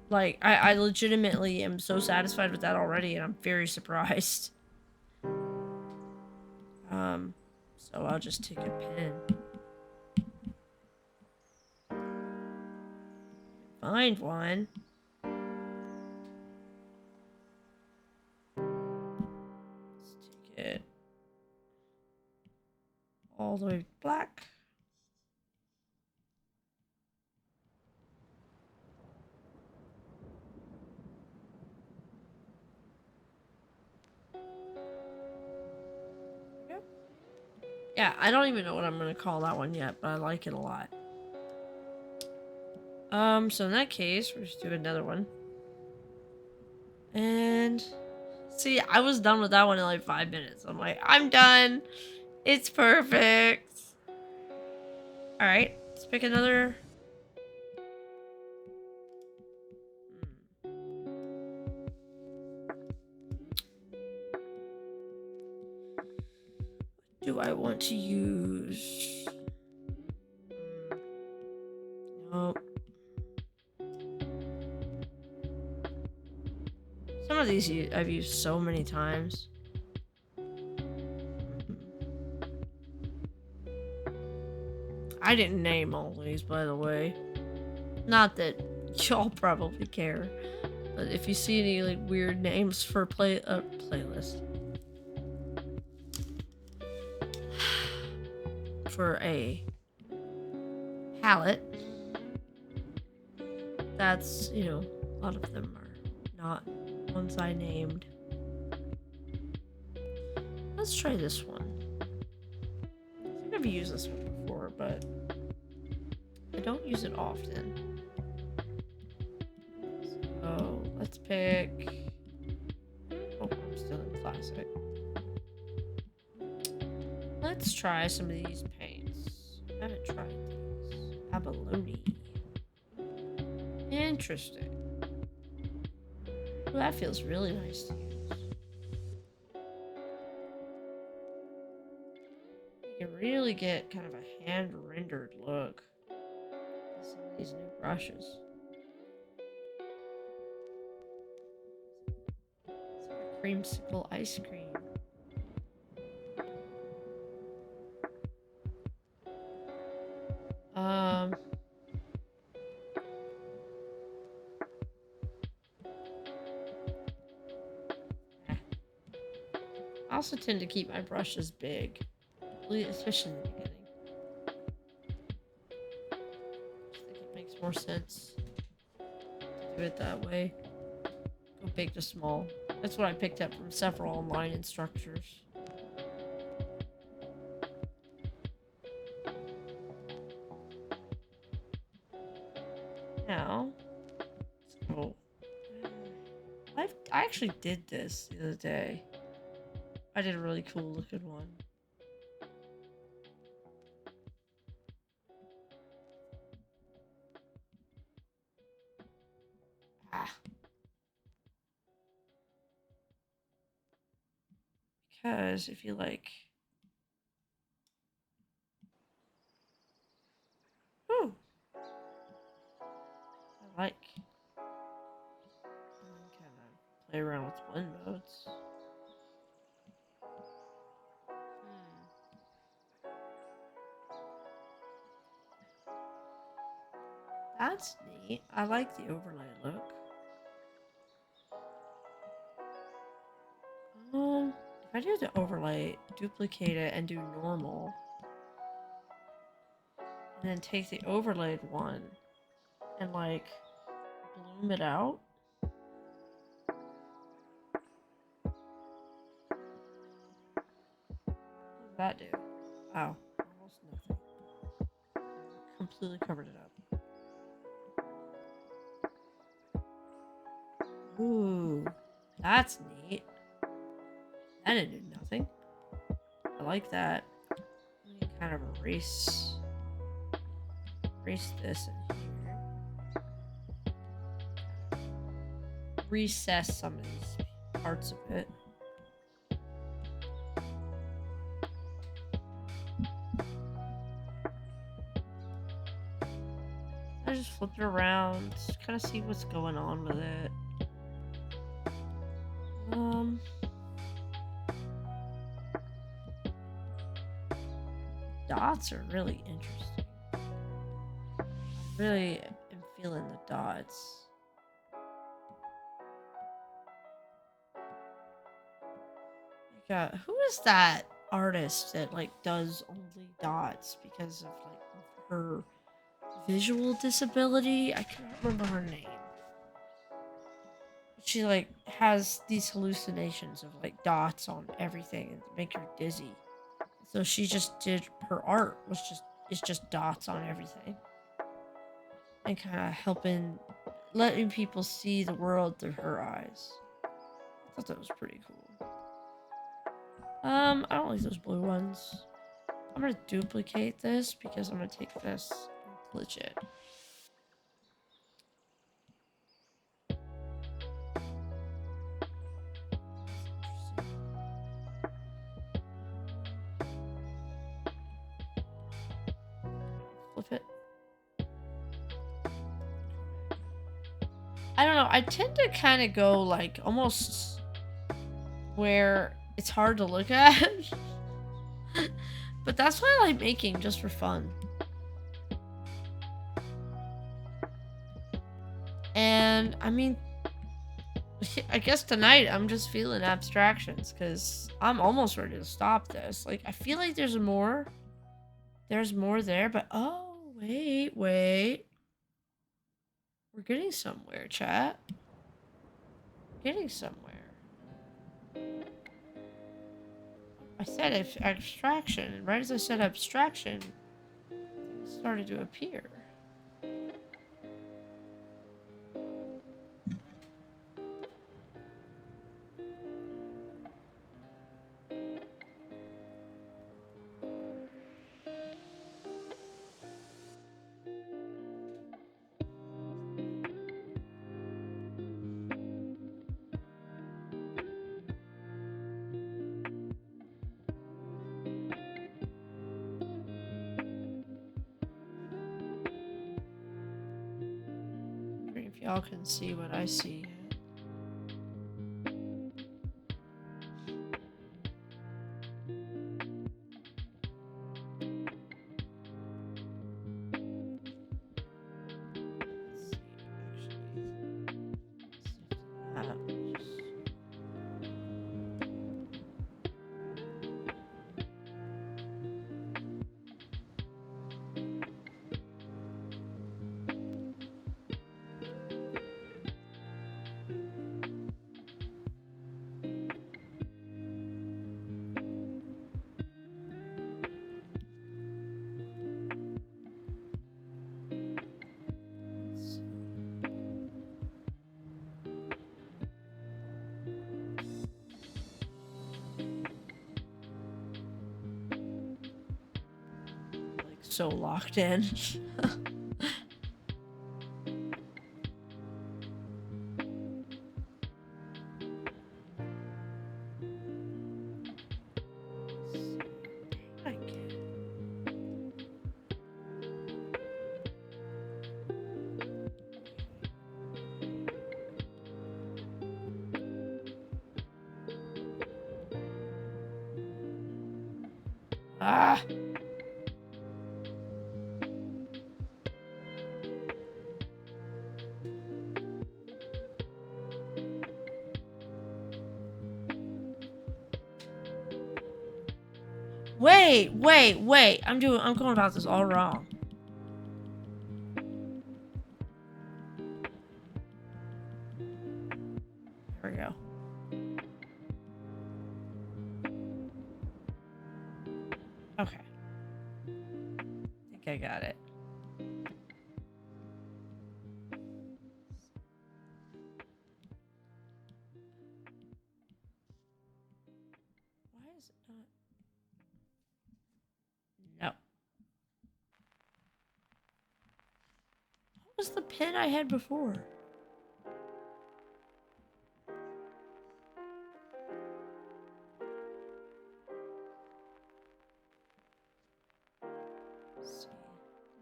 Speaker 1: Like, I legitimately am so satisfied with that already, and I'm very surprised. So I'll just take a pen. Find one. Let's take it all the way black. Yep. Yeah, I don't even know what I'm gonna call that one yet, but I like it a lot. So in that case, we'll just do another one. And see, I was done with that one in like 5 minutes. I'm like, I'm done. It's perfect. All right, let's pick another. What do I want to use? Nope. Some of these I've used so many times. I didn't name all these, by the way. Not that y'all probably care, but if you see any like weird names for playlist for a palette, that's, you know, a lot of them are not ones I named. Let's try this one. I think I've used this one before, but I don't use it often. So let's pick. Oh, I'm still in classic. Let's try some of these paints. I haven't tried these. Abalone. Interesting. Well, that feels really nice to use. You can really get kind of a hand-rendered look with some of these new brushes. It's like a creamsicle ice cream. I also tend to keep my brushes big, especially in the beginning. I think it makes more sense to do it that way. Go big to small. That's what I picked up from several online instructors. Now, let's go. I actually did this the other day. I did a really cool looking one. Because if you like... Ooh! I like... kind of play around with blend modes. That's neat. I like the overlay look. If I do the overlay, duplicate it, and do normal, and then take the overlaid one and like bloom it out. What does that do? Wow, almost nothing. Completely covered it up. Ooh, that's neat. That didn't do nothing. I like that. Let me kind of erase this in here. Recess some of these parts of it. I just flip it around, kind of see what's going on with it. Dots are really interesting. I really am feeling the dots. Like, who is that artist that like does only dots because of like her visual disability? I can't remember her name. She like has these hallucinations of like dots on everything and make her dizzy. So she just did her art was just dots on everything. And kind of letting people see the world through her eyes. I thought that was pretty cool. I don't like those blue ones. I'm gonna duplicate this because I'm gonna take this and glitch it. Flip it. I don't know. I tend to kind of go like almost where it's hard to look at. But that's what I like making just for fun. And I mean, I guess tonight I'm just feeling abstractions because I'm almost ready to stop this. Like, I feel like there's more. There's more there, but oh, wait. We're getting somewhere, chat. Getting somewhere. I said abstraction, and right as I said abstraction, it started to appear. If y'all can see what I see. So locked in. Ah. Wait. I'm going about this all wrong. There we go. Okay. I think I got it. Why is it not? was the pin I had before? Let's see.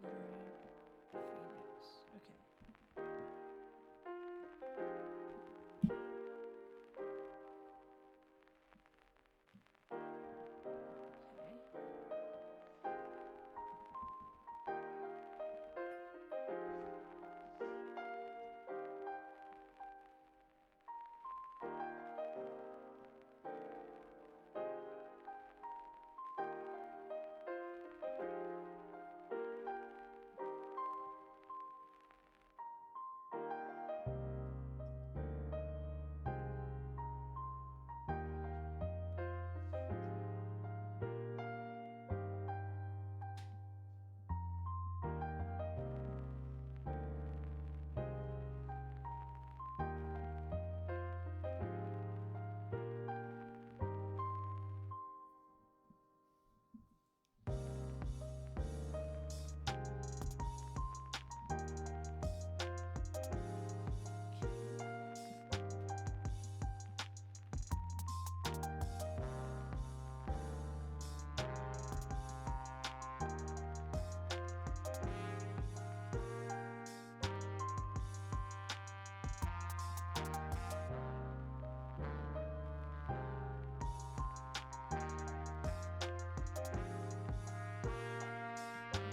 Speaker 1: Literary Phoenix. Okay.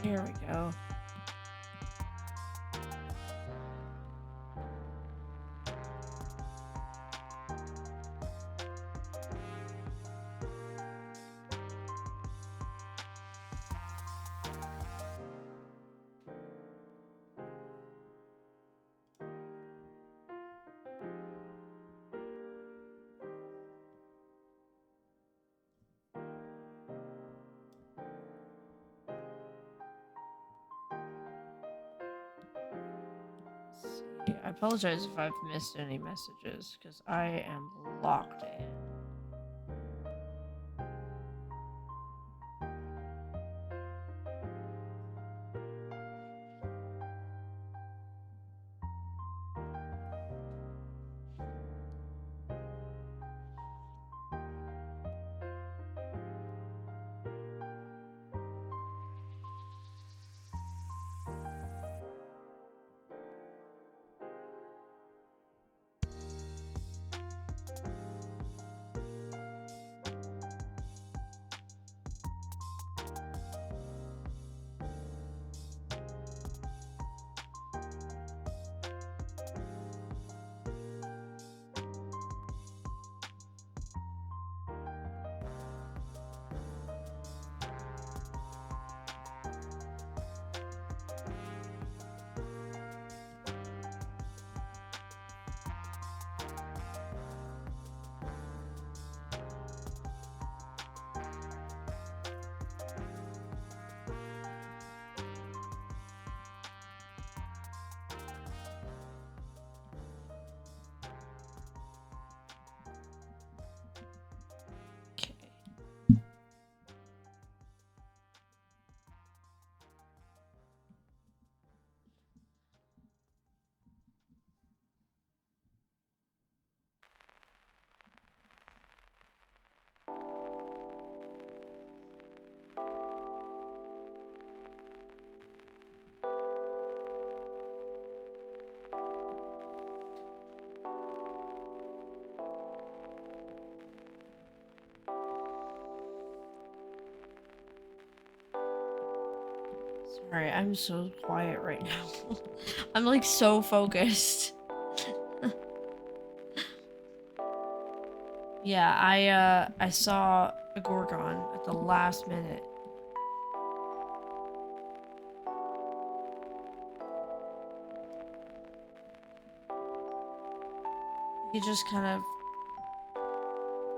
Speaker 1: Here we go. I apologize if I've missed any messages, because I am locked in. Sorry, I'm so quiet right now. I'm like so focused. Yeah, I saw a Gorgon at the last minute. He just kind of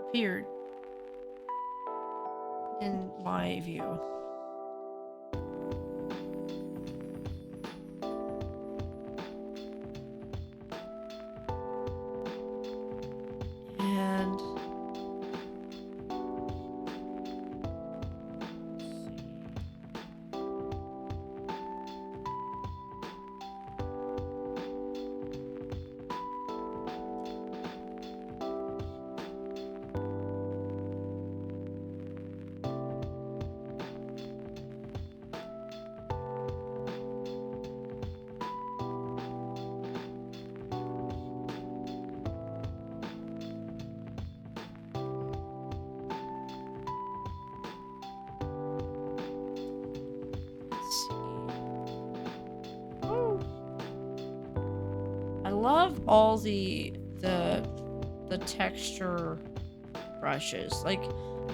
Speaker 1: appeared in my view. And let's see. love all the texture brushes. Like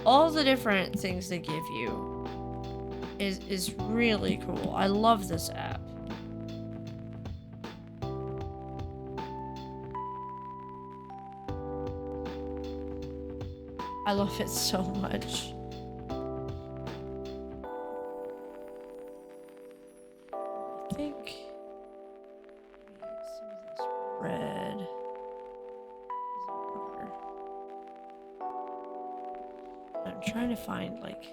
Speaker 1: all the different things they give you is really cool. I love this app. I love it so much. I think maybe some of this red is better. I'm trying to find like the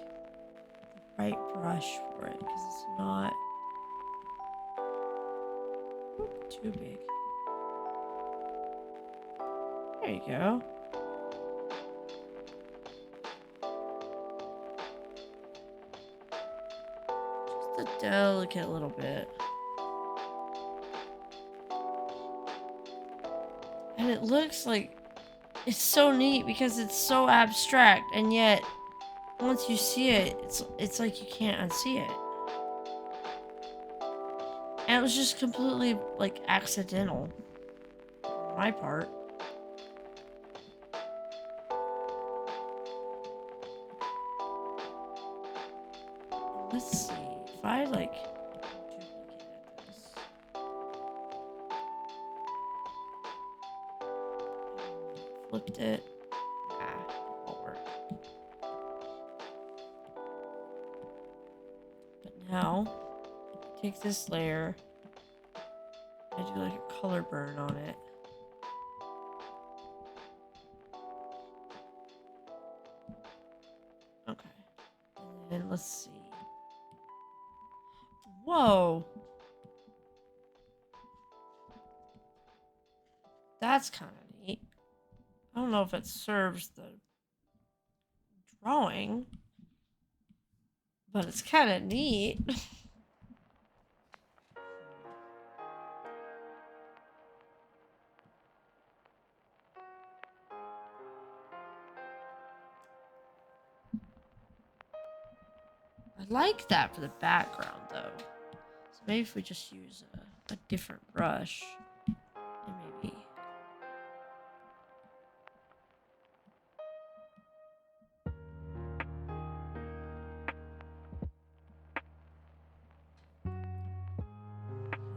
Speaker 1: right brush for it because it's not too big. There you go. Just a delicate little bit. And it looks like it's so neat because it's so abstract, and yet once you see it, it's like you can't unsee it. And it was just completely like accidental on my part. Let's see if I like duplicated this. Flipped it. Nah, it won't work. But now, take this layer. I do like a color burn on it. Okay. And then let's see. Whoa. That's kind of neat. I don't know if it serves the drawing, but it's kind of neat. I like that for the background, though. So maybe if we just use a different brush, and maybe...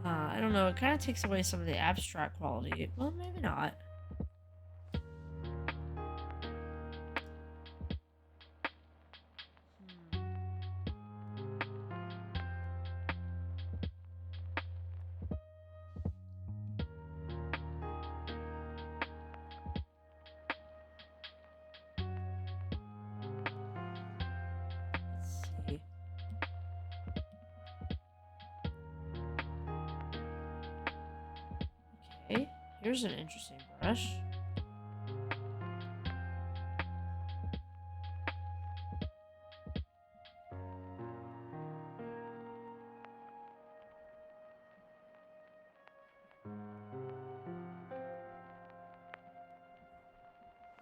Speaker 1: I don't know, it kind of takes away some of the abstract quality. Well, maybe not. Let's see. Okay, here's an interesting brush.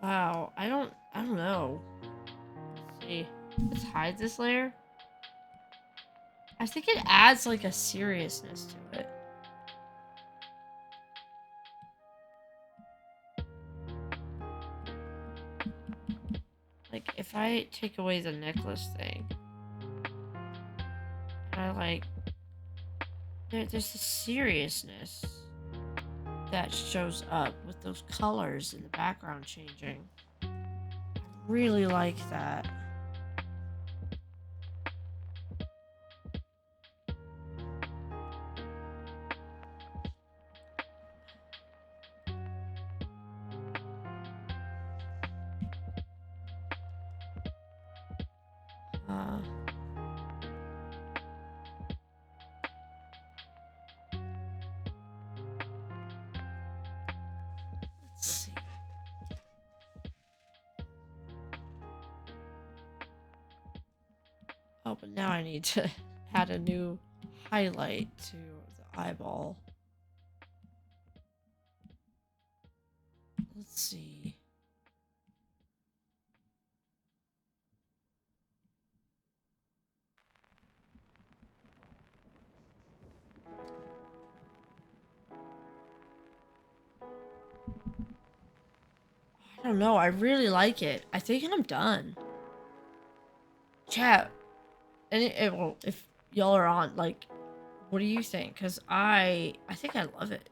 Speaker 1: Wow, I don't know. Let's see. Let's hide this layer. I think it adds like a seriousness to it. Like if I take away the necklace thing, I like there's a seriousness that shows up with those colors in the background changing. I really like that. Let's see. Oh, but now I need to add a new highlight to the eyeball. Let's see. I don't know. I really like it. I think I'm done. Chat. And well, if y'all are on, like, what do you think? Because I think I love it.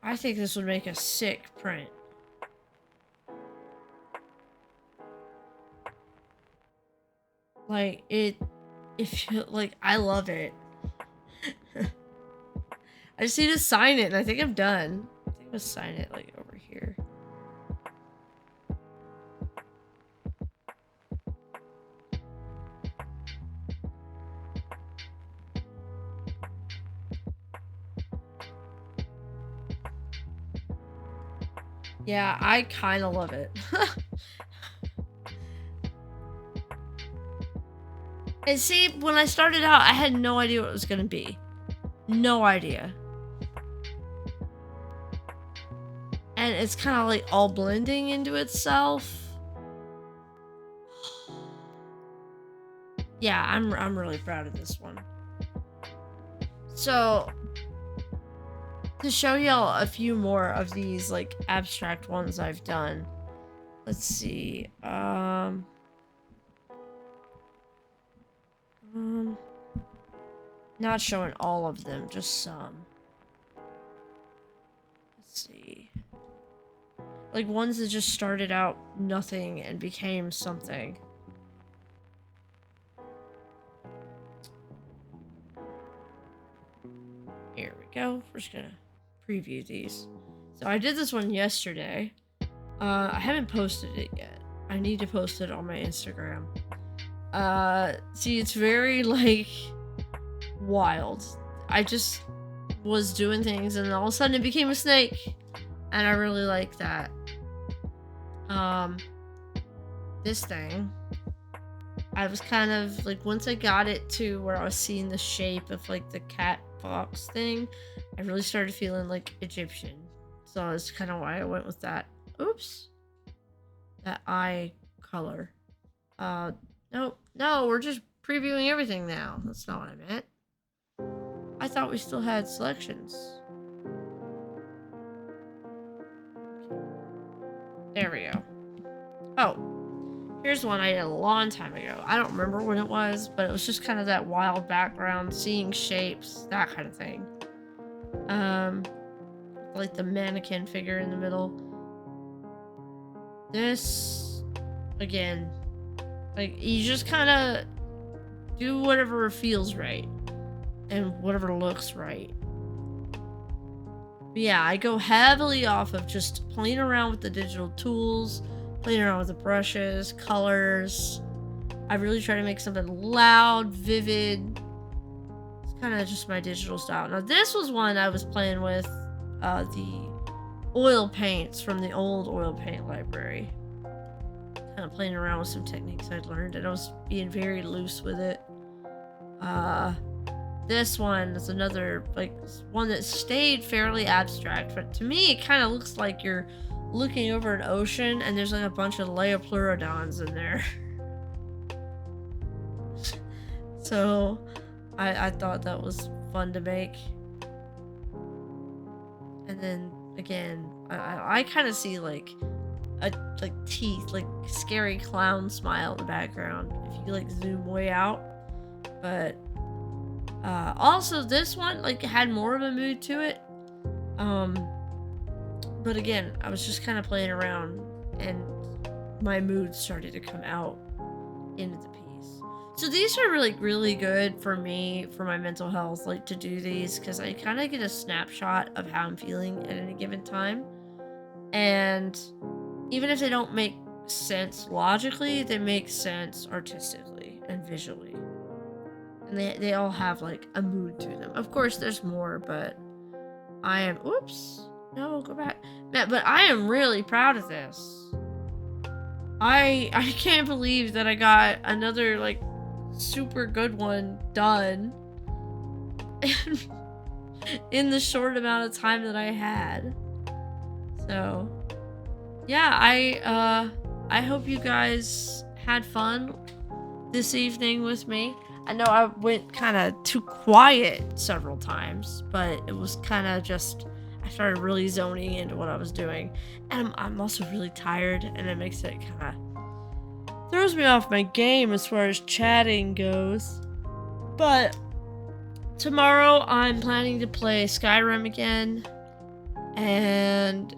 Speaker 1: I think this would make a sick print. Like, like, I love it. I just need to sign it, and I think I'm done. I think I'm gonna sign it, like, over here. Yeah, I kind of love it. And see, when I started out, I had no idea what it was gonna be. No idea. And it's kind of like all blending into itself. Yeah, I'm really proud of this one. So, to show y'all a few more of these like abstract ones I've done. Let's see. Not showing all of them, just some. Let's see. Like ones that just started out nothing and became something. Here we go. We're just gonna preview these. So I did this one yesterday. I haven't posted it yet. I need to post it on my Instagram. See, it's very like wild. I just was doing things and all of a sudden it became a snake. And I really like that. This thing, I was kind of like, once I got it to where I was seeing the shape of like the cat fox thing, I really started feeling like Egyptian. So that's kind of why I went with that. Oops. That eye color. No, we're just previewing everything now. That's not what I meant. I thought we still had selections. There we go. Oh, here's one I did a long time ago. I don't remember when it was, but it was just kind of that wild background, seeing shapes, that kind of thing. Like the mannequin figure in the middle. This, again, like you just kind of do whatever feels right and whatever looks right. But yeah, I go heavily off of just playing around with the digital tools, playing around with the brushes, colors. I really try to make something loud, vivid. It's kind of just my digital style. Now this was one I was playing with the oil paints from the old oil paint library. Kind of playing around with some techniques I'd learned, and I was being very loose with it. This one is another, like, one that stayed fairly abstract, but to me it kind of looks like you're looking over an ocean and there's like a bunch of Leopleurodons in there. So I thought that was fun to make. And then again, I kind of see like teeth, like scary clown smile in the background if you like zoom way out. But also this one like had more of a mood to it. But again, I was just kind of playing around and my mood started to come out into the piece. So these are really good for me, for my mental health, like to do these, because I kind of get a snapshot of how I'm feeling at any given time. And even if they don't make sense logically, they make sense artistically and visually. And they all have like a mood to them. Of course, there's more, but I am, oops, no, go back. But I am really proud of this. I can't believe that I got another like super good one done in the short amount of time that I had. So yeah, I hope you guys had fun this evening with me. I know I went kind of too quiet several times, but it was kind of just, I I started really zoning into what I was doing. And I'm also really tired, and it makes it kind of throws me off my game as far as chatting goes. But tomorrow I'm planning to play Skyrim again, and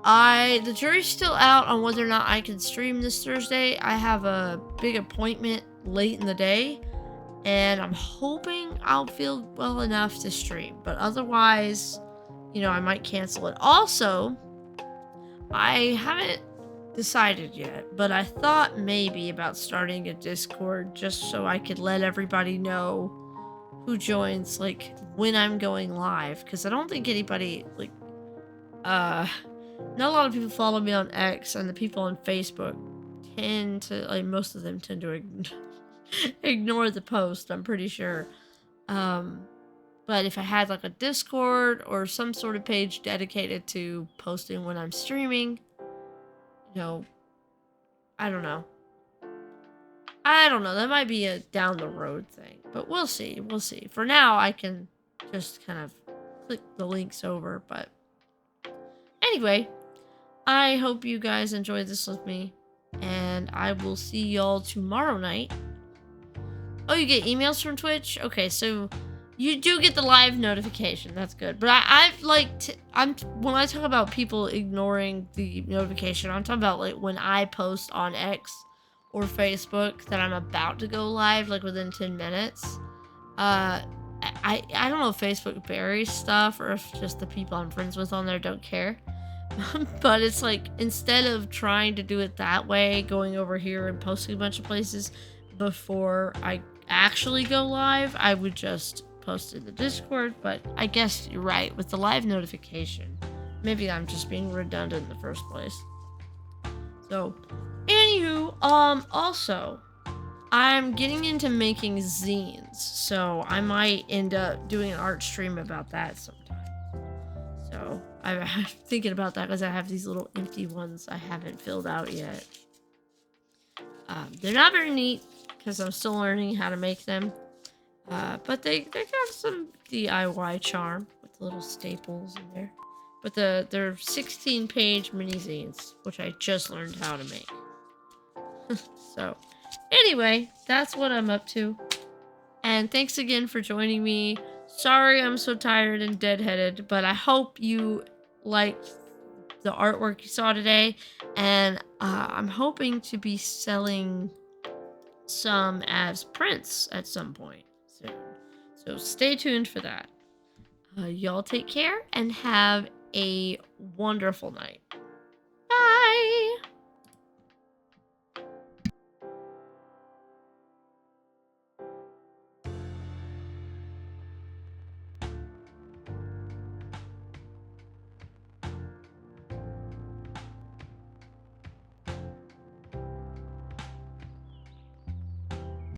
Speaker 1: the jury's still out on whether or not I can stream this Thursday. I have a big appointment late in the day, and I'm hoping I'll feel well enough to stream, but otherwise, you know, I might cancel it. Also, I haven't decided yet, but I thought maybe about starting a Discord just so I could let everybody know who joins, like, when I'm going live, because I don't think anybody, like, not a lot of people follow me on X, and the people on Facebook tend to, like, most of them tend to ignore the post, I'm pretty sure. But if I had, like, a Discord or some sort of page dedicated to posting when I'm streaming, you know, I don't know. That might be a down the road thing, but we'll see. We'll see. For now, I can just kind of click the links over, but anyway, I hope you guys enjoyed this with me, and I will see y'all tomorrow night. Oh, you get emails from Twitch? Okay, so you do get the live notification. That's good. But when I talk about people ignoring the notification, I'm talking about, like, when I post on X or Facebook that I'm about to go live, like, within 10 minutes. I don't know if Facebook buries stuff or if just the people I'm friends with on there don't care. But it's like, instead of trying to do it that way, going over here and posting a bunch of places before I actually go live, I would just post in the Discord. But I guess you're right with the live notification. Maybe I'm just being redundant in the first place. So, anywho, also, I'm getting into making zines, so I might end up doing an art stream about that sometime. So, I'm thinking about that because I have these little empty ones I haven't filled out yet. They're not very neat because I'm still learning how to make them. But they got some DIY charm with the little staples in there. But they're 16-page mini zines, which I just learned how to make. So, anyway, that's what I'm up to. And thanks again for joining me. Sorry I'm so tired and deadheaded, but I hope you liked the artwork you saw today. And I'm hoping to be selling some as prints at some point soon. So stay tuned for that. Y'all take care and have a wonderful night.